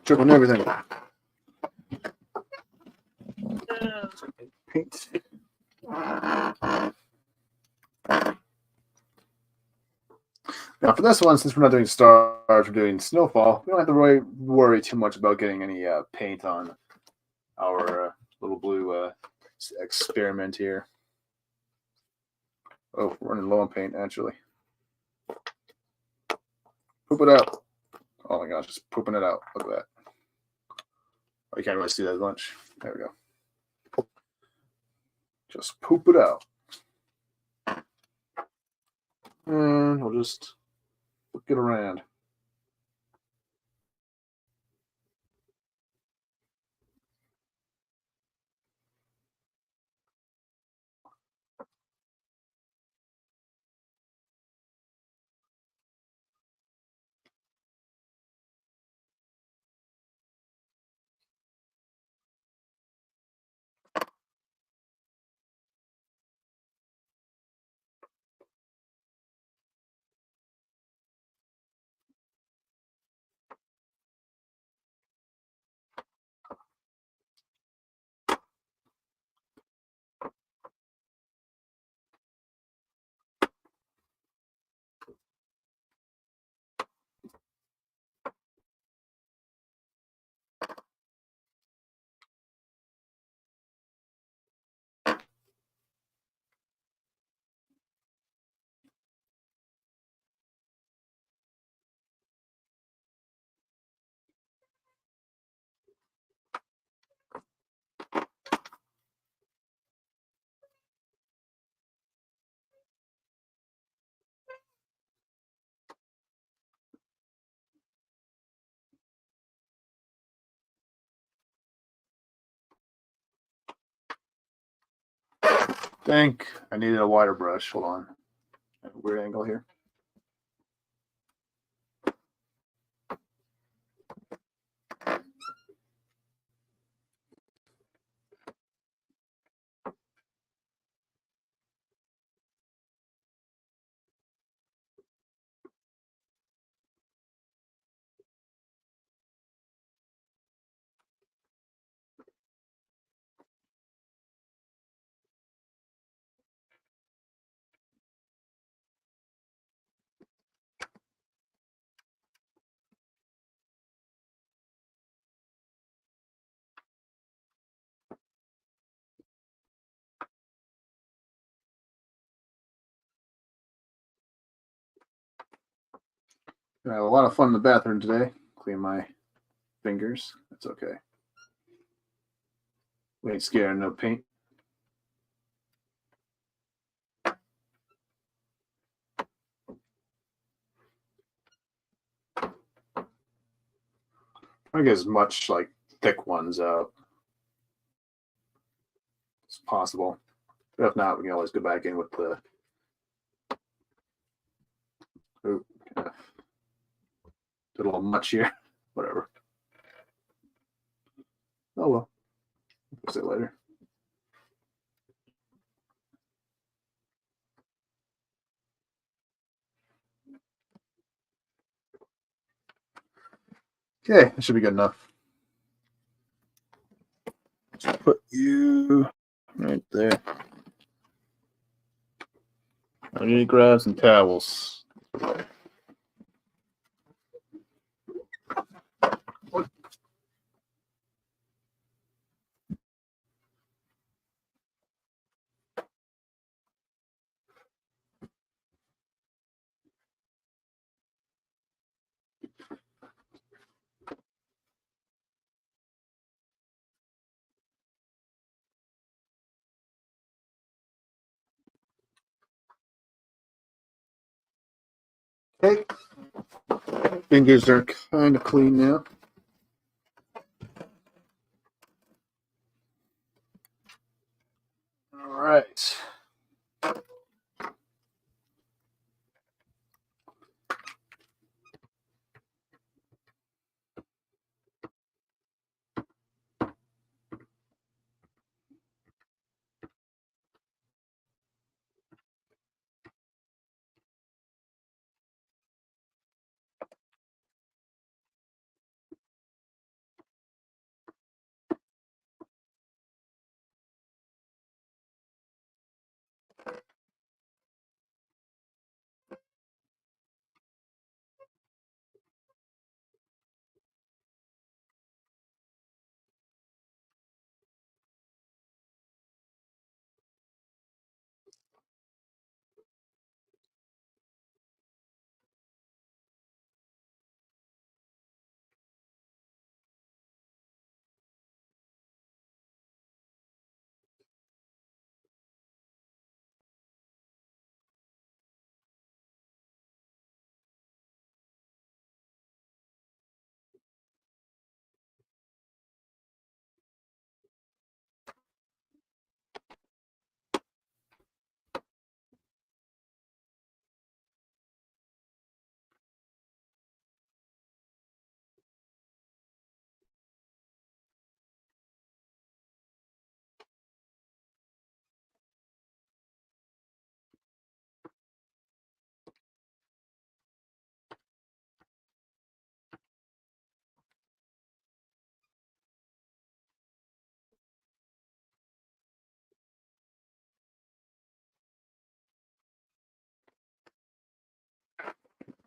Tripping everything. Paint. Now for this one, since we're not doing stars, we're doing snowfall, we don't have to worry too much about getting any paint on our little blue experiment here. Oh, we're running low on paint, actually. Poop it out. Oh my gosh, just pooping it out. Look at that. Oh, you can't really see that much. There we go. Just poop it out. And we'll just look it around. Think I needed a wider brush. Hold on. Weird angle here. I have a lot of fun in the bathroom today. Clean my fingers. That's okay. We ain't scared of no paint. I get as much like thick ones out as possible. But if not, we can always go back in with the. Ooh, did a little much here. Whatever. Oh well. Fix it later. Okay, that should be good enough. Just put you right there. I need to grab some towels. Okay. Fingers are kind of clean now. All right.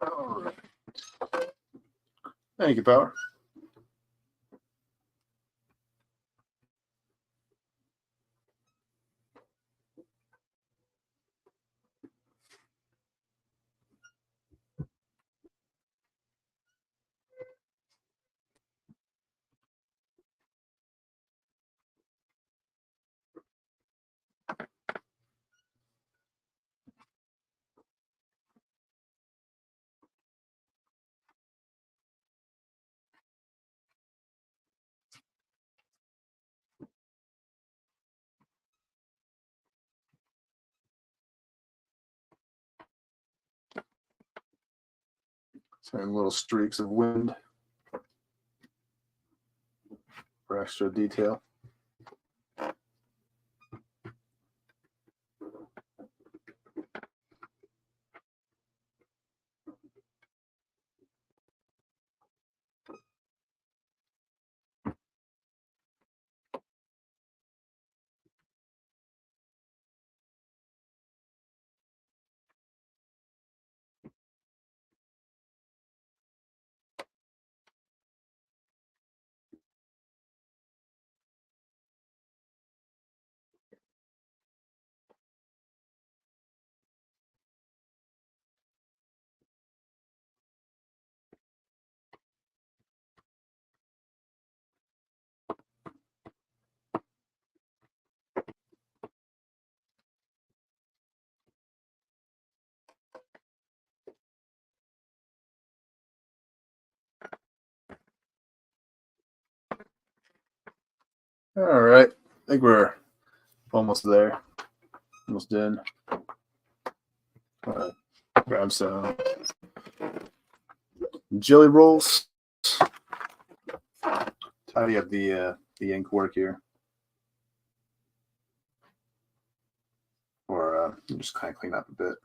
All right. Thank you, Power. Some little streaks of wind for extra detail. All right, I think we're almost there. Almost in. Grab some jelly rolls. Tidy up the ink work here, or just kind of clean up a bit.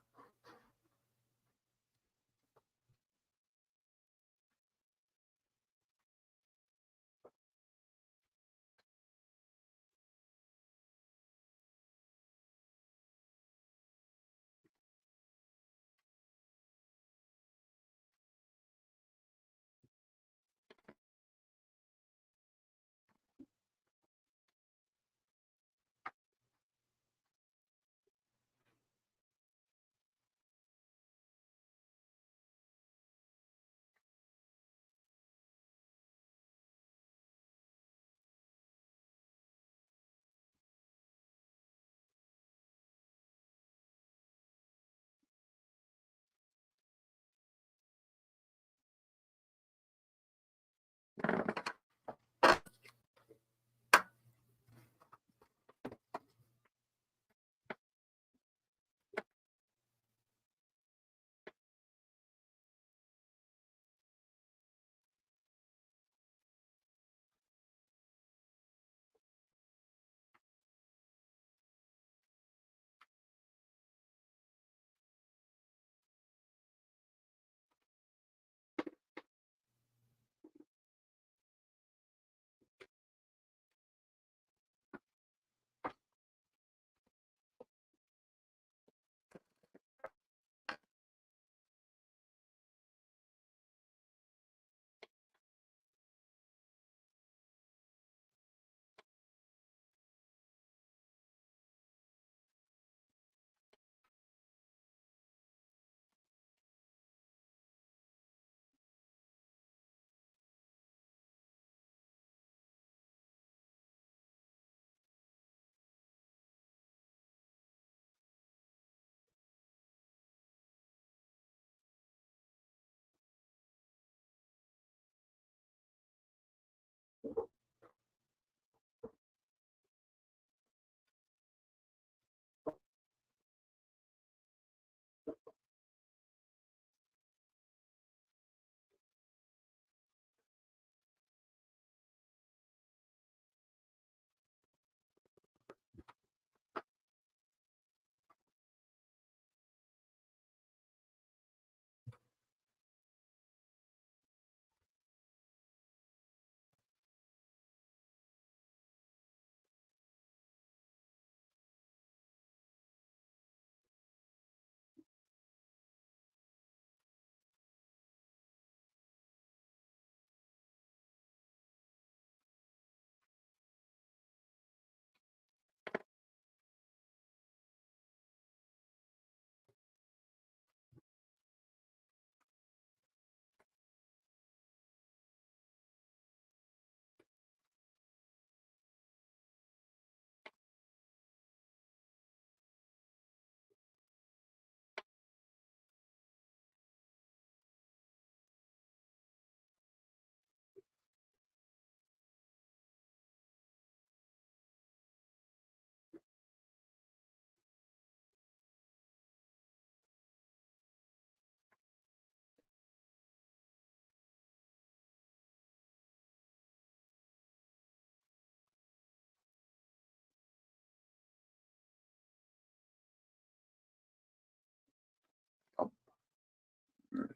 All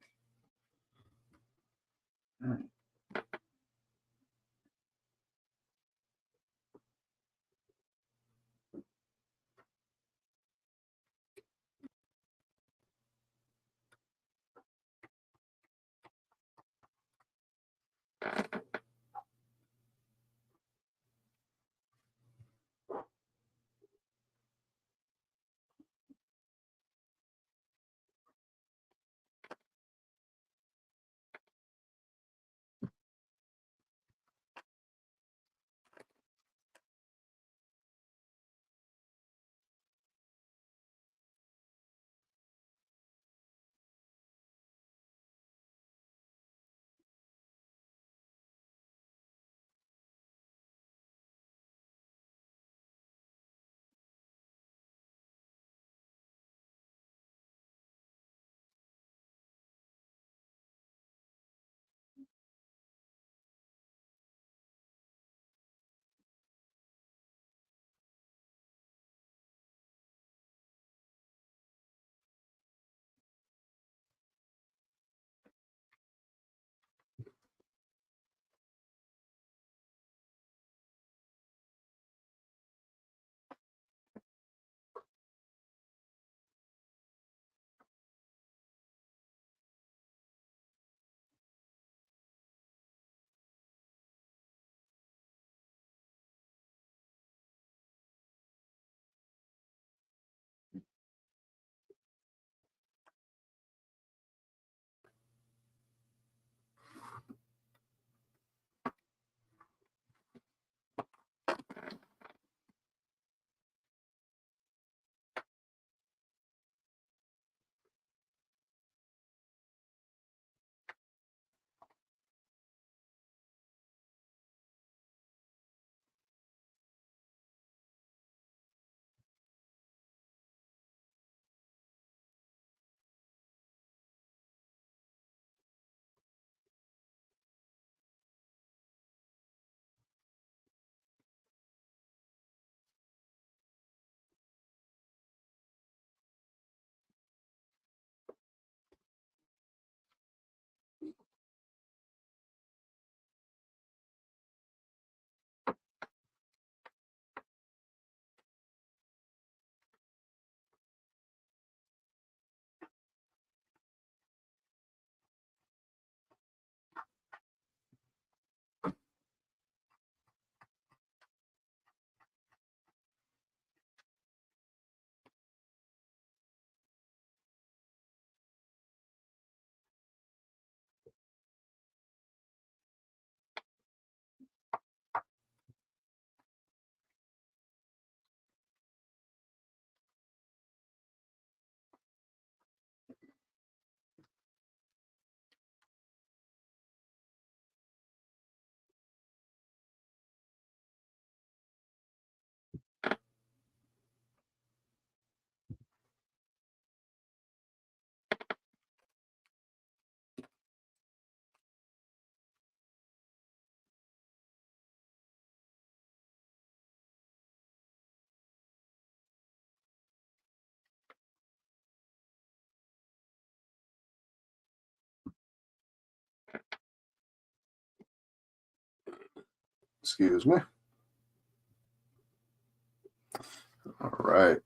right. Excuse me. All right.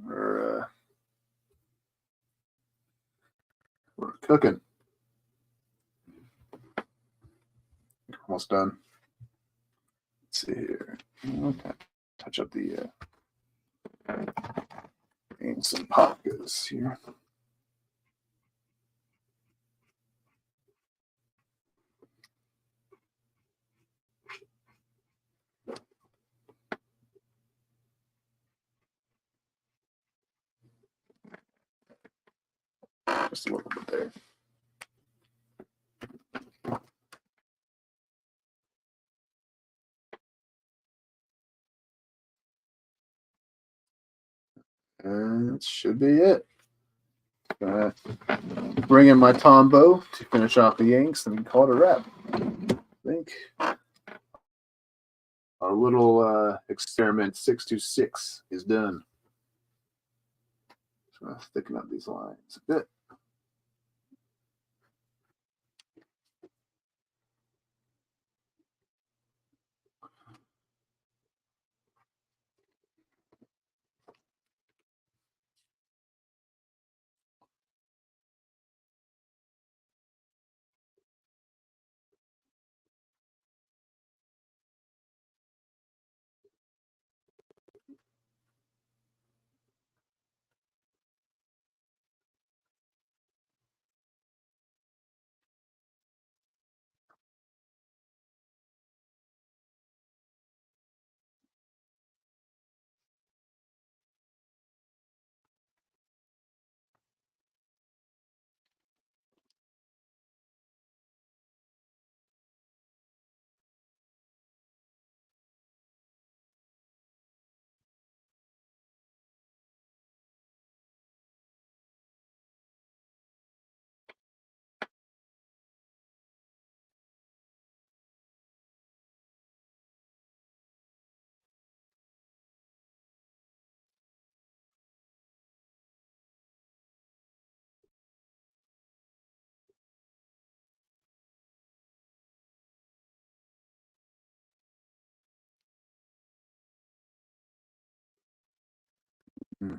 We're cooking. Almost done. Let's see here. Okay. Touch up the and some pockets here. Just a little bit there. And that should be it. Bring in my Tombow to finish off the inks and call it a wrap. I think our little experiment 626 is done. Just going to thicken up these lines a bit. Hmm.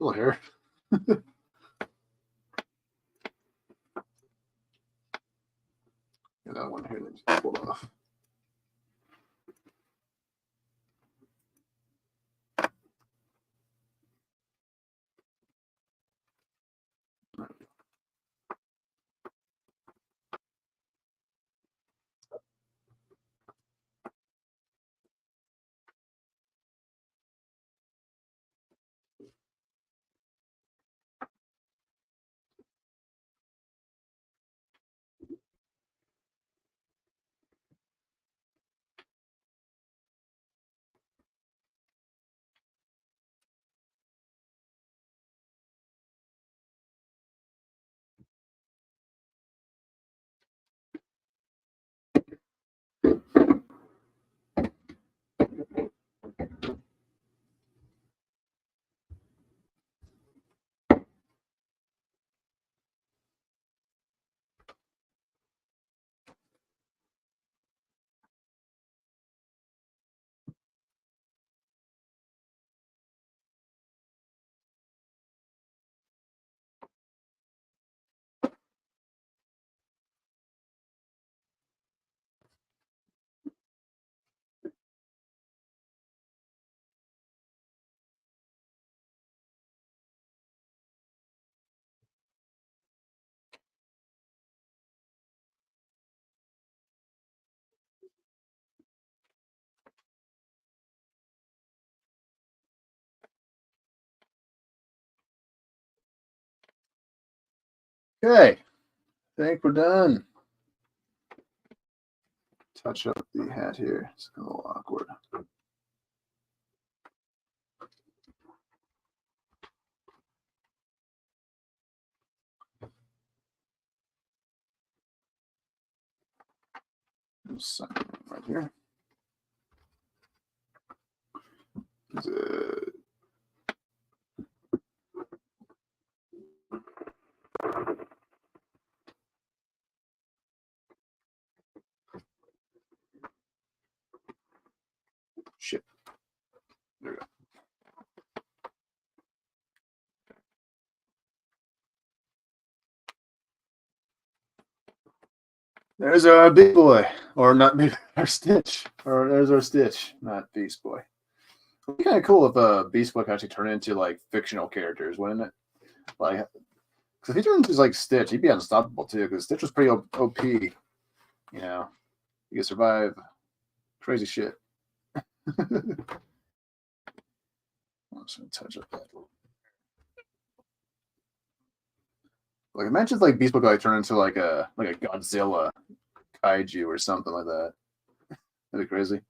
Little hair. Get that one here that just pulled off. Okay, I think we're done. Touch up the hat here. It's a little awkward. Just right here. Shit. There we go. There's our big boy, or not big, our Stitch, or there's our Stitch, not Beast Boy. It'd be kind of cool if Beast Boy could actually turn into like fictional characters, wouldn't it? Like, because if he turns into like Stitch, he'd be unstoppable too. Because Stitch was pretty OP. You know, he could survive crazy shit. I'm just gonna touch up that. Like, imagine if, like, Beast Boy like turned into like a Godzilla kaiju or something like that. That'd be crazy.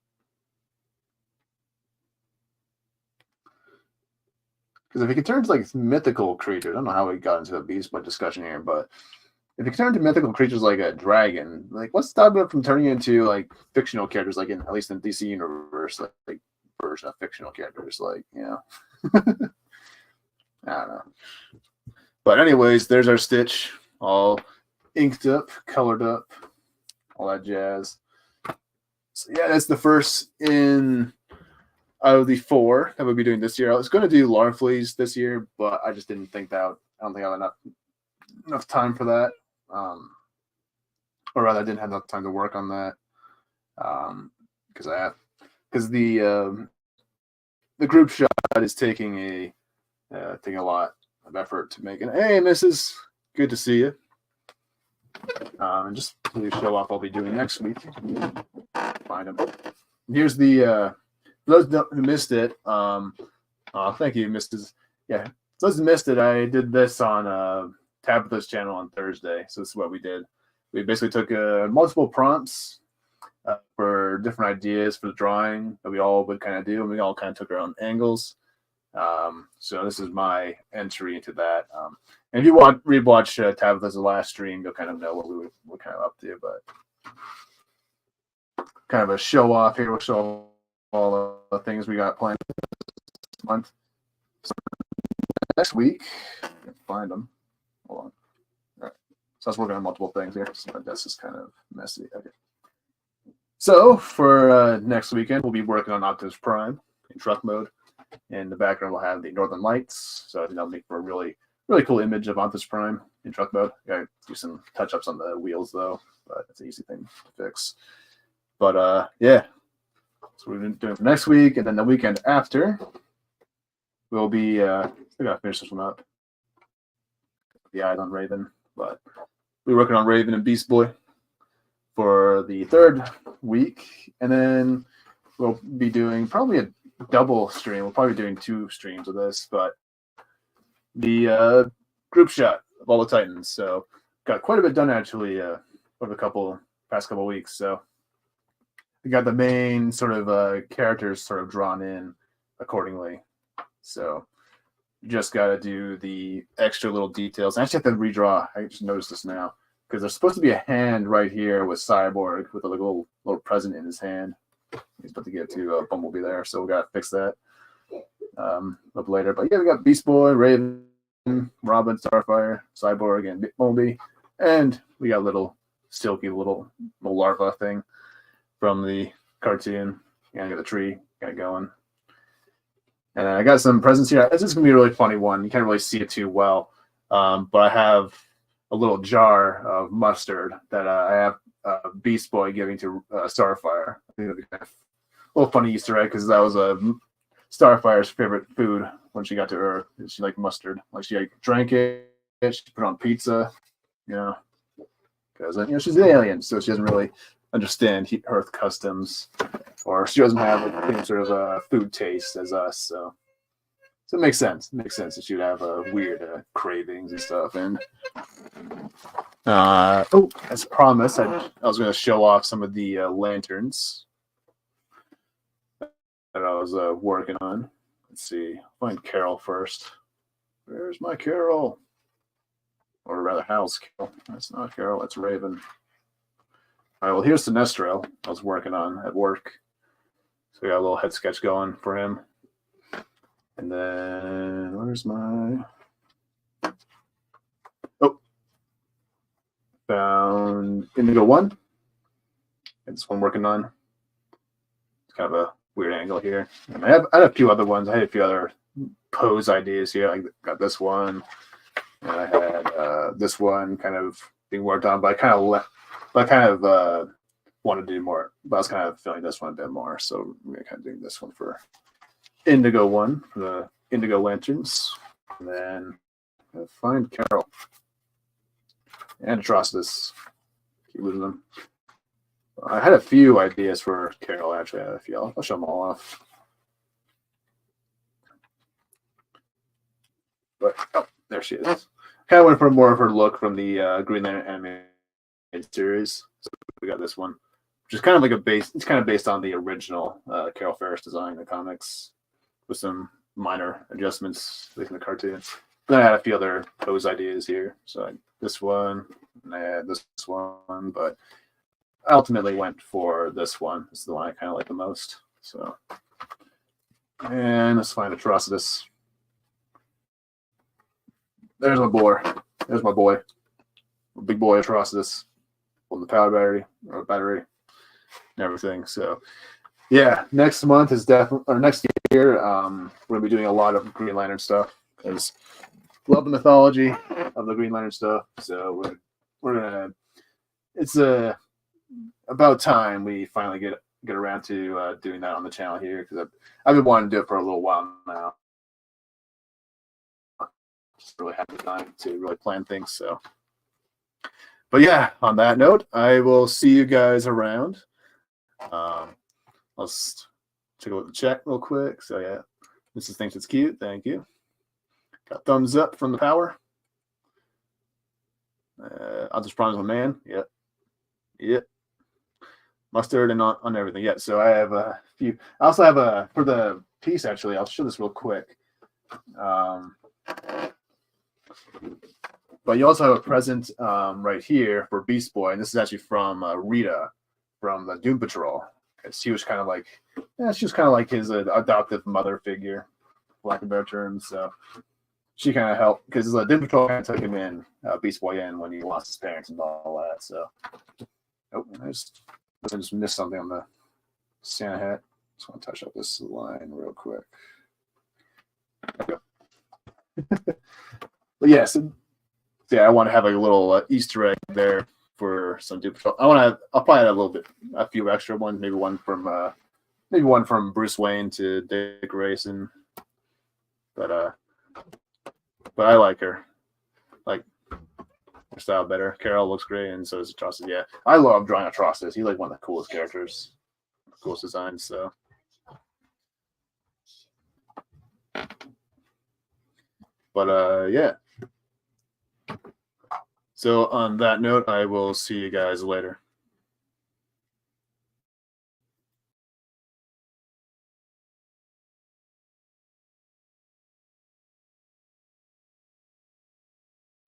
Because if he could turn into like mythical creatures, I don't know how we got into the Beast Boy discussion here, but if he could turn into mythical creatures like a dragon, like what's stopping him from turning into like fictional characters, like at least in DC universe, like version of fictional characters, like, you know. I don't know. But anyways, there's our Stitch, all inked up, colored up, all that jazz. So yeah, that's the first out of the 4 that we'll be doing this year. I was going to do Larfleeze this year, but I just didn't think that I don't think I had enough time for that. Or rather, I didn't have enough time to work on that. Because the group shot is taking a lot of effort to make it. Hey, Mrs. Good to see you. And just to show off what I'll be doing next week. Find them. Here's the for those who missed it. Thank you, Mrs. Yeah, for those who missed it, I did this on Tabitha's channel on Thursday. So this is what we did. We basically took multiple prompts for different ideas for the drawing that we all would kind of do, and we all kind of took our own angles. So this is my entry into that. And if you rewatch Tabitha's last stream, you'll kind of know what we were kind of up to. But kind of a show off here. We'll show all the things we got planned this month. So next week, find them. Hold on. All right. So I was working on multiple things here. So my desk is kind of messy. Okay. So for next weekend, we'll be working on Optimus Prime in truck mode. In the background, we'll have the Northern Lights. So I think that'll make for a really, really cool image of Optimus Prime in truck mode. Gotta do some touch-ups on the wheels, though, but it's an easy thing to fix. But yeah, so we're doing for next week, and then the weekend after, we'll be. I gotta finish this one up. The eyes on Raven, but we're working on Raven and Beast Boy for the 3rd week, and then we'll be doing probably a double stream. We'll probably be doing 2 streams of this, but the group shot of all the Titans. So got quite a bit done actually over the past couple weeks. So we got the main sort of characters sort of drawn in accordingly. So you just got to do the extra little details. I actually have to redraw. I just noticed this now because there's supposed to be a hand right here with Cyborg with a little present in his hand. He's about to get to Bumblebee there, so we got to fix that up later. But yeah, we got Beast Boy, Raven, Robin, Starfire, Cyborg, and Bumblebee, and we got little little larva thing from the cartoon. Yeah, I got the tree, got it going. And I got some presents here. This is gonna be a really funny one. You can't really see it too well, but I have a little jar of mustard that I have Beast Boy giving to Starfire. I think that'd be kind of a little funny Easter egg because that was Starfire's favorite food when she got to Earth. She liked mustard. Like she drank it, she put it on pizza, you know, because she's an alien, so she doesn't really understand Earth customs, or she doesn't have the same sort of food taste as us. So it makes sense. It makes sense that she would have weird cravings and stuff. And as promised, I was going to show off some of the lanterns that I was working on. Let's see. Find Carol first. Where's my Carol? Or rather, how's Carol? That's not Carol. That's Raven. All right. Well, here's Sinestro I was working on at work. So we got a little head sketch going for him. And then where's my? Oh, found Indigo 1. It's one working on. It's kind of a weird angle here. And I had a few other ones. I had a few other pose ideas here. I got this one, and I had this one kind of being worked on. But I kind of wanted to do more. But I was kind of feeling this one a bit more. So we're kind of doing this one for Indigo 1 for the Indigo Lanterns. And then Find Carol. And Atrocitus. Keep losing them. I had a few ideas for Carol, actually. I had a few. I'll show them all off. But, oh, there she is. Kind of went for more of her look from the Green Lantern animated series. So we got this one, which is kind of like a base. It's kind of based on the original Carol Ferris design in the comics, with some minor adjustments like in the cartoon. Then I had a few other pose ideas here. So this one, and this one, but I ultimately went for this one. This is the one I kind of like the most. So, and let's find Atrocitus. There's my boy. There's my boy. Big boy Atrocitus. On the power battery, and everything. So, yeah, next month is definitely, or next year, we're gonna be doing a lot of Green Lantern stuff because love the mythology of the Green Lantern stuff. So we're gonna. It's about time we finally get around to doing that on the channel here because I've been wanting to do it for a little while now. Just really have the time to really plan things. So. But yeah, on that note, I will see you guys around. Let's take a look at the chat real quick. So yeah, this is thinks it's cute. Thank you. Got thumbs up from the power. I'll just promise my man. Yep. Yep. Mustard and on everything. Yeah. So I have a few. I also have a for the piece. Actually, I'll show this real quick. But you also have a present right here for Beast Boy, and this is actually from Rita from the Doom Patrol. She was kind of like, she was kind of like his adoptive mother figure, for lack of a better term. So she kind of helped because the Doom Patrol kind of took him in, Beast Boy in when he lost his parents and all that. So, oh, I just missed something on the Santa hat. Just want to touch up this line real quick. There we go. But yeah, so. Yeah, I want to have a little Easter egg there for some Doom Patrol. I'll probably add a few extra ones, maybe one from Bruce Wayne to Dick Grayson. But I like her, like her style better. Carol looks great, and so does Atrocitus. Yeah, I love drawing Atrocitus. He's like one of the coolest characters, coolest designs. So, but yeah. So on that note, I will see you guys later.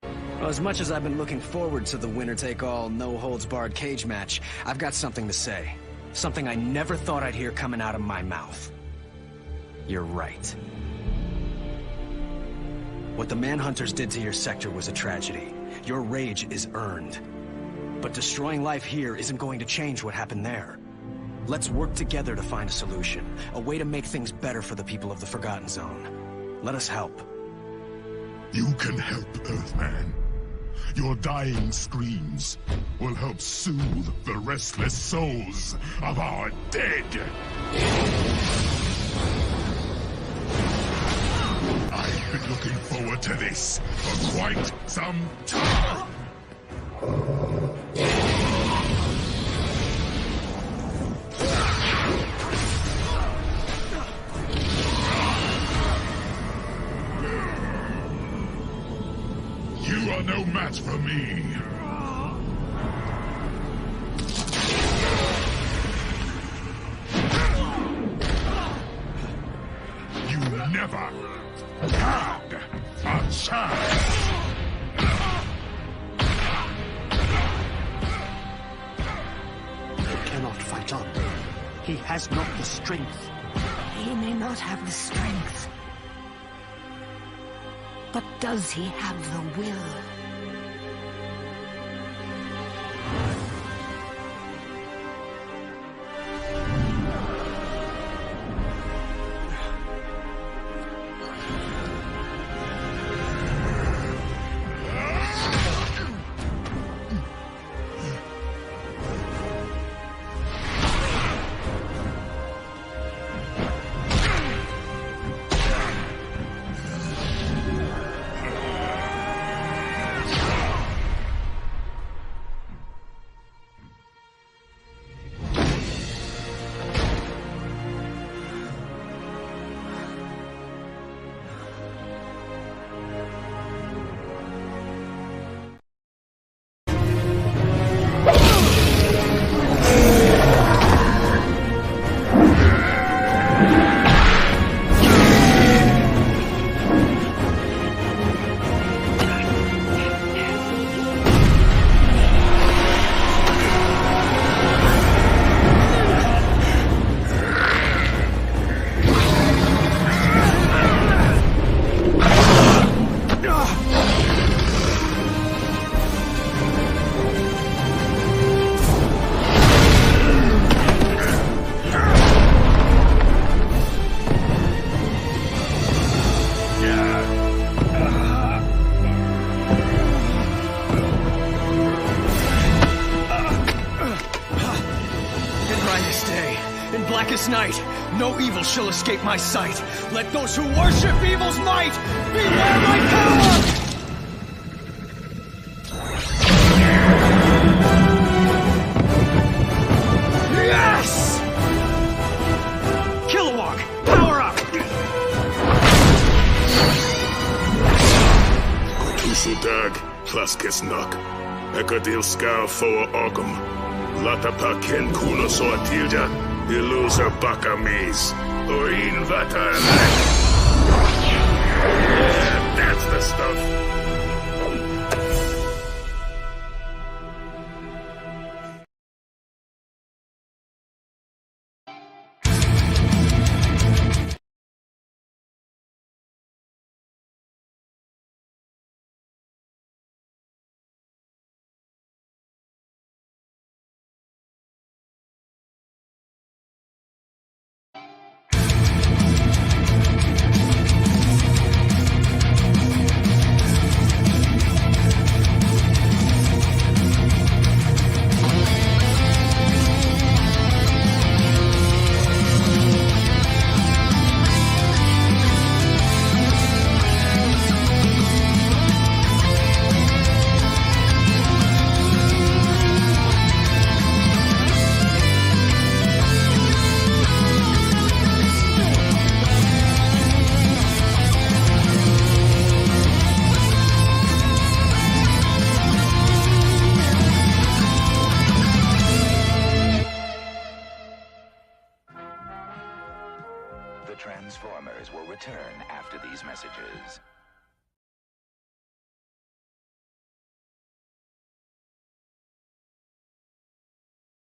Well, as much as I've been looking forward to the winner-take-all, no-holds-barred cage match, I've got something to say. Something I never thought I'd hear coming out of my mouth. You're right. What the Manhunters did to your sector was a tragedy. Your rage is earned. But destroying life here isn't going to change what happened there. Let's work together to find a solution, a way to make things better for the people of the Forgotten Zone. Let us help. You can help, Earthman. Your dying screams will help soothe the restless souls of our dead. I've been looking forward to this for quite some time. You are no match for me. You never had a chance. He cannot fight on. He has not the strength. He may not have the strength. But does he have the will? blackest night, no evil shall escape my sight. Let those who worship evil's might beware my power! Yes! Kilowog, power up! Tushudag, Klaskesnak, Ekadil Skal for Ogum, Latapa Ken Kuna Soatilda, Illuser Bakamis, Orin Vata. Yeah, that's the stuff. Transformers will return after these messages.